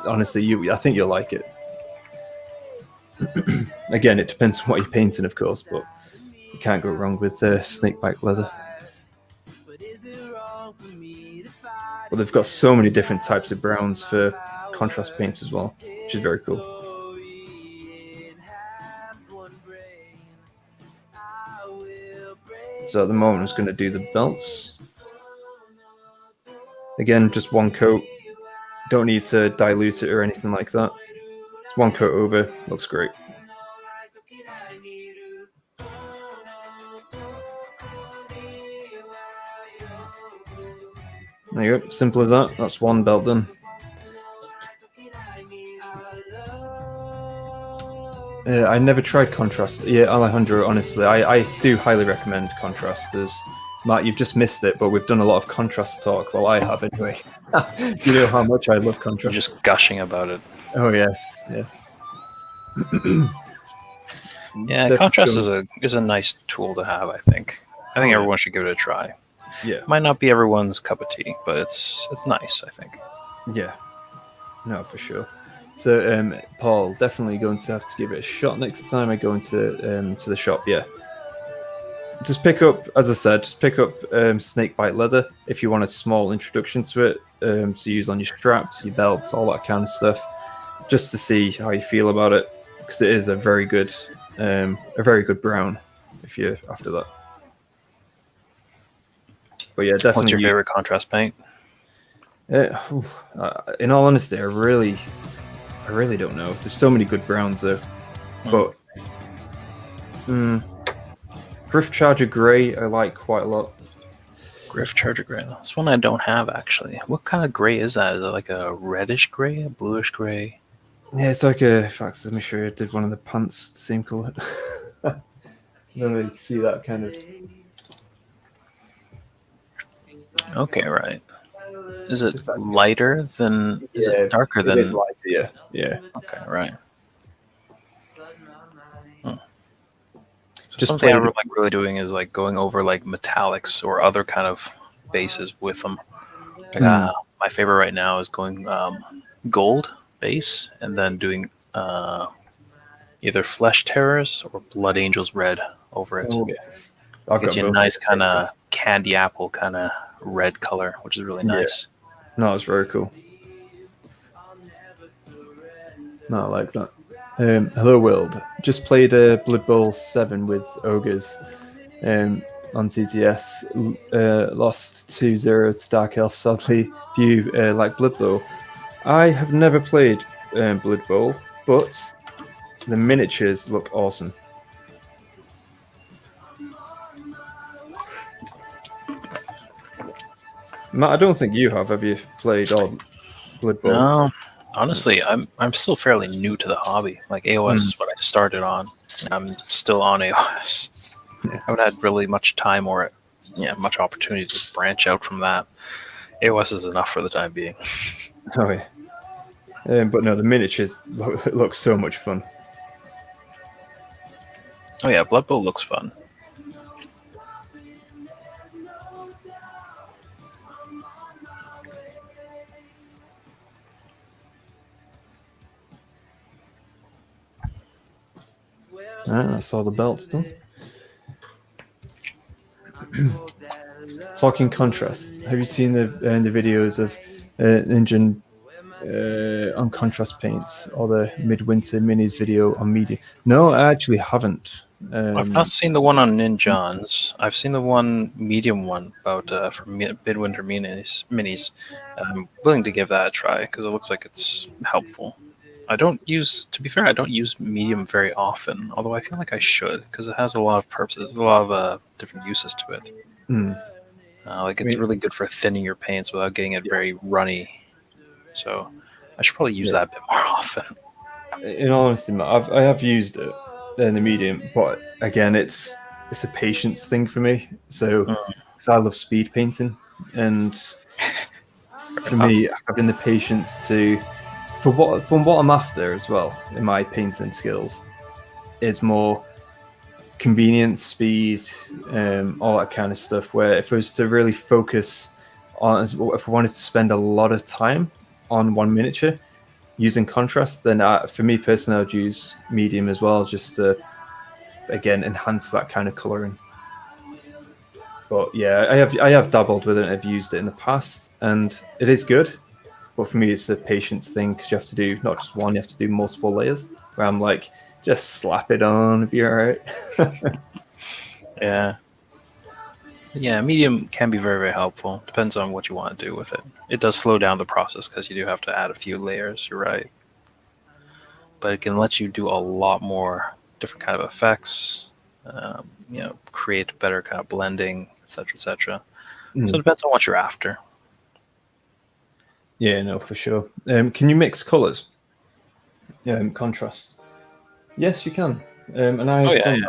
Honestly, I think you'll like it. Again, it depends on what you're painting, of course, but you can't go wrong with Snakebite Leather. But they've got so many different types of browns for contrast paints as well, which is very cool. So at the moment, I'm just going to do the belts. Again, just one coat. Don't need to dilute it or anything like that. Just one coat over. Looks great. There you go. Simple as that. That's one belt done. I never tried contrast. Yeah, Alejandro, honestly, I do highly recommend contrast. Matt, you've just missed it, but we've done a lot of contrast talk. Well, I have anyway. You know how much I love contrast. You're just gushing about it. Oh, yes. Yeah. Yeah, contrast is a nice tool to have, I think. I think everyone should give it a try. Yeah. Might not be everyone's cup of tea, but it's nice, I think. Yeah. No, for sure. So, Paul, definitely going to have to give it a shot next time I go into to the shop. Yeah. Just pick up, as I said, Snakebite Leather if you want a small introduction to it to use on your straps, your belts, all that kind of stuff, just to see how you feel about it, because it is a very good brown if you're after that. But yeah, definitely. What's your favorite contrast paint? In all honesty, I really don't know. There's so many good browns though. But Griff Charger Grey I like quite a lot. Griff Charger Grey. That's one I don't have actually. What kind of gray is that? Is it like a reddish gray, a bluish gray? Yeah, it's like a. In fact, let me show you. I did one of the pants the same color. I don't know if you can see that kind of. Okay, right. Is it lighter than? Is it darker than? It is lighter, yeah. Yeah. Okay, right. Just something I played. really doing is like going over like metallics or other kind of bases with them. Like, my favorite right now is going gold base and then doing either Flesh Terrors or Blood Angels red over it. Oh yes, I've Gets got you a both. nice kind of candy apple kind of red color, which is really nice. No, it's very cool. No, I like that. Hello world. Just played Blood Bowl 7 with ogres on TTS. Lost 2-0 to Dark Elf. Sadly, do you like Blood Bowl? I have never played Blood Bowl, but the miniatures look awesome. Matt, I don't think you have you played Blood Bowl? No, honestly, I'm still fairly new to the hobby. Like AOS is what I started on. And I'm still on AOS. I haven't had really much time or much opportunity to branch out from that. AOS is enough for the time being. Oh yeah. But no, the miniatures look so much fun. Oh yeah, Blood Bowl looks fun. I saw the belts done. Talking contrast, have you seen the videos of Ninja on contrast paints or the midwinter minis video on media? No, I actually haven't. I've not seen the one on Ninjons. I've seen the one medium one about for midwinter minis. I'm willing to give that a try because it looks like it's helpful. To be fair, I don't use medium very often, although I feel like I should because it has a lot of purposes, a lot of different uses to it. It's really good for thinning your paints without getting it very runny. So I should probably use that a bit more often. In all honesty, I have used it in the medium, but again, it's a patience thing for me. So, because I love speed painting, and for me, having the patience from what I'm after as well in my painting skills is more convenience, speed, all that kind of stuff. Where if I was to really focus on, if I wanted to spend a lot of time on one miniature using contrast, then for me personally, I'd use medium as well, just to again enhance that kind of coloring. But yeah, I have dabbled with it. I've used it in the past, and it is good. But for me, it's a patience thing because you have to do not just one; you have to do multiple layers. Where I'm like, just slap it on, it'll be all right. Yeah, medium can be very, very helpful. Depends on what you want to do with it. It does slow down the process because you do have to add a few layers. You're right, but it can let you do a lot more different kind of effects. Create better kind of blending, etc., etc. So it depends on what you're after. Yeah, no, for sure. Can you mix colors? Contrast. Yes, you can. And I've done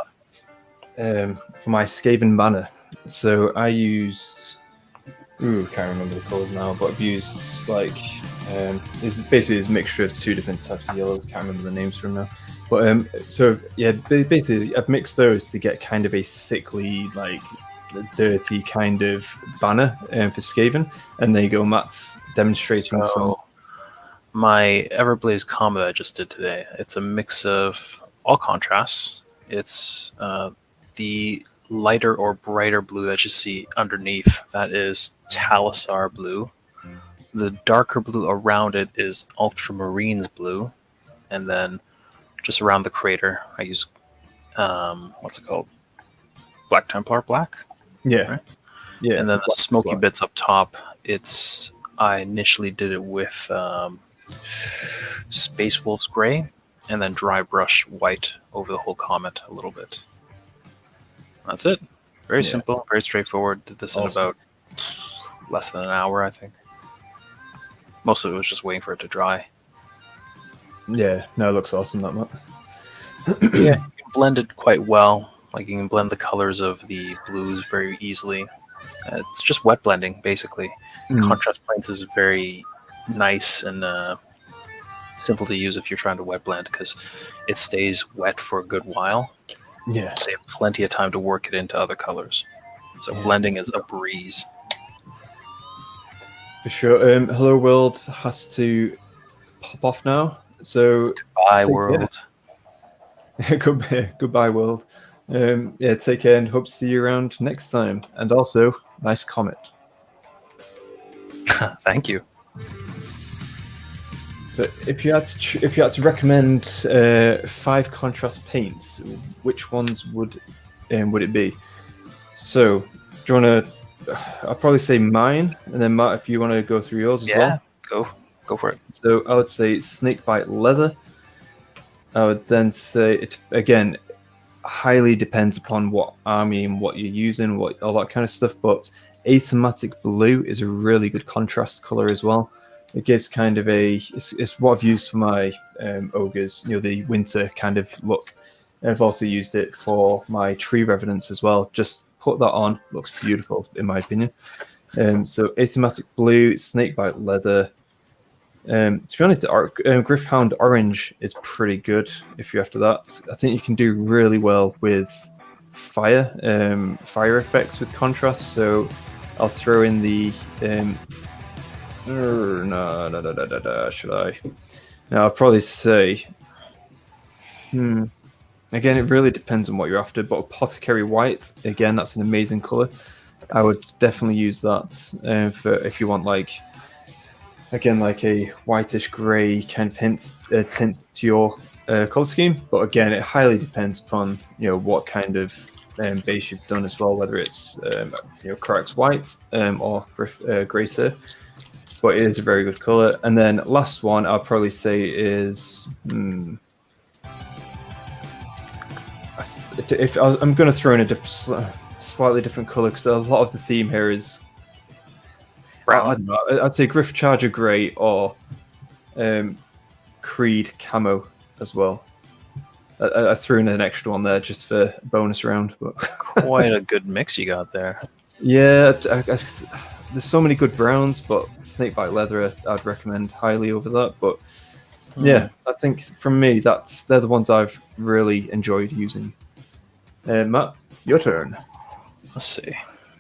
that for my Skaven banner. So I used. Can't remember the colors now, but I've used it's basically a mixture of two different types of yellows. Can't remember the names from now. But basically I've mixed those to get kind of a sickly, dirty kind of banner for Skaven. And there you go, Matt's demonstrating some. My Everblaze combo that I just did today, it's a mix of all contrasts. It's the lighter or brighter blue that you see underneath. That is Talisar blue. The darker blue around it is Ultramarines blue. And then just around the crater, I use, what's it called? Black Templar black? Yeah. Right? Yeah. And then the smoky bits up top, I initially did it with Space Wolf's gray, and then dry brush white over the whole comet a little bit. That's it. Very simple, very straightforward. Did this in about less than an hour, I think. Most of it was just waiting for it to dry. Yeah, no, it looks awesome, that Matt. Yeah, you can blend it quite well. Like, you can blend the colors of the blues very easily. It's just wet blending, basically. Contrast planes is very nice and simple to use if you're trying to wet blend because it stays wet for a good while. Yeah. So you have plenty of time to work it into other colors. So blending is a breeze. For sure. Hello World has to pop off now. So Goodbye, world. Goodbye, world. Take care and hope to see you around next time. And also, nice comment. Thank you. So, if you had to recommend 5 contrast paints, which ones would it be? So, do you want to? I'll probably say mine, and then Matt, if you want to go through yours as well. Yeah, go for it. So, I would say snakebite leather. I would then say it again. Highly depends upon what army and what you're using, all that kind of stuff. But athematic blue is a really good contrast color as well. It gives kind of it's what I've used for my ogres, the winter kind of look. And I've also used it for my tree revenants as well. Just put that on, looks beautiful in my opinion. So athematic blue, snakebite leather. To be honest, Gryph-hound orange is pretty good if you're after that. I think you can do really well with fire effects with contrast. So I'll throw in the should I? No, I'll probably say. Again, it really depends on what you're after. But apothecary white, again, that's an amazing color. I would definitely use that for if you want like a whitish grey kind of tint to your color scheme. But again, it highly depends upon what kind of base you've done as well, whether it's Corax white or grey sir. But it is a very good color. And then last one I'll probably say is I'm going to throw in a slightly different color because a lot of the theme here is brown. I'd say Gryph Charger grey or Creed camo as well. I threw in an extra one there just for bonus round. But quite a good mix you got there. Yeah, there's so many good browns, but snakebite leather I'd recommend highly over that. But yeah, I think from me they're the ones I've really enjoyed using. Matt, your turn. Let's see.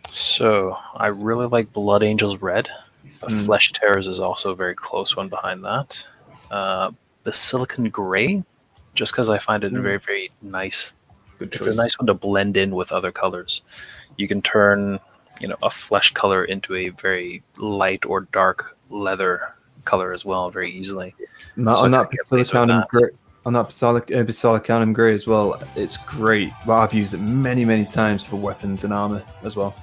So I really like Blood Angels Red, but Flesh Terrors is also a very close one behind that. The Silicon Gray, just because I find it very, very nice. It's a nice one to blend in with other colors. You can turn a flesh color into a very light or dark leather color as well very easily. Matt, on that Basilicanum Grey as well, it's great. Well, I've used it many, many times for weapons and armor as well,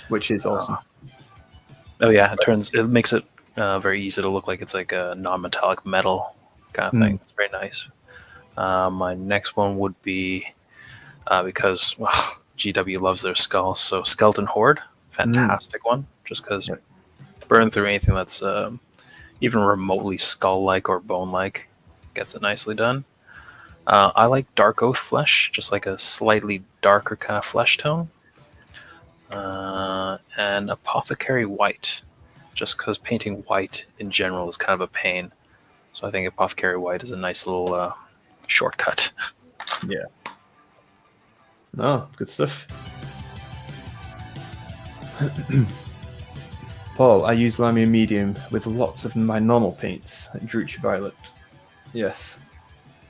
which is awesome. Oh yeah, it makes it very easy to look like it's like a non-metallic metal kind of thing. It's very nice. My next one would be because GW loves their skulls, so Skeleton Horde, fantastic one. Just because burn through anything that's even remotely skull-like or bone-like, gets it nicely done. I like Dark Oath Flesh, just like a slightly darker kind of flesh tone. And Apothecary White, just because painting white in general is kind of a pain. So I think Apothecary White is a nice little shortcut. Yeah. No, good stuff. Paul, I use Lamia Medium with lots of my normal paints, Druchii Violet. Yes.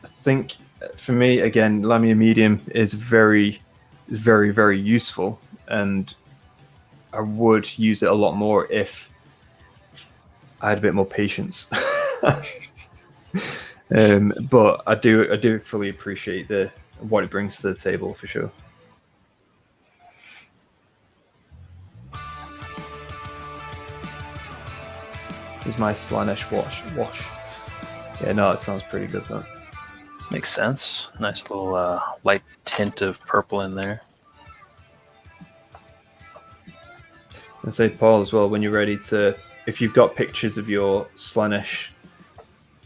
I think for me, again, Lamia Medium is very, very useful, and I would use it a lot more if I had a bit more patience. But I do fully appreciate what it brings to the table for sure. Is my Slanesh wash? Yeah, no, it sounds pretty good though. Makes sense. Nice little light tint of purple in there. And say, Paul, as well, when you're ready to, if you've got pictures of your Slanesh,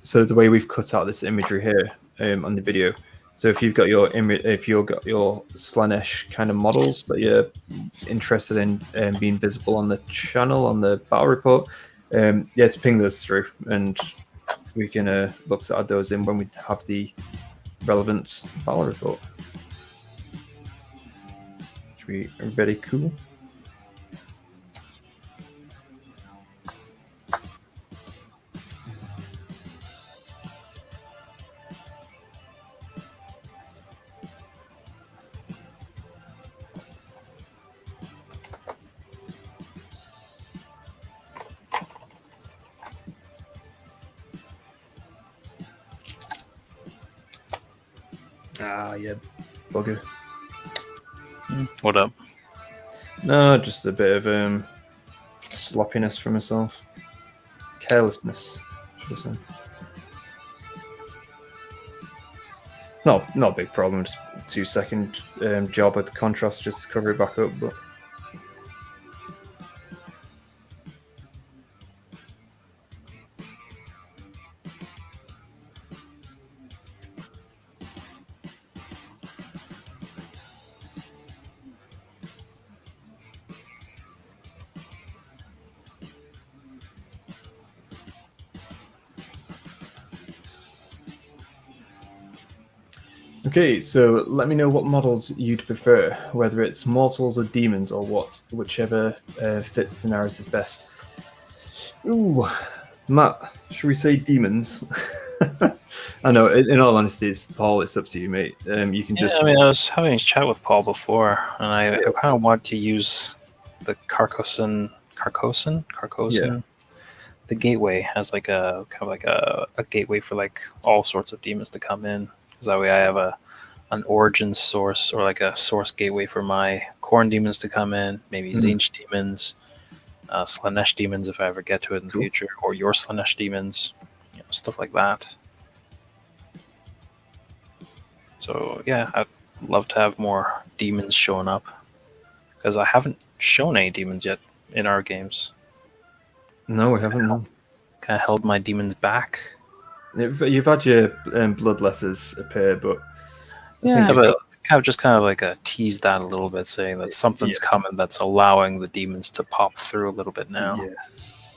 so the way we've cut out this imagery here on the video. So if you've got your Slanesh kind of models that you're interested in being visible on the channel, on the battle report, to ping those through, and we can look to add those in when we have the relevant battle report. Should be very cool. Ah, yeah, bugger. What up? No, just a bit of sloppiness from myself. Carelessness, should I say. Not a big problem, just 2-second job at the contrast just to cover it back up, but... Okay, so let me know what models you'd prefer, whether it's mortals or demons or what, whichever fits the narrative best. Ooh, Matt, should we say demons? I know, in all honesty, Paul, it's up to you, mate. You can just... I mean, I was having a chat with Paul before, and I kind of want to use the Carcosan, the gateway as like a kind of like a gateway for like all sorts of demons to come in. Because that way, I have an origin source or like a source gateway for my Khorne demons to come in, maybe Tzeentch demons, Slaanesh demons if I ever get to it in the future, or your Slaanesh demons, stuff like that. So yeah, I'd love to have more demons showing up because I haven't shown any demons yet in our games. No, we haven't. No. Kind of held my demons back. You've had your bloodletters appear, but but kind of like tease that a little bit, saying that something's coming that's allowing the demons to pop through a little bit now. Yeah.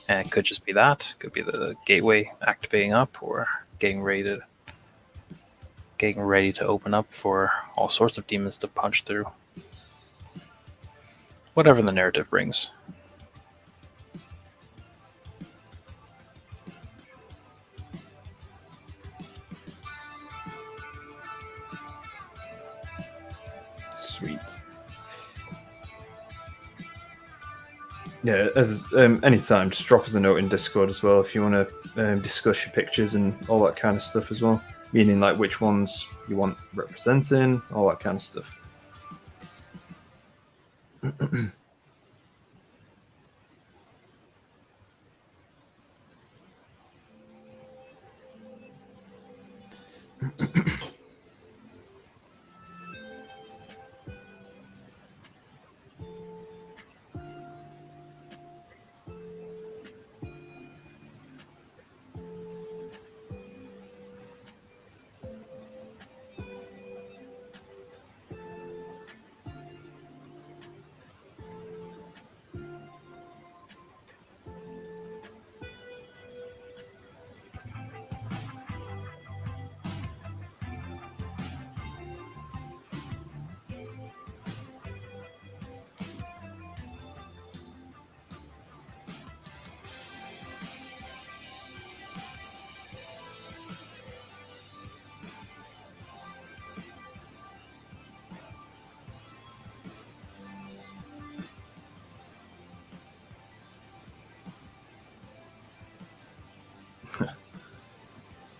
And it could just be that. It could be the gateway activating up or getting ready to open up for all sorts of demons to punch through. Whatever the narrative brings. Sweet. Yeah, as anytime, just drop us a note in Discord as well if you want to discuss your pictures and all that kind of stuff as well. Meaning like which ones you want representing, all that kind of stuff.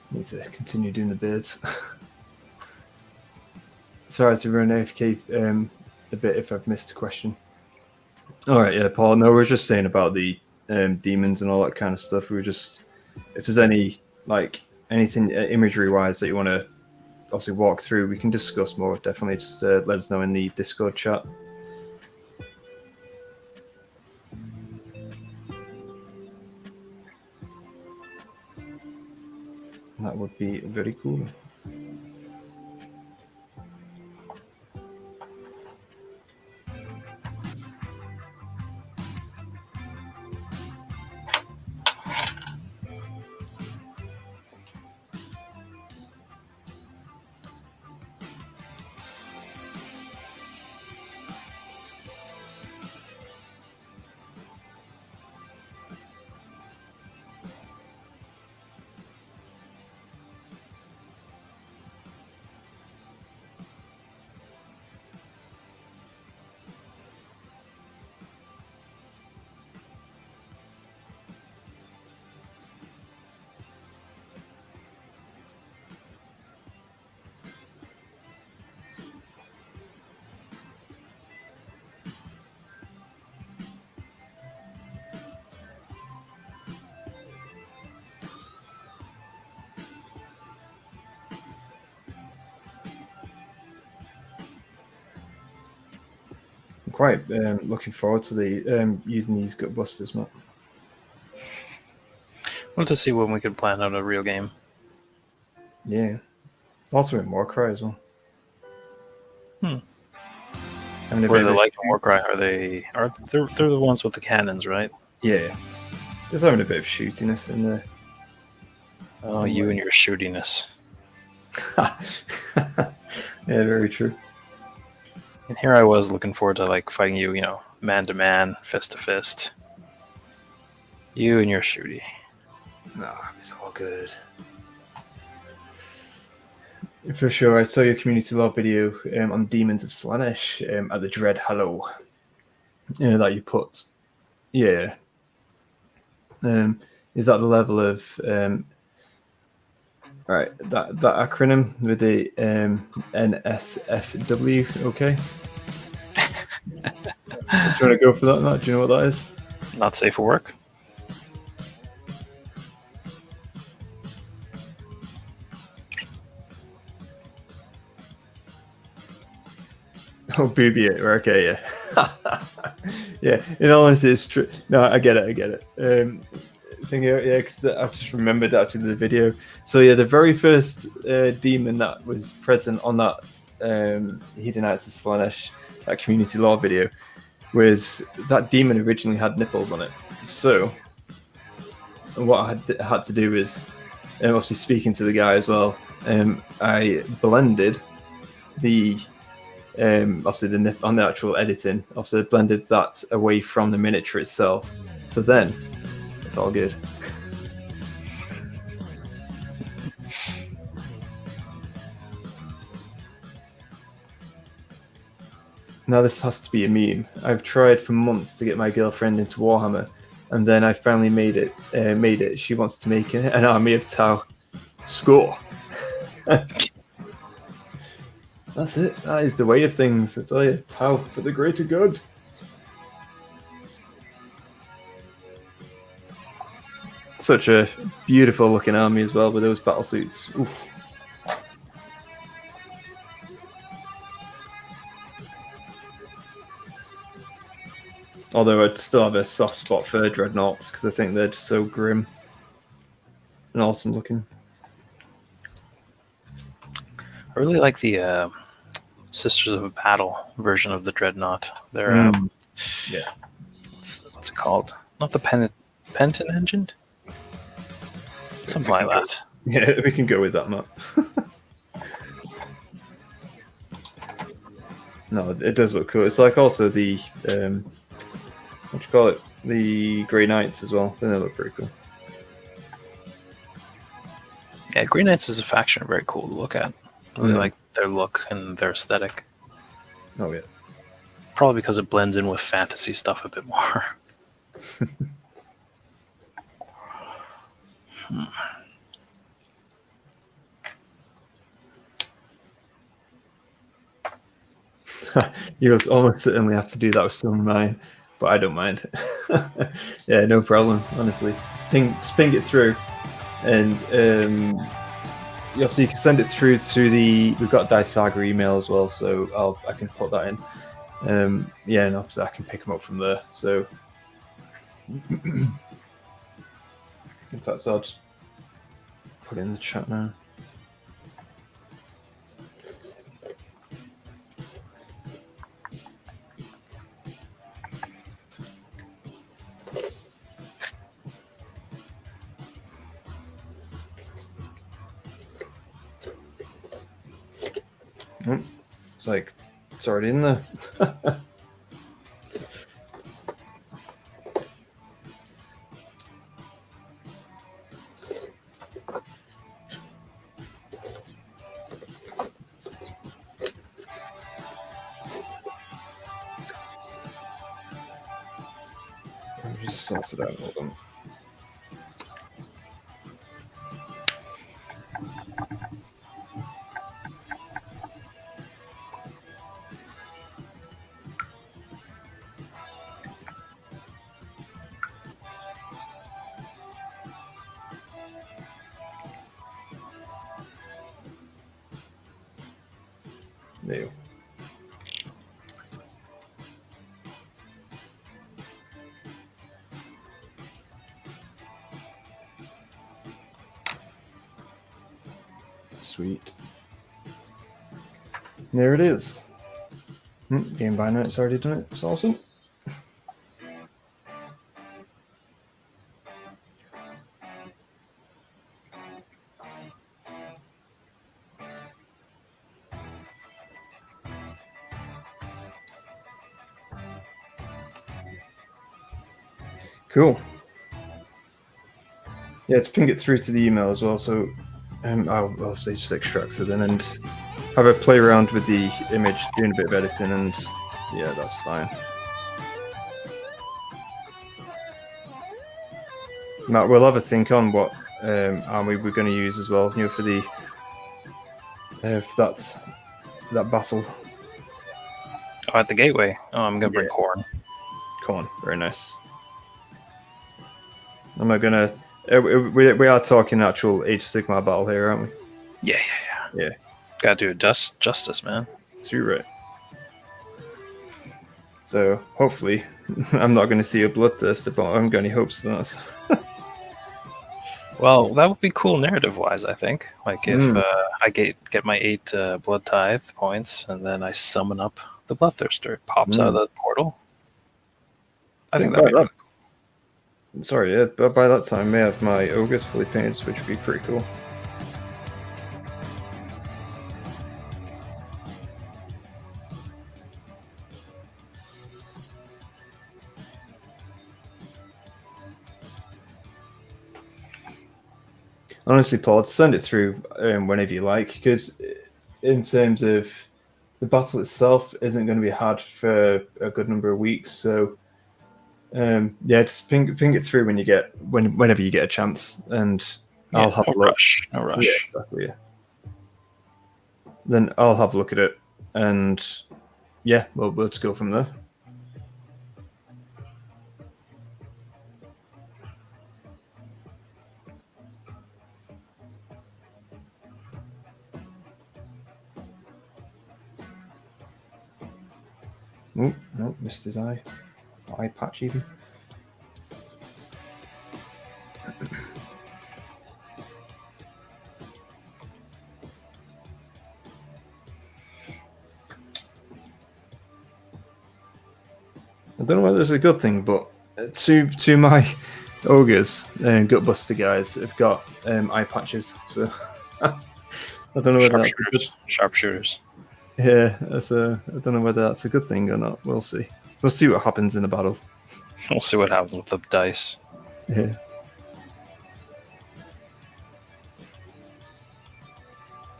Need to continue doing the beards. Sorry to run AFK a bit if I've missed a question. All right, yeah, Paul. No, we were just saying about the demons and all that kind of stuff. We were just, if there's any anything imagery-wise that you want to obviously walk through, we can discuss more. Definitely, just let us know in the Discord chat. That would be very cool. quite looking forward to the using these gut busters, Matt. We'll just see when we can plan out a real game. Yeah. Also in Warcry as well. What are they like in Warcry? They're the ones with the cannons, right? Yeah. Just having a bit of shootiness in there. Oh, you and your shootiness. Yeah, very true. And here I was looking forward to like fighting you, man to man, fist to fist. You and your shooty. No, it's all good. For sure, I saw your community love video on Demons of Slaanesh at the Dread Hallow that you put. Yeah. Is that the level of right, that acronym with the NSFW, okay? Trying to go for that, Matt? Do you know what that is? Not safe for work? Oh, booby it. Okay, yeah. Yeah, in all honesty, it's true. No, I get it. Because I just remembered actually the video. So yeah, the very first demon that was present on that Hedonites of Slaanesh, that community lore video, was that demon originally had nipples on it. So what I had to do is, obviously speaking to the guy as well, I blended the obviously on the actual editing, obviously blended that away from the miniature itself. So then it's all good. Now this has to be a meme. I've tried for months to get my girlfriend into Warhammer, and then I finally made it. She wants to make an army of Tau. Score. That's it. That is the way of things. I tell you, Tau for the greater good. Such a beautiful looking army as well with those battle suits. Oof. Although I'd still have a soft spot for Dreadnoughts because I think they're just so grim and awesome looking. I really like the Sisters of Battle version of the Dreadnought. They're yeah. What's it called? Not the Penton engine? Something like that. Yeah, we can go with that, Matt. No, it does look cool. It's like also the what do you call it? The Grey Knights as well. I think they look pretty cool. Yeah, Grey Knights as a faction are very cool to look at. I really like their look and their aesthetic. Oh yeah. Probably because it blends in with fantasy stuff a bit more. You'll almost certainly have to do that with some of mine, but I don't mind. Yeah, no problem, honestly. Just ping it through, and obviously you can send it through to we've got Dice Saga email as well, so I can put that in. Yeah, and obviously I can pick them up from there. So in fact, I'll just put it in the chat now. It's like it's already in there. I'll just sort it out. Hold on. There you go. Sweet. There it is. Game by Night's already done it. It's awesome. Cool. Yeah, to ping it through to the email as well, so I'll obviously just extract it in and have a play around with the image, doing a bit of editing, and yeah, that's fine. Matt, we'll have a think on what army we're going to use as well, for the for that battle. Oh, at the gateway. Oh, I'm going to bring corn. Corn, very nice. Am I going to... we are talking actual Age of Sigmar battle here, aren't we? Yeah. Gotta do it justice, man. Too right. So, hopefully, I'm not going to see a bloodthirster, but I haven't got any hopes for that. Well, that would be cool narrative-wise, I think. Like, if I get my 8 blood tithe points, and then I summon up the bloodthirster. It pops out of the portal. I think that'd be really cool. Sorry, yeah, but by that time, I may have my ogres fully painted, which would be pretty cool. Honestly, Paul, send it through whenever you like, because in terms of the battle itself isn't going to be hard for a good number of weeks. So, yeah, just ping it through whenever you get a chance, and I'll have a look. No rush. Yeah, exactly. Yeah. Then I'll have a look at it, and yeah, we'll just go from there. Oh, no, missed his eye. Eye patch even. I don't know whether it's a good thing, but to my ogres and gutbuster guys have got eye patches, so I don't know whether that's sharpshooters. Yeah, I don't know whether that's a good thing or not. We'll see. We'll see what happens in the battle. We'll see what happens with the dice. Yeah.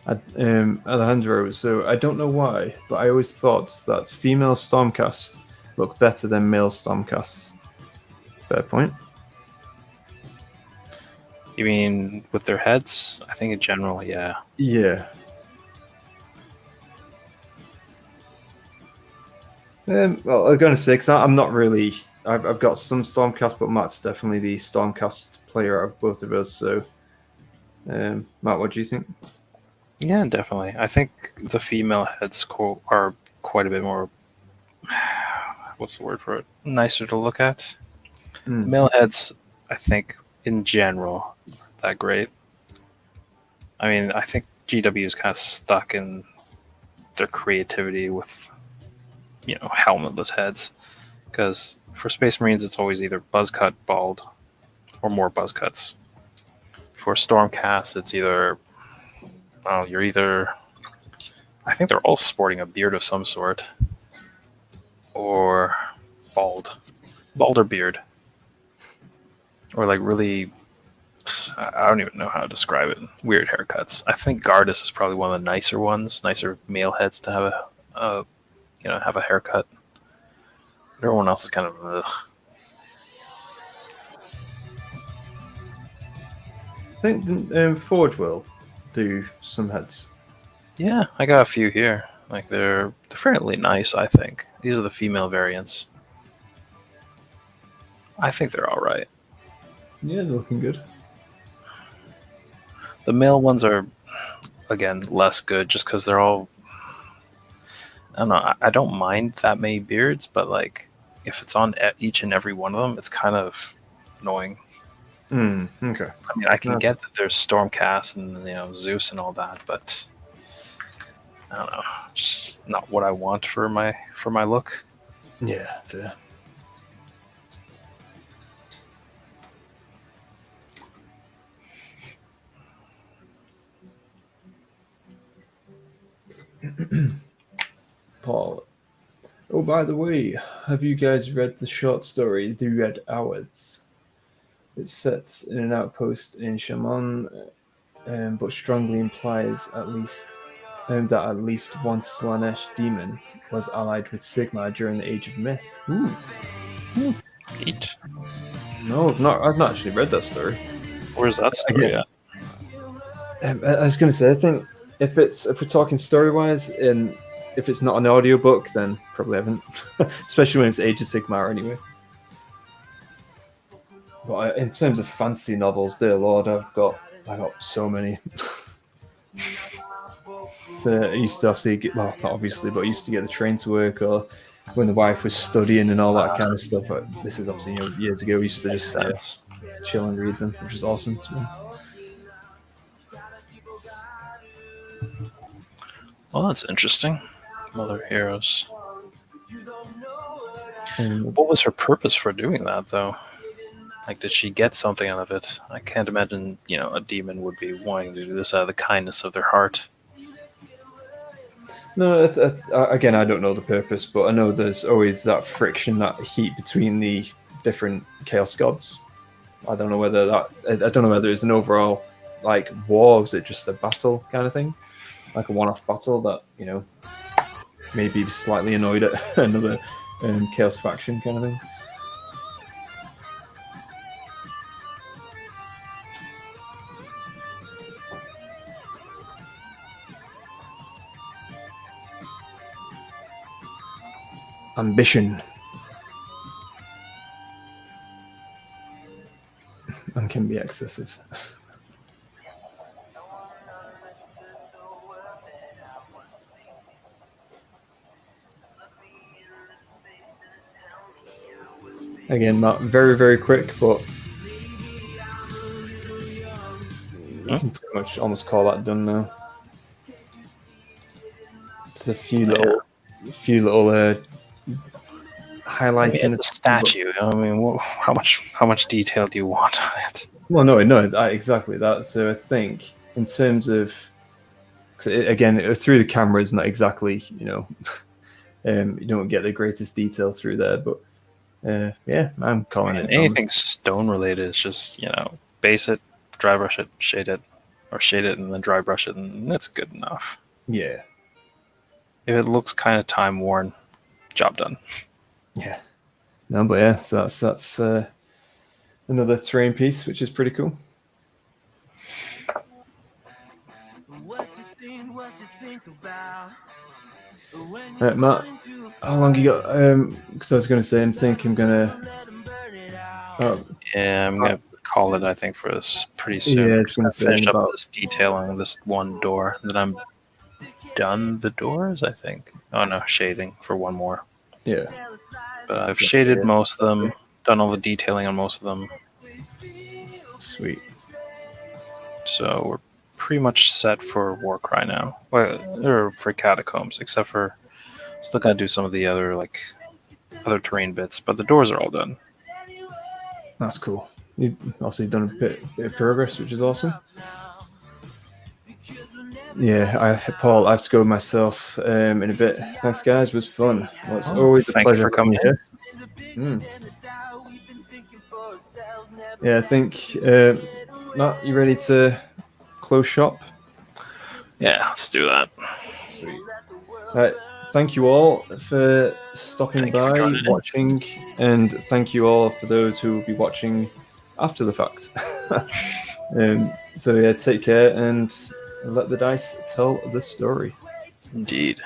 Alejandro, so I don't know why, but I always thought that female Stormcasts look better than male Stormcasts. Fair point. You mean with their heads? I think in general, yeah. Yeah. Well, I'm going to say, because I'm not really... I've got some Stormcast, but Matt's definitely the Stormcast player out of both of us, so... Matt, what do you think? Yeah, definitely. I think the female heads are quite a bit more... What's the word for it? Nicer to look at. Male heads, I think, in general, that great. I mean, I think GW is kind of stuck in their creativity with... helmetless heads, because for Space Marines it's always either buzzcut, bald, or more buzzcuts. For Stormcast, it's either I think they're all sporting a beard of some sort, or bald or beard, or like really, I don't even know how to describe it. Weird haircuts. I think Gardas is probably one of the nicer male heads to have have a haircut. Everyone else is kind of ugh. I think Forge will do some heads. Yeah, I got a few here. Like they're fairly nice, I think. These are the female variants. I think they're all right. Yeah, they're looking good. The male ones are, again, less good just because they're all... I don't know. I don't mind that many beards, but like if it's on each and every one of them, it's kind of annoying. Okay. I mean, I can get that there's Stormcast and Zeus and all that, but I don't know, just not what I want for my look. Yeah, fair. Paul. Oh, by the way, have you guys read the short story The Red Hours? It's set in an outpost in Shaman, but strongly implies that at least one Slanesh demon was allied with Sigmar during the Age of Myth. Neat. No, I've not actually read that story. Where's that story at? I was going to say, I think if we're talking story wise, and if it's not an audiobook, then probably haven't. Especially when it's Age of Sigmar anyway. But in terms of fantasy novels, dear Lord, I got so many. So I used to not obviously, but I used to get the train to work, or when the wife was studying and all that kind of stuff. This is obviously years ago. We used to just chill and read them, which was awesome to be honest. Well, that's interesting. Mother Heroes. What was her purpose for doing that, though? Like, did she get something out of it? I can't imagine, a demon would be wanting to do this out of the kindness of their heart. No, again, I don't know the purpose, but I know there's always that friction, that heat between the different Chaos Gods. I don't know whether it's an overall like war, or is it just a battle kind of thing, like a one-off battle that maybe slightly annoyed at another Chaos faction kind of thing. Ambition. And can be excessive. Again, not very, very quick, but you can pretty much almost call that done now. Just a few little highlighting. It's a statue. I mean, how much detail do you want on it? Well, no, exactly that. So I think in terms of, again, through the camera is not exactly, you don't get the greatest detail through there, but yeah, I'm calling it. Anything stone related is just, base it, dry brush it, shade it, and then dry brush it, and that's good enough. Yeah. If it looks kind of time worn, job done. Yeah. No, but yeah, so that's another terrain piece, which is pretty cool. Matt, how long you got? Because I was going to say, I'm gonna. Yeah, I'm gonna call it. I think for this pretty soon. Yeah, I'm just gonna finish up this detailing of this one door, and then I'm done the doors. I think. Oh no, shading for one more. Yeah. But I've shaded most of them, done all the detailing on most of them. Sweet. So we're pretty much set for Warcry now, or for Catacombs, except for still gotta do some of the other other terrain bits. But the doors are all done. That's cool. You've obviously done a bit of progress, which is awesome. Yeah, Paul, I have to go myself in a bit. Thanks, guys. It was fun. Well, it's always a pleasure for coming here. Yeah, I think, Matt, you ready to close shop? Yeah, let's do that. Sweet. Thank you all for stopping by, watching, and thank you all for those who will be watching after the fact. So yeah, take care and let the dice tell the story. Indeed.